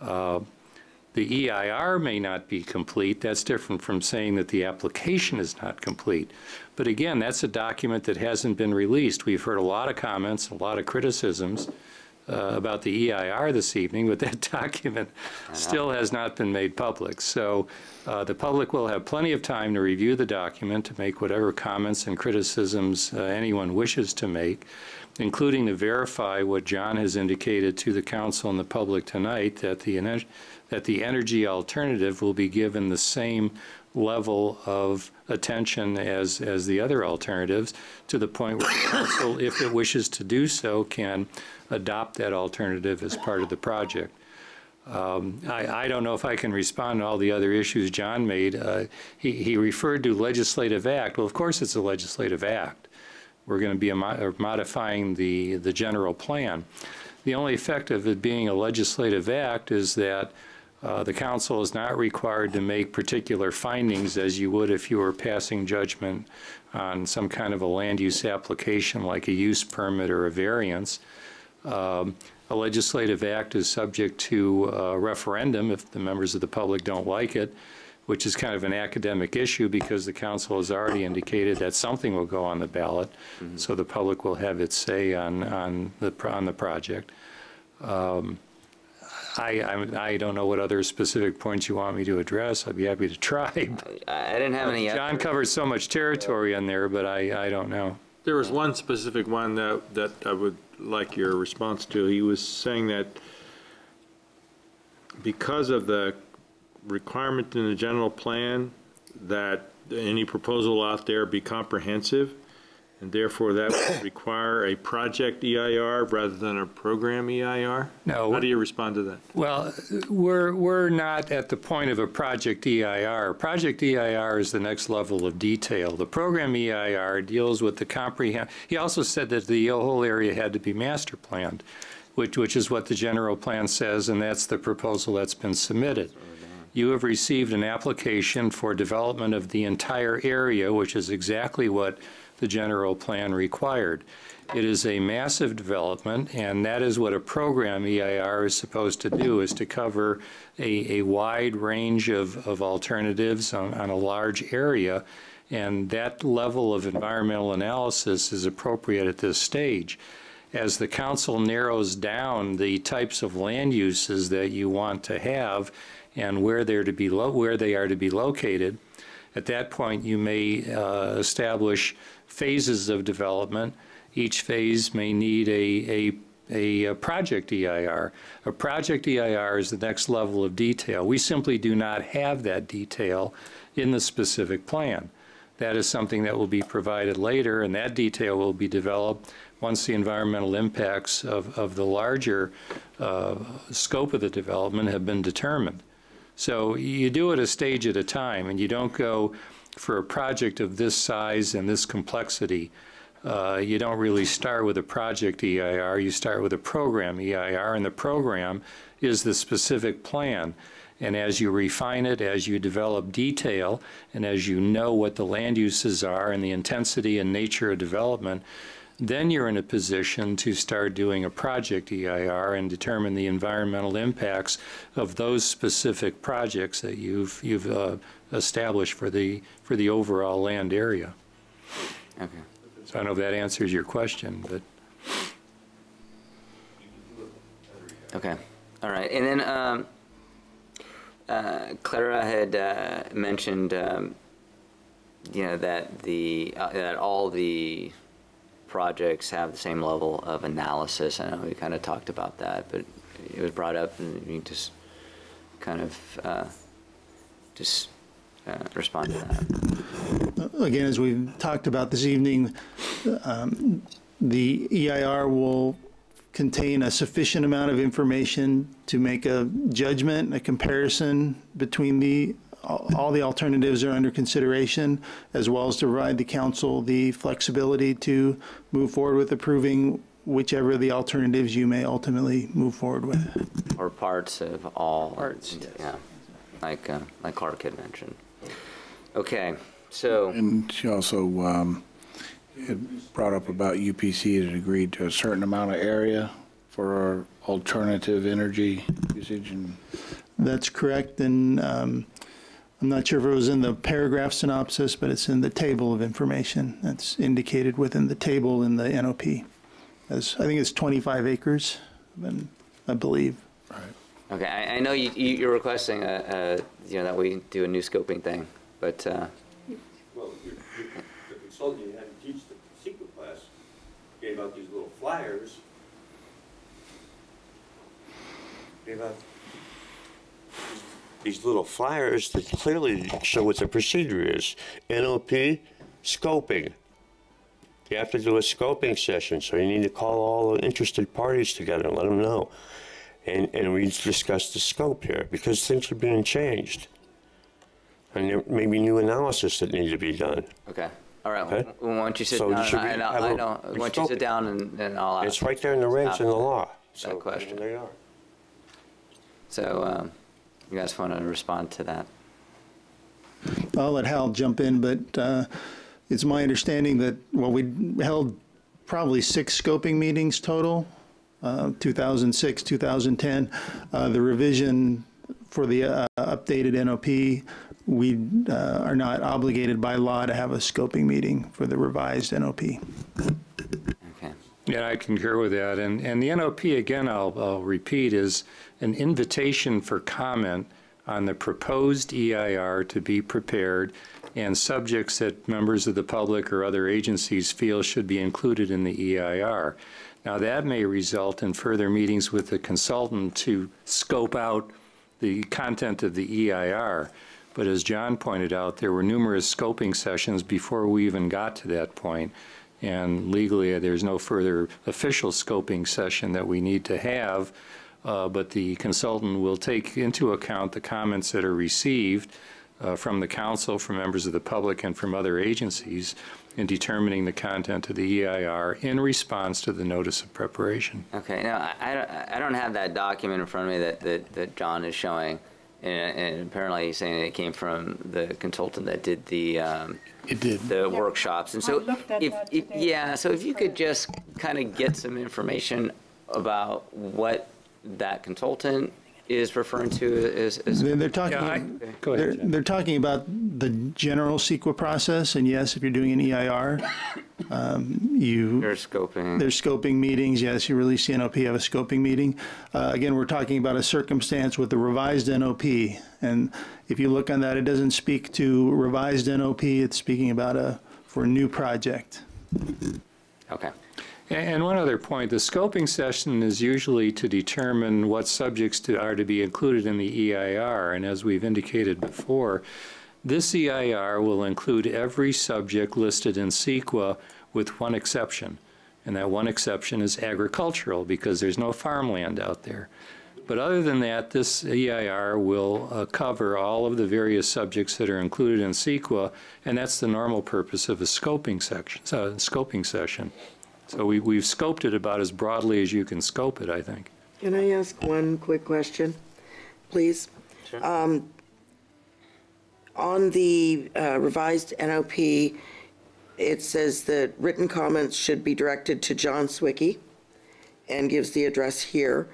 Speaker 4: The EIR may not be complete. That's different from saying that the application is not complete. But again, that's a document that hasn't been released. We've heard a lot of comments, a lot of criticisms about the EIR this evening, but that document still has not been made public. So the public will have plenty of time to review the document, to make whatever comments and criticisms anyone wishes to make, including to verify what John has indicated to the council and the public tonight, that the energy alternative will be given the same level of attention as the other alternatives, to the point where the council, if it wishes to do so, can adopt that alternative as part of the project. I don't know if I can respond to all the other issues John made. He referred to legislative act. Well, of course it's a legislative act. We're going to be modifying the general plan. The only effect of it being a legislative act is that the council is not required to make particular findings as you would if you were passing judgment on some kind of a land use application like a use permit or a variance. A legislative act is subject to a referendum if the members of the public don't like it, which is kind of an academic issue because the council has already indicated that something will go on the ballot, so the public will have its say on the project. I don't know what other specific points you want me to address. I'd be happy to try.
Speaker 1: I didn't have any.
Speaker 4: John covered so much territory on there, but I don't know.
Speaker 5: There was one specific one that I would like your response to. He was saying that because of the requirement in the general plan that any proposal out there be comprehensive, and therefore that would require a project EIR rather than a program EIR?
Speaker 4: No.
Speaker 5: How do you respond to that?
Speaker 4: Well, we're not at the point of a project EIR. Project EIR is the next level of detail. The program EIR deals with the comprehensive. He also said that the whole area had to be master planned, which is what the general plan says, and that's the proposal that's been submitted. You have received an application for development of the entire area, which is exactly what the general plan required. It is a massive development, and that is what a program EIR is supposed to do, is to cover a wide range of alternatives on a large area, and that level of environmental analysis is appropriate at this stage. As the council narrows down the types of land uses that you want to have and where they are to be located, at that point you may establish phases of development Each phase may need a project EIR. A project EIR is the next level of detail. We simply do not have that detail in the specific plan. That is something that will be provided later, and that detail will be developed once the environmental impacts of the larger scope of the development have been determined. So you do it a stage at a time, and you don't go for a project of this size and this complexity. You don't really start with a project EIR, you start with a program EIR, and the program is the specific plan. And as you refine it, as you develop detail, and as you know what the land uses are and the intensity and nature of development, then you're in a position to start doing a project EIR and determine the environmental impacts of those specific projects that you've established for the overall land area.
Speaker 1: Okay.
Speaker 4: So I don't know if that answers your question, but.
Speaker 1: Okay. All right. And then Clara had mentioned, you know, that that all the projects have the same level of analysis. I know we kind of talked about that, but it was brought up, and you just kind of respond to that.
Speaker 14: Again, as we've talked about this evening, the EIR will contain a sufficient amount of information to make a judgment, a comparison between all the alternatives that are under consideration, as well as to provide the council the flexibility to move forward with approving whichever of the alternatives you may ultimately move forward with.
Speaker 1: Or parts of all.
Speaker 14: Parts, yes.
Speaker 1: Yeah, like Clark had mentioned. Okay, so.
Speaker 3: And she also had brought up about UPC had agreed to a certain amount of area for our alternative energy usage. And
Speaker 14: that's correct, and I'm not sure if it was in the paragraph synopsis, but it's in the table of information that's indicated within the table in the NOP. As I think it's 25 acres, I believe.
Speaker 3: Right.
Speaker 1: Okay, I know you're requesting you know, that we do a new scoping thing, but.
Speaker 18: Well, the consultant you had to teach the secret class gave out these little flyers. Gave out
Speaker 16: these little flyers that clearly show what the procedure is. NOP, scoping. You have to do a scoping session, so you need to call all the interested parties together and let them know. And we discuss the scope here, because things are being changed. And there may be new analysis that needs to be done.
Speaker 1: Okay. All right.
Speaker 16: Okay?
Speaker 1: Why don't you sit down? Why don't you sit down and I'll ask.
Speaker 16: It's right there in the regs in the law.
Speaker 1: So that question.
Speaker 16: They are.
Speaker 1: So you guys want to respond to that?
Speaker 14: I'll let Hal jump in, but it's my understanding that, well, we held probably 6 scoping meetings total, 2006, 2010. The revision for the updated NOP, we are not obligated by law to have a scoping meeting for the revised NOP.
Speaker 1: Okay.
Speaker 4: Yeah, I concur with that. And the NOP, again, I'll repeat, is an invitation for comment on the proposed EIR to be prepared and subjects that members of the public or other agencies feel should be included in the EIR. Now, that may result in further meetings with the consultant to scope out the content of the EIR. But as John pointed out, there were numerous scoping sessions before we even got to that point. And legally, there's no further official scoping session that we need to have. But the consultant will take into account the comments that are received from the council, from members of the public, and from other agencies in determining the content of the EIR in response to the notice of preparation.
Speaker 1: Okay. Now, I don't have that document in front of me that John is showing. And apparently he's saying it came from the consultant that did the workshops. And so so if you could just kind of get some information about what that consultant is referring to is
Speaker 14: they're talking.
Speaker 4: Go ahead,
Speaker 14: they're talking about the general CEQA process, and yes, if you're doing an EIR,
Speaker 1: there's
Speaker 14: scoping meetings. Yes, you release the NOP, have a scoping meeting. Again, we're talking about a circumstance with the revised NOP, and if you look on that, it doesn't speak to revised NOP. It's speaking about for a new project.
Speaker 1: Okay.
Speaker 4: And one other point, the scoping session is usually to determine what subjects are to be included in the EIR, and as we've indicated before, this EIR will include every subject listed in CEQA with one exception, and that one exception is agricultural because there's no farmland out there. But other than that, this EIR will cover all of the various subjects that are included in CEQA, and that's the normal purpose of a scoping session. So we've scoped it about as broadly as you can scope it, I think.
Speaker 6: Can I ask one quick question, please?
Speaker 1: Sure.
Speaker 6: On the revised NOP, it says that written comments should be directed to John Swicky and gives the address here.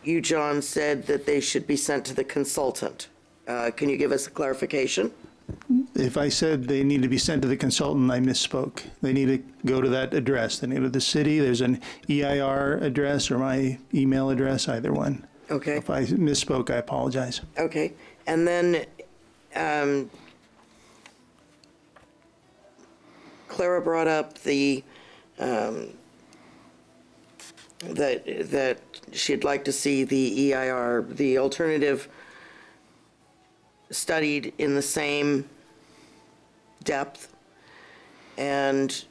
Speaker 6: You, John, said that they should be sent to the consultant. Can you give us a clarification?
Speaker 14: If I said they need to be sent to the consultant, I misspoke. They need to go to that address. They need to go to the city. There's an EIR address or my email address, either one.
Speaker 6: Okay.
Speaker 14: If I misspoke, I apologize.
Speaker 6: Okay. And then Clara brought up that she'd like to see the EIR, the alternative, studied in the same depth, and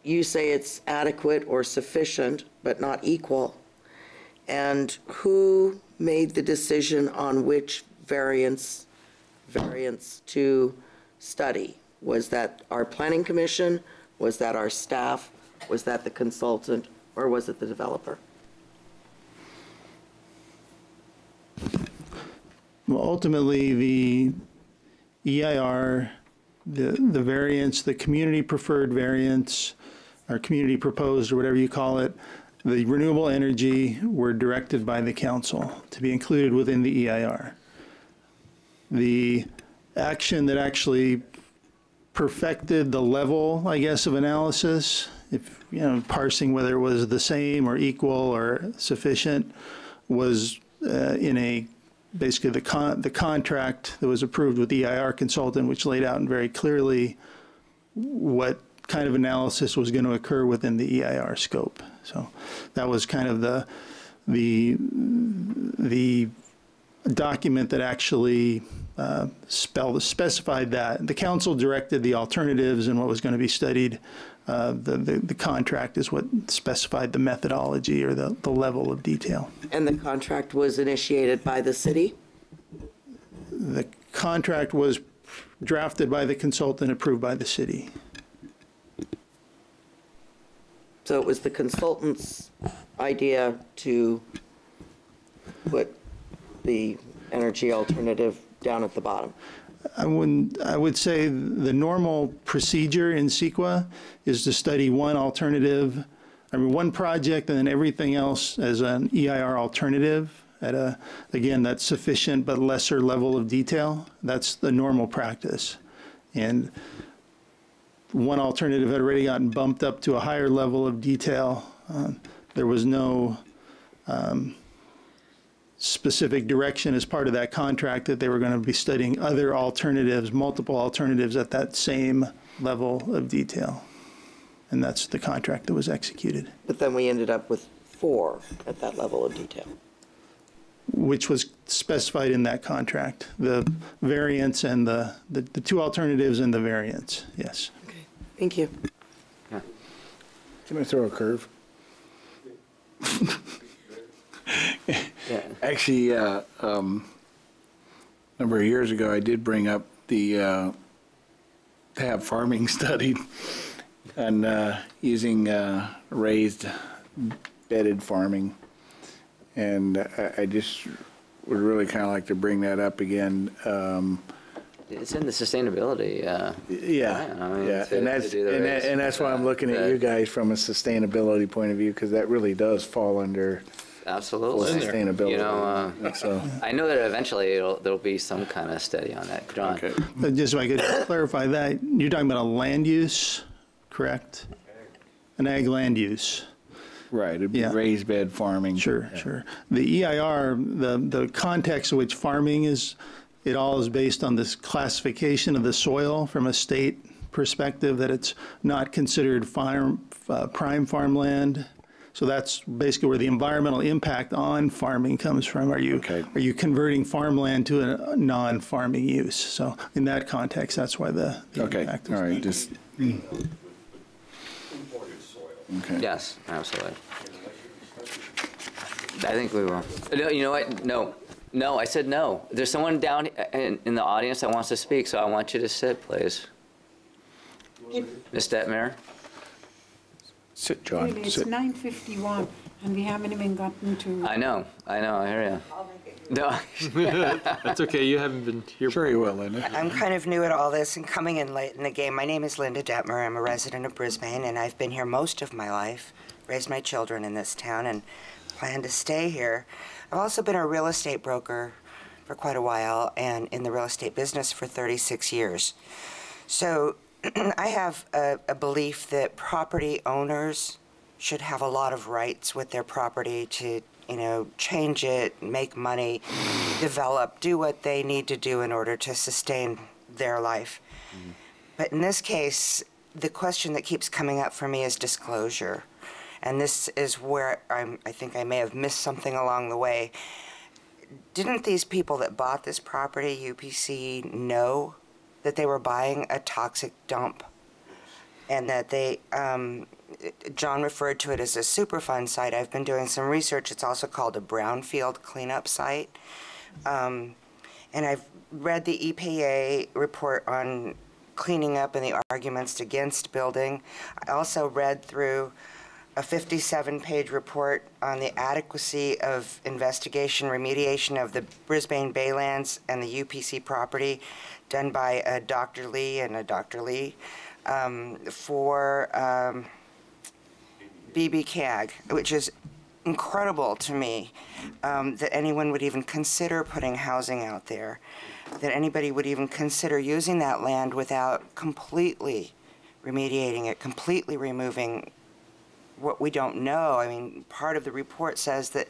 Speaker 6: you say it's adequate or sufficient but not equal. And who made the decision on which variants to study? Was that our planning commission? Was that our staff? Was that the consultant? Or was it the developer?
Speaker 14: Well, ultimately, the EIR, the variance, the community preferred variance, or community proposed, or whatever you call it, the renewable energy were directed by the council to be included within the EIR. The action that actually perfected the level, I guess, of analysis, if, you know, parsing whether it was the same or equal or sufficient, was in a, basically the contract that was approved with the EIR consultant, which laid out very clearly what kind of analysis was going to occur within the EIR scope. So that was kind of the document that actually specified that. The council directed the alternatives and what was going to be studied. The contract is what specified the methodology or the level of detail.
Speaker 6: And the contract was initiated by the city?
Speaker 14: The contract was drafted by the consultant, approved by the city.
Speaker 6: So it was the consultant's idea to put the energy alternative down at the bottom?
Speaker 14: I would say the normal procedure in CEQA is to study one alternative, one project, and then everything else as an EIR alternative at a, again, that's sufficient but lesser level of detail. That's the normal practice. And one alternative had already gotten bumped up to a higher level of detail. There was no specific direction as part of that contract that they were going to be studying other alternatives, multiple alternatives at that same level of detail. And that's the contract that was executed.
Speaker 6: But then we ended up with 4 at that level of detail.
Speaker 14: Which was specified in that contract, the variance and the 2 alternatives and the variance, yes.
Speaker 6: Okay, thank you.
Speaker 3: Yeah. Can I throw a curve?
Speaker 1: Yeah.
Speaker 3: Actually, a number of years ago, I did bring up the to have farming studied and using raised bedded farming, and I just would really kind of like to bring that up again.
Speaker 1: It's in the sustainability.
Speaker 3: Yeah,
Speaker 1: I mean,
Speaker 3: yeah, and that's why I'm looking at you guys from a sustainability point of view, because that really does fall under.
Speaker 1: Absolutely.
Speaker 3: Sustainability.
Speaker 1: You know,
Speaker 3: so.
Speaker 1: I know that eventually there'll be some kind of study on that. John.
Speaker 3: Okay.
Speaker 14: Just so I could clarify that, you're talking about a land use, correct? An ag land use.
Speaker 3: Right, it'd be raised bed farming.
Speaker 14: Sure, sure. The EIR, the context in which farming is, it all is based on this classification of the soil from a state perspective, that it's not considered prime farmland. So that's basically where the environmental impact on farming comes from. Are you converting farmland to a non-farming use? So in that context, that's why the impact is.
Speaker 3: All right, just. Okay.
Speaker 1: Yes, absolutely. I think we will. No, you know what? No. No, I said no. There's someone down in the audience that wants to speak, so I want you to sit, please. Ms. Detmer?
Speaker 3: Sit, John.
Speaker 10: Really, it's 9:51, and we haven't even gotten to.
Speaker 1: I know, I hear you. No.
Speaker 5: That's okay, you haven't been here.
Speaker 3: Sure you will, Linda.
Speaker 19: I'm kind of new at all this and coming in late in the game. My name is Linda Detmer. I'm a resident of Brisbane, and I've been here most of my life, raised my children in this town, and plan to stay here. I've also been a real estate broker for quite a while and in the real estate business for 36 years. So I have a belief that property owners should have a lot of rights with their property to, you know, change it, make money, develop, do what they need to do in order to sustain their life. Mm-hmm. But in this case, the question that keeps coming up for me is disclosure. And this is where I think I may have missed something along the way. Didn't these people that bought this property, UPC, know that they were buying a toxic dump? And that they, John referred to it as a Superfund site. I've been doing some research. It's also called a brownfield cleanup site. And I've read the EPA report on cleaning up and the arguments against building. I also read through a 57-page report on the adequacy of investigation remediation of the Brisbane Baylands and the UPC property done by a Dr. Lee and a Dr. Lee for BBCAG, which is incredible to me that anyone would even consider putting housing out there, that anybody would even consider using that land without completely remediating it, completely removing what we don't know. I mean, part of the report says that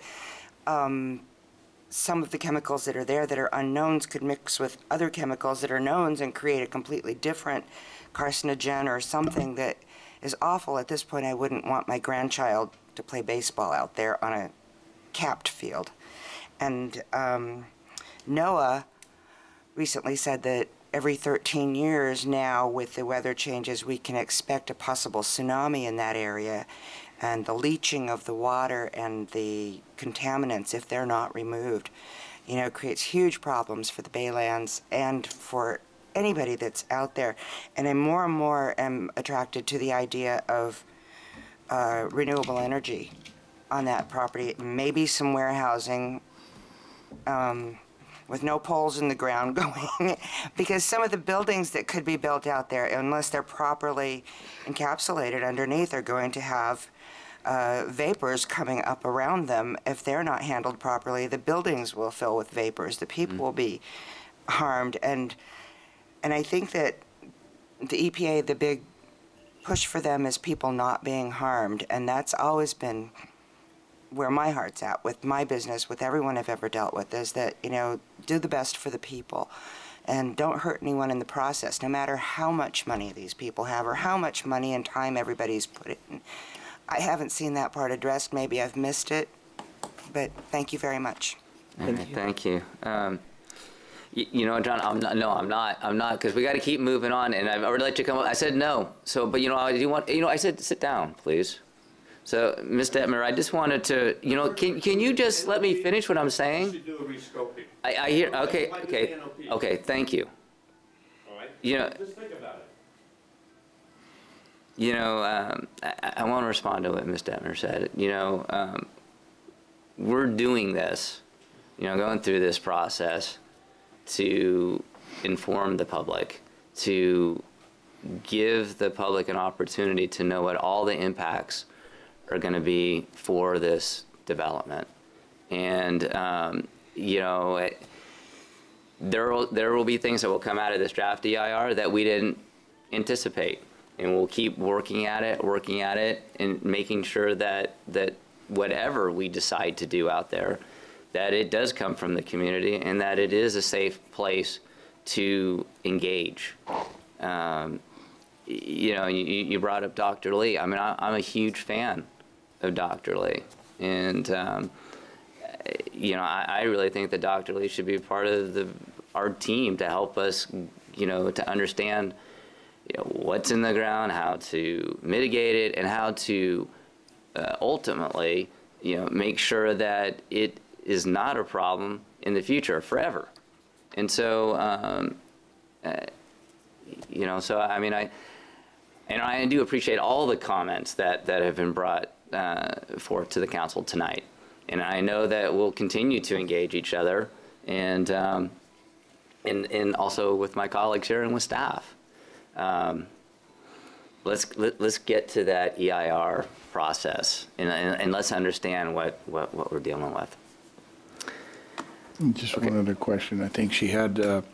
Speaker 19: some of the chemicals that are there that are unknowns could mix with other chemicals that are knowns and create a completely different carcinogen or something that is awful. At this point, I wouldn't want my grandchild to play baseball out there on a capped field. And NOAA recently said that every 13 years now, with the weather changes, we can expect a possible tsunami in that area, and the leaching of the water and the contaminants, if they're not removed, you know, creates huge problems for the Baylands and for anybody that's out there. And I more and more am attracted to the idea of renewable energy on that property, maybe some warehousing, with no poles in the ground going, because some of the buildings that could be built out there, unless they're properly encapsulated underneath, are going to have vapors coming up around them. If they're not handled properly, the buildings will fill with vapors. The people will be harmed. And I think that the EPA, the big push for them is people not being harmed, and that's always been where my heart's at with my business, with everyone I've ever dealt with, is that, you know, do the best for the people and don't hurt anyone in the process, no matter how much money these people have or how much money and time everybody's put in. I haven't seen that part addressed. Maybe I've missed it, but thank you very much.
Speaker 1: Thank you. You know, John, I'm not, because we got to keep moving on, and I've already let you come up. I said no. So, but, you know, I do want, you know, I said sit down, please. So, Ms. Detmer, I just wanted to, you know, can you just let me finish what I'm saying?
Speaker 18: You should do a rescoping.
Speaker 1: I hear, okay, thank you.
Speaker 18: All right?
Speaker 1: You know,
Speaker 18: Just think about it.
Speaker 1: You know, I want to respond to what Ms. Detmer said. You know, we're doing this, you know, going through this process to inform the public, to give the public an opportunity to know what all the impacts are going to be for this development. And, you know, there will be things that will come out of this draft EIR that we didn't anticipate. And we'll keep working at it, and making sure that whatever we decide to do out there, that it does come from the community and that it is a safe place to engage. you know, you brought up Dr. Lee. I mean, I'm a huge fan of Dr. Lee. And, you know, I really think that Dr. Lee should be part of our team to help us, you know, to understand, you know, what's in the ground, how to mitigate it, and how to ultimately, you know, make sure that it is not a problem in the future forever. And so, you know, so I mean, I do appreciate all the comments that have been brought forth to the council tonight. And I know that we'll continue to engage each other, and also with my colleagues here and with staff. Let's get to that EIR process, and let's understand what we're dealing with.
Speaker 3: Just one other question. I think she had, and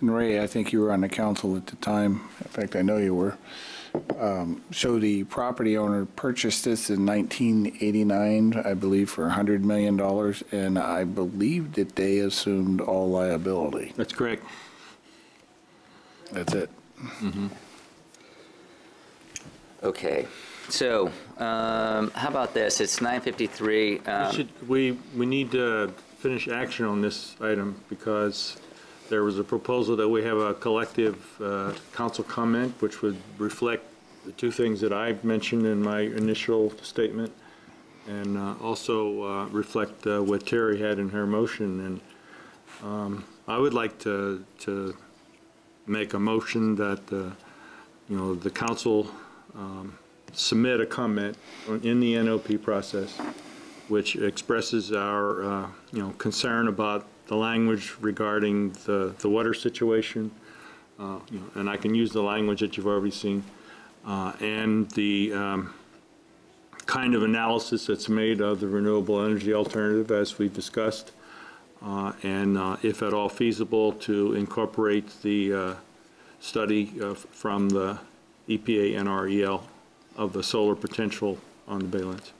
Speaker 3: Ray, I think you were on the council at the time. In fact, I know you were. So the property owner purchased this in 1989, I believe, for $100 million, and I believe that they assumed all liability.
Speaker 5: That's correct.
Speaker 3: That's it.
Speaker 5: Mm-hmm.
Speaker 1: Okay, so how about this? It's 9:53.
Speaker 5: We need to finish action on this item because there was a proposal that we have a collective council comment which would reflect the two things that I've mentioned in my initial statement, and also reflect what Terry had in her motion. And I would like to make a motion that you know, the council submit a comment in the NOP process which expresses our you know, concern about the language regarding the water situation, you know, and I can use the language that you've already seen, and the kind of analysis that's made of the renewable energy alternative as we've discussed, and if at all feasible, to incorporate the study from the EPA NREL of the solar potential on the Baylands.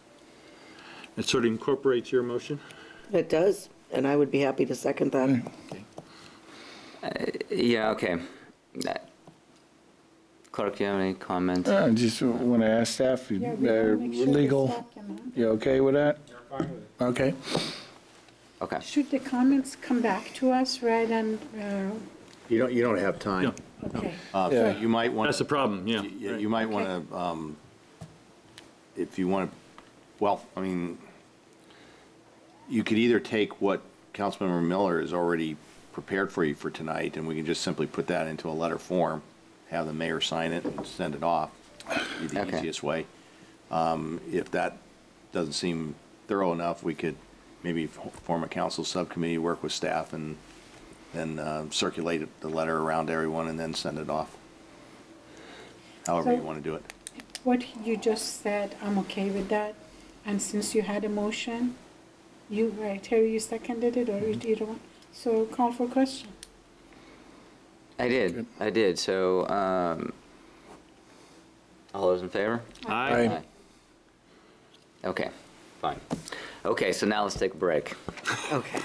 Speaker 5: It sort of incorporates your motion?
Speaker 6: It does, and I would be happy to second that.
Speaker 1: Yeah, okay. Clerk, you have any comments?
Speaker 3: I just want to ask staff, legal, you okay with that? Okay.
Speaker 1: Okay.
Speaker 10: Should the comments come back to us, right, and?
Speaker 9: You don't have time.
Speaker 10: Okay.
Speaker 9: So you might want.
Speaker 5: That's the problem, yeah.
Speaker 9: You might want to, if you want to, well, I mean, you could either take what Councilmember Miller has already prepared for you for tonight, and we can just simply put that into a letter form, have the mayor sign it and send it off. Be the easiest way. If that doesn't seem thorough enough, we could maybe form a council subcommittee, work with staff, and then circulate the letter around to everyone and then send it off. However you want to do it.
Speaker 10: What you just said, I'm okay with that. And since you had a motion, Terry, you seconded it, or you don't? So call for question.
Speaker 1: I did. So, all those in favor?
Speaker 5: Aye.
Speaker 1: Okay, fine. Okay, so now let's take a break.
Speaker 6: Okay.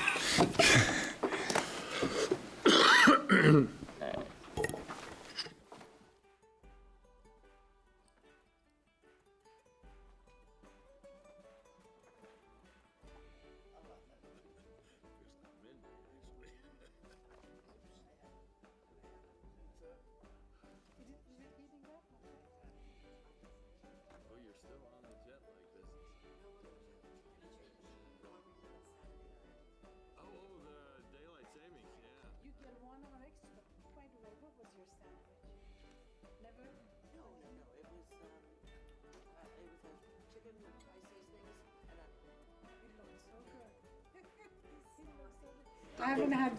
Speaker 10: I haven't had